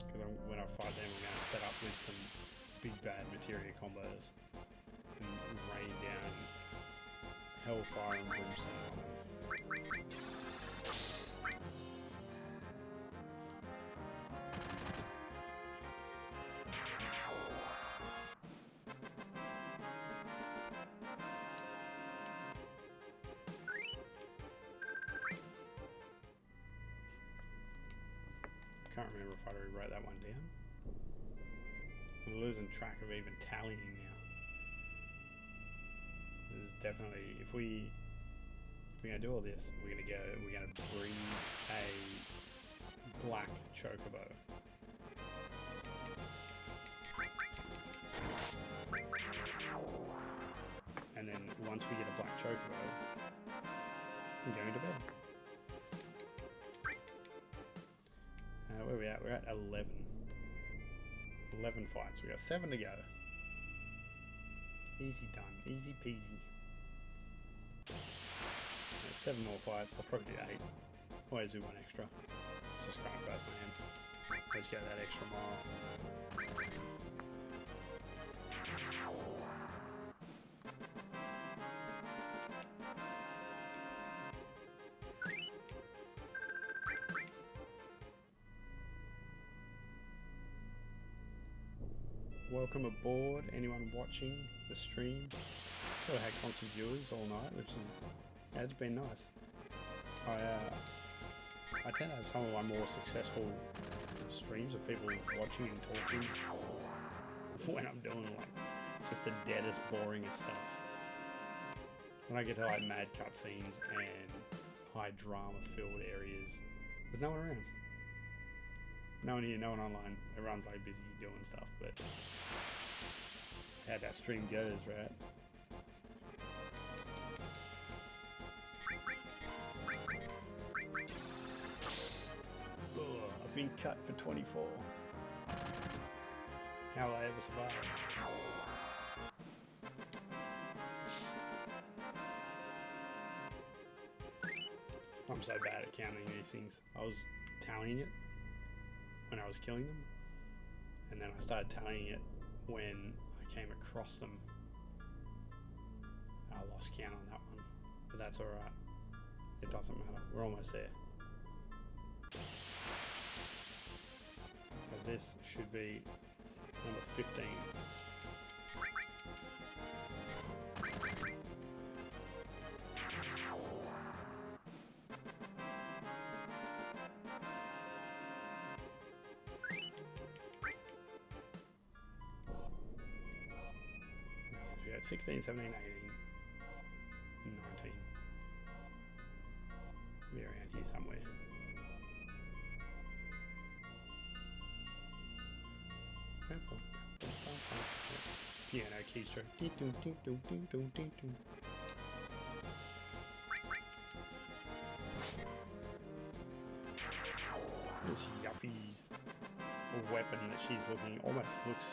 Because when I fight them, we're going to set up with some big bad Materia combos and rain down hellfire and brimstone on them. Can't remember if I rewrote that one down. I'm losing track of even tallying now. There's definitely, if we're gonna do all this, we're gonna breed a black chocobo. And then once we get a black chocobo, I'm going to bed. Where are we at? We're at 11. 11 fights. We got 7 to go. Easy done. Easy peasy. 7 more fights. I'll probably do 8. Always do 1 extra. It's just kind of person I am. Let's go that extra mile. Welcome aboard, anyone watching the stream. Sort of had constant viewers all night, which is, yeah, it's been nice. I tend to have some of my more successful streams of people watching and talking when I'm doing like just the deadest, boringest stuff. When I get to like mad cutscenes and high drama filled areas, there's no one around. No one here, no one online. Everyone's like busy doing stuff, but how that stream goes, right? Ugh, I've been cut for 24. How will I ever survive? I'm so bad at counting these things. I was tallying it when I was killing them, and then I started tallying it when I came across them. I lost count on that one, but that's alright. It doesn't matter. We're almost there. So this should be number 15. We got 16, 17, 18, and 19. Be around here somewhere. Piano keystroke. This Yuffie's weapon that she's looking almost looks.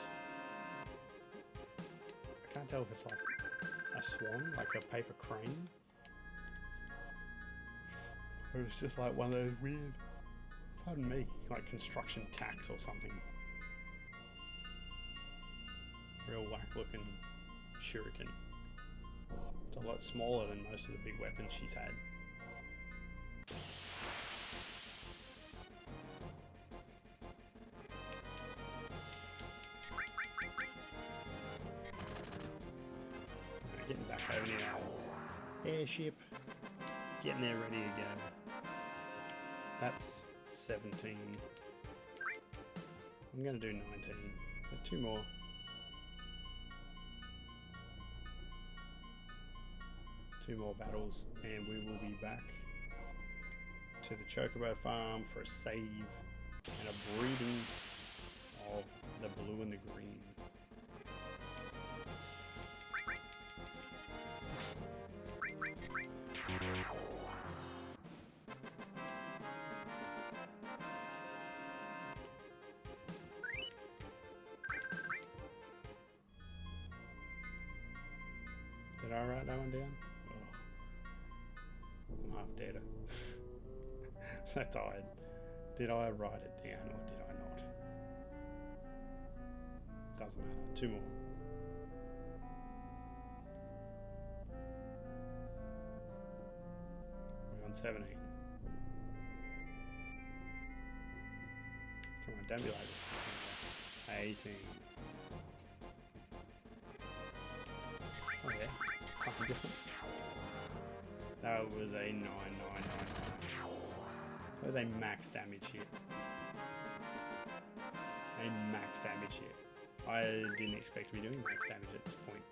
I can't tell if it's like a swan, like a paper crane, or it's just like one of those weird, pardon me, like construction tacks or something. Real whack looking shuriken. It's a lot smaller than most of the big weapons she's had. Getting back over now. Airship. getting there ready to go. That's 17. I'm going to do 19. But 2 more. Two more battles, and we will be back to the Chocobo farm for a save and a breeding of the blue and the green. Did I write that one down? I'm half dead. So tired. Did I write it down or did I not? Doesn't matter. 2 more. We're on 17. Come on, don't be like this. 18. Oh yeah, something different. That was a 99999. That was a max damage hit. A max damage hit. I didn't expect to be doing max damage at this point.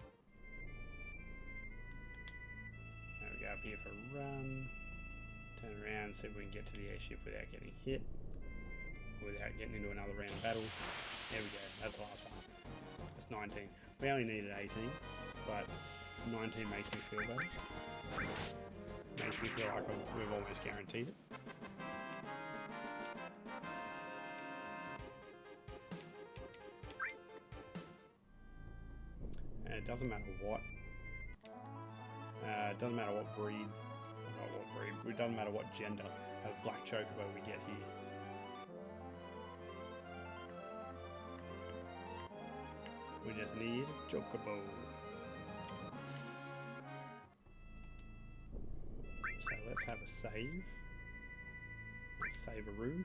Now we go up here for a run. Turn around, see if we can get to the airship without getting hit. Without getting into another round of battle. There we go, that's the last one. That's 19. We only needed 18, but 19 makes me feel better. Makes me feel like we've almost guaranteed it. And it doesn't matter what. It doesn't matter what breed. Not what breed. It doesn't matter what gender of black chocobo we get here. We just need chocobo. So let's have a save. Let's save-a-roo.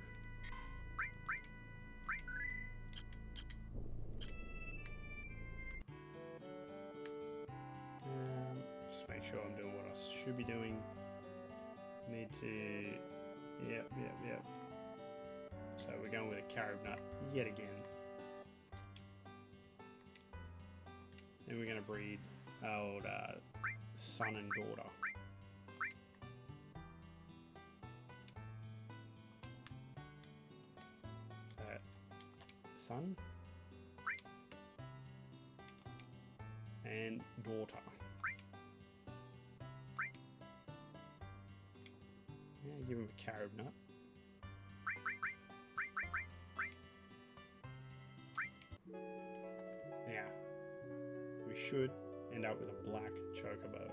Just make sure I'm doing what I should be doing. Need to... Yep. So we're going with a carob nut yet again. And we're going to breed old son and daughter. Son and daughter. Yeah, give him a carob nut. Now, we should end up with a black chocobo.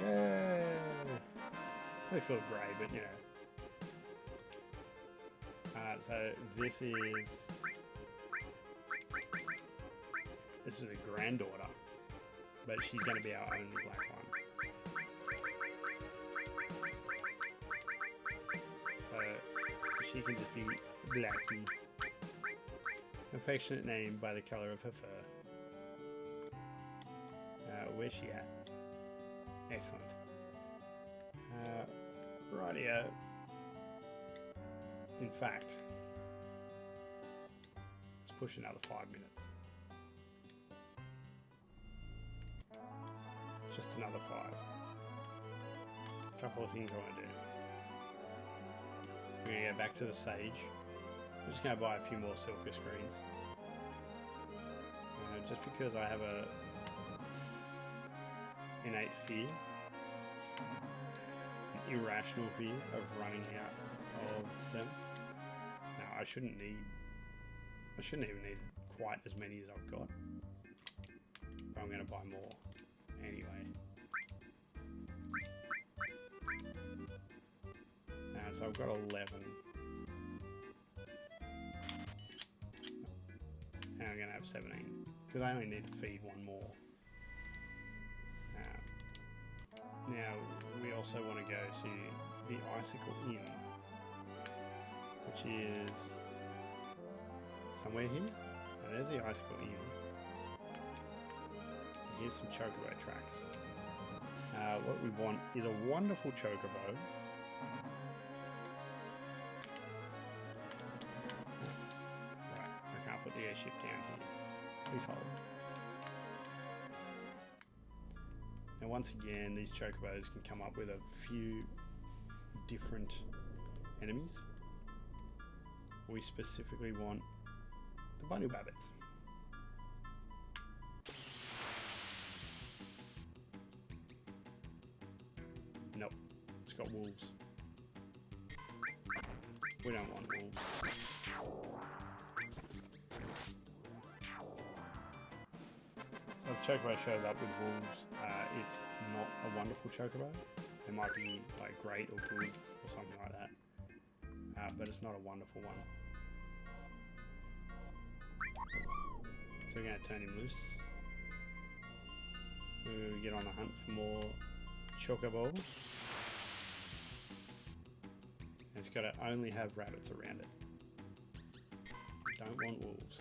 Yay! Looks a little grey, but you know. So this is a granddaughter, but she's going to be our only black one. So she can just be Blackie. Affectionate name by the colour of her fur. Where's she at? Excellent. Rightio. In fact, let's push another 5 minutes. Just another 5. A couple of things I want to do. We're going to go back to the sage. I'm just going to buy a few more silver screens. Just because I have a innate fear, an irrational fear of running out of them. Now I shouldn't even need quite as many as I've got, but I'm going to buy more anyway. So I've got 11. And I'm going to have 17, because I only need to feed one more. Now, we also want to go to the Icicle Inn, which is somewhere here. Now, there's the Icicle Inn. here's some chocobo tracks. What we want is a wonderful chocobo. Right, I can't put the airship down here. Please hold. Now once again, these chocobos can come up with a few different enemies. We specifically want the bunny rabbits. Nope, it's got wolves. We don't want wolves. So if chocobo shows up with wolves, it's not a wonderful chocobo. It might be like great or good or something like that, but it's not a wonderful one. So we're going to turn him loose. We'll get on the hunt for more chocobo. And it's got to only have rabbits around it. Don't want wolves.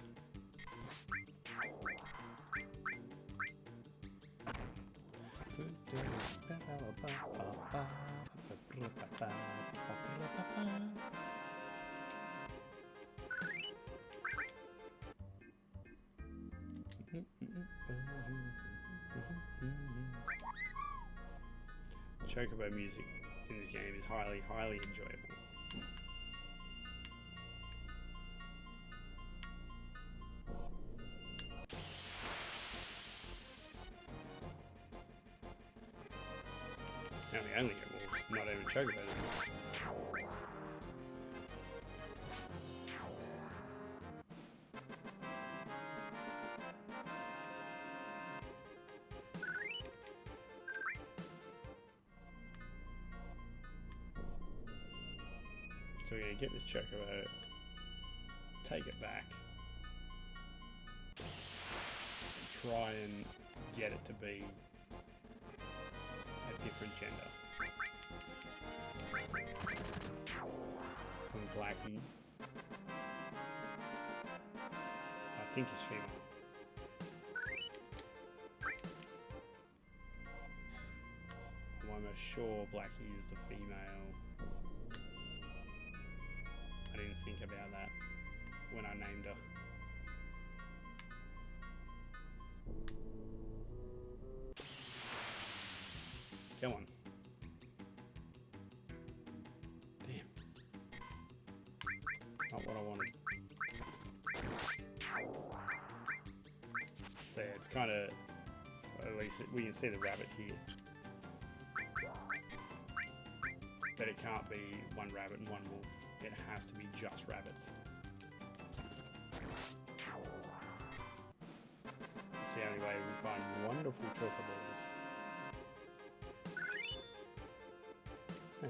Chocobo music in this game is highly enjoyable. Now we only get wolves, not even chocobos. So we're going to get this chocobo, take it back, try and get it to be a different gender. From Blackie, I think he's female. I'm almost sure Blackie is the female. I didn't think about that when I named her. Come on. Damn. Not what I wanted. So yeah, it's kind of, at least we can see the rabbit here. But it can't be one rabbit and one wolf. It has to be just rabbits. It's the only way we find wonderful chocobos.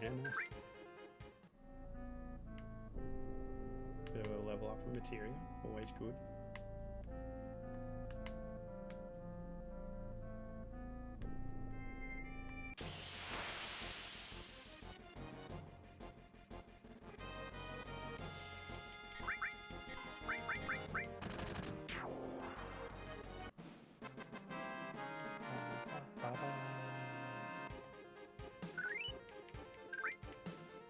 Yeah, nice. Bit of a level up with materia, always good.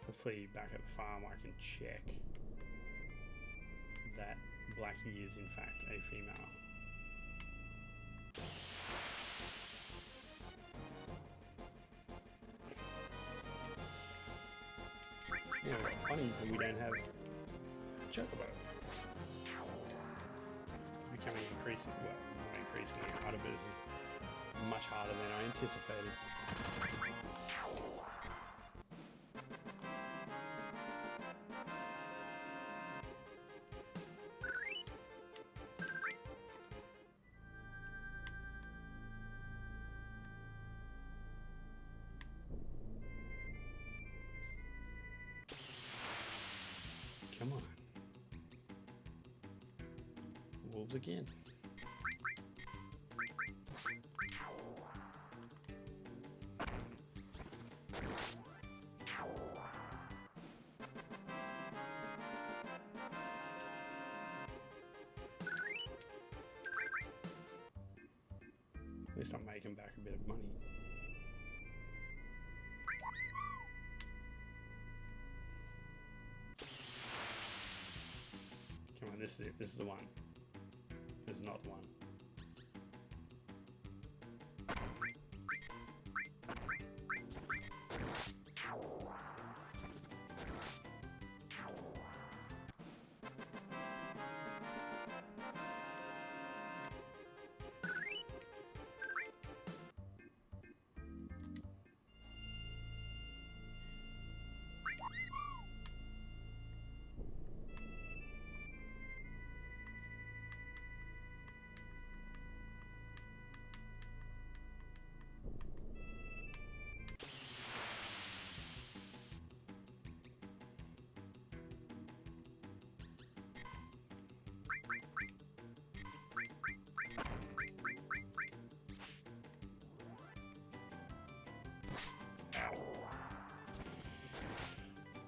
Hopefully back at the farm I can check that Blackie is in fact a female. Yeah, we've got bunnies and we don't have chocobo. It's becoming increasingly, well, not increasingly harder, but it's much harder than I anticipated. Come on. Wolves again. least I'm making back a bit of money. Come on, this is it. This is the one. This is not the one.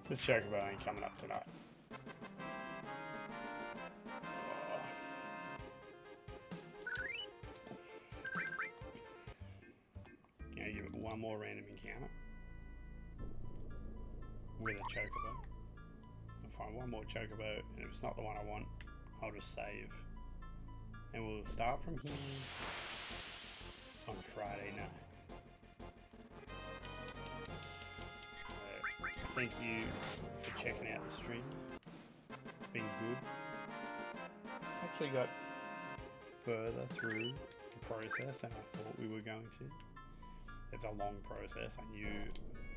This Chocobo ain't coming up tonight. Gonna give it one more random encounter with a Chocobo. I'll find one more Chocobo, and if it's not the one I want, I'll just save. And we'll start from here on Friday night. Thank you for checking out the stream. It's been good. Actually got further through the process than I thought we were going to. It's a long process. I knew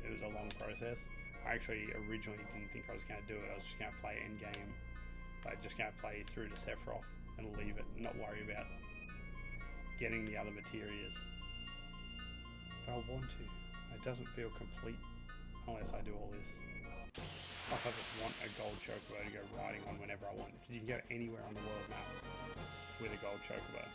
it was a long process. I actually originally didn't think I was going to do it. I was just going to play endgame. Like, just going to play through to Sephiroth and leave it and not worry about getting the other materias. But I want to. It doesn't feel complete unless I do all this. Plus I just want a gold Chocobo to go riding on whenever I want. Because you can go anywhere on the world map with a gold Chocobo.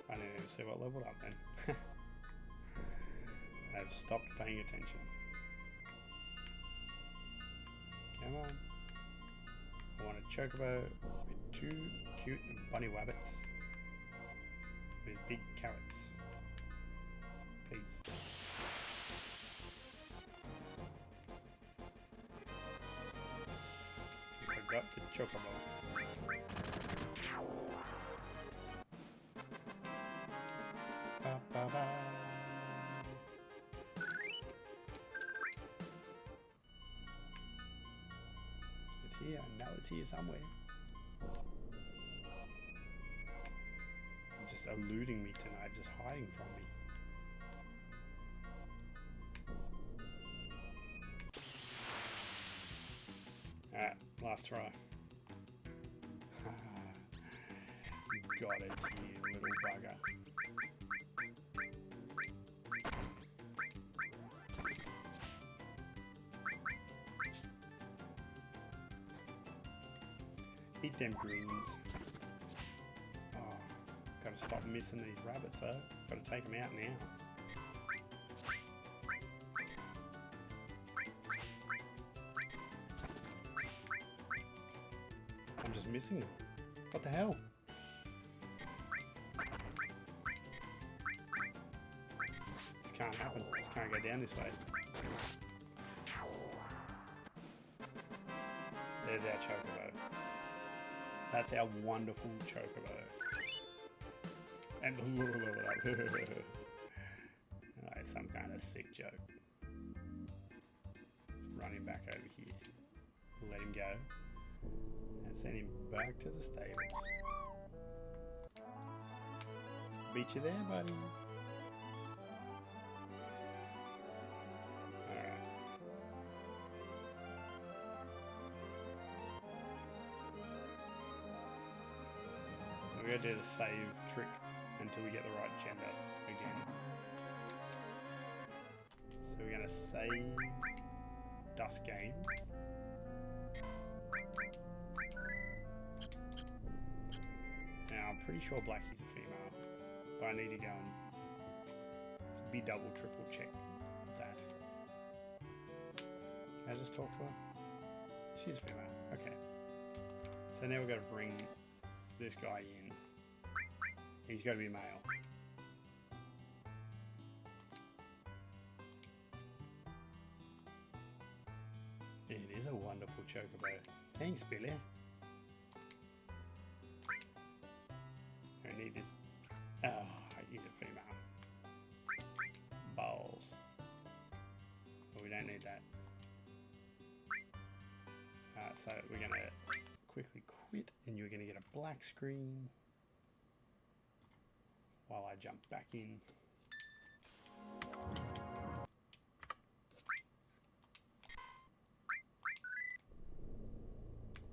I didn't even see what leveled up then. I've stopped paying attention. Come on. I want a Chocobo with 2 cute bunny wabbits with big carrots. Please. I forgot the Chocobo. Ba ba ba. Here, I know it's here somewhere. It's just eluding me tonight, just hiding from me. Alright, last try. Got it, you little bugger. Eat them greens. Oh, gotta stop missing these rabbits though. Gotta take them out now. I'm just missing them. What the hell? This can't happen. This can't go down this way. There's our Chocobo. That's our wonderful Chocobo. And level it up. Like some kind of sick joke. Just run him back over here. Let him go. And send him back to the stables. Beat you there, buddy. We're going to do the save trick until we get the right gender again. So we're going to save Dusk Game. Now I'm pretty sure Blackie's a female. So I need to go and be double, triple check that. Can I just talk to her? She's female. Okay. So now we've got to bring this guy in. He's got to be male. It is a wonderful chocobo. Thanks, Billy. I need this. Oh, he's a female. Balls. But we don't need that. So we're going to quickly quit, and you're going to get a black screen while I jump back in.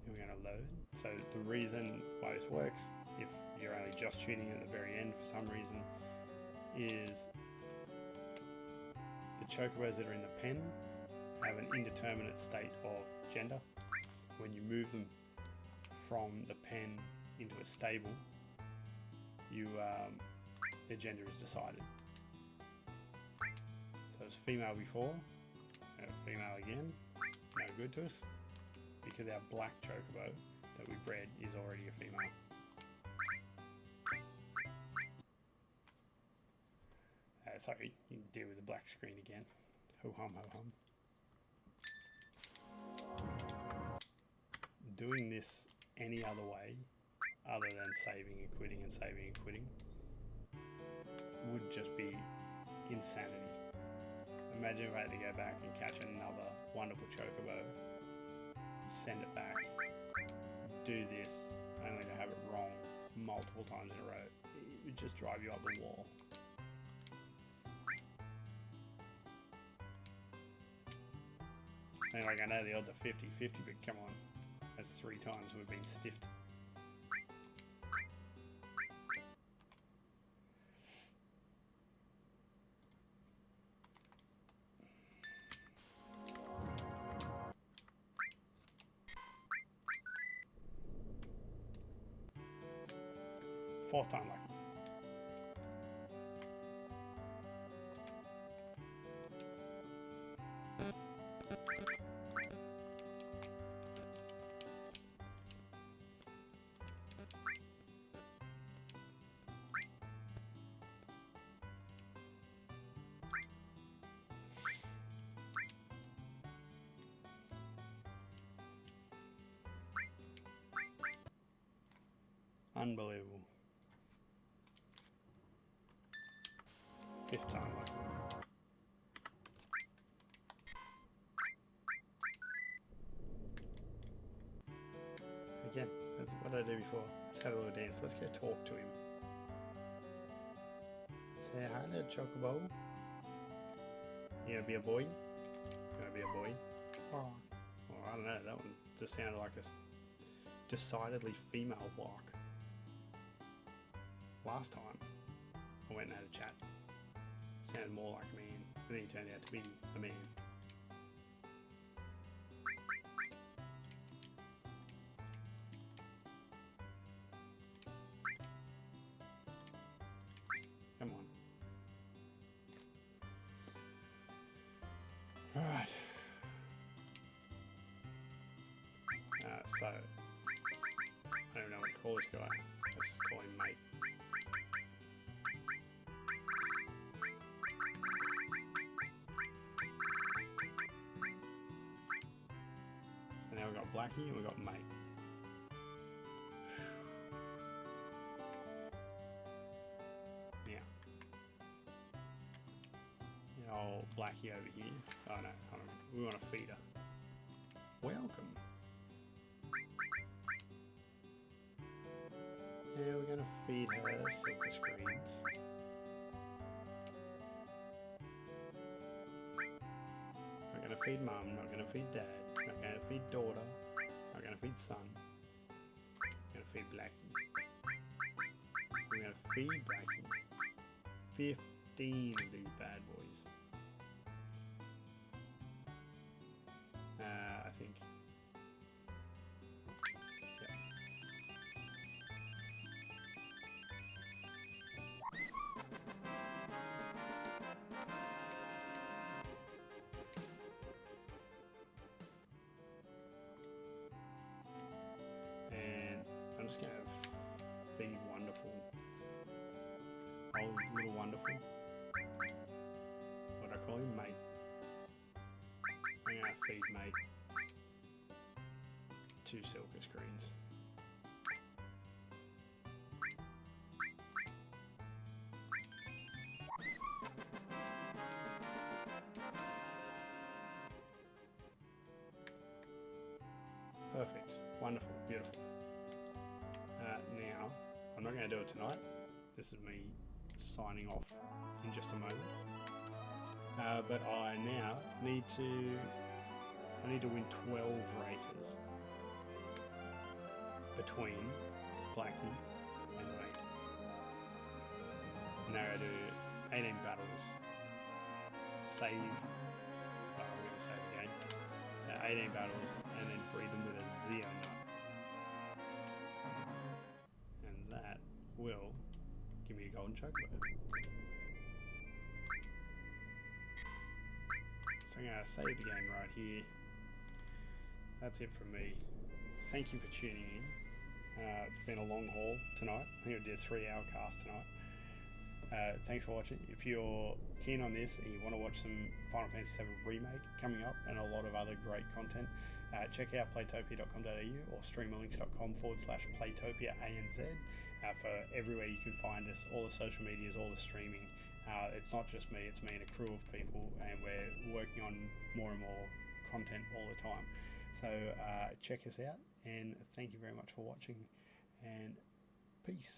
And we're going to load. So the reason why this works, if you're only just shooting at the very end for some reason, is the chocobos that are in the pen have an indeterminate state of gender. When you move them from the pen into a stable, their gender is decided. So it's female before, female again, no good to us, because our black chocobo that we bred is already a female. Sorry, you can deal with the black screen again. Ho hum, ho hum. Doing this any other way, other than saving and quitting and saving and quitting, would just be insanity. Imagine if I had to go back and catch another wonderful chocobo, send it back, do this, only to have it wrong multiple times in a row. It would just drive you up the wall. And like, I know the odds are 50-50, but come on, that's 3 times we've been stiffed. Fourth time lucky. Unbelievable. 5th time lucky. Again, that's what I did before. Let's have a little dance. Let's go talk to him. Say hi there, Chocobo. You gonna be a boy? You gonna be a boy? Oh, well, I don't know. That one just sounded like a decidedly female block. Last time I went and had a chat, sounded more like a man, and then he turned out to be a man. Come on. Alright. So, I don't know what to call this guy. Let's call him mate. So now we've got Blackie and we've got mate. Old Blackie over here. Oh no, hold on. We want to feed her. Welcome. Yeah, we're gonna feed her silver screens. Not gonna feed mum, not gonna feed dad, not gonna feed daughter, not gonna feed son. Gonna feed Blackie. We're gonna feed Blackie 15 of these bad boys. I think. Yeah. feed mate 2 silver screens. Perfect, wonderful, beautiful. Now, I'm not going to do it tonight. This is me signing off in just a moment. But I now need to win 12 races between Blackie and Mate. Now I do 18 battles, save, well, I'm going to save again, 18 battles, and then breed them with a Zeo nut. And that will give me a Golden Chocobo. So I'm going to save the game right here. That's it from me. Thank you for tuning in. It's been a long haul tonight. I think I did a 3-hour cast tonight. Thanks for watching. If you're keen on this and you want to watch some Final Fantasy VII Remake coming up and a lot of other great content, check out playtopia.com.au or streamerlinks.com/playtopia_ANZ for everywhere you can find us, all the social medias, all the streaming. It's not just me, it's me and a crew of people, and we're working on more and more content all the time. So check us out, and thank you very much for watching, and peace.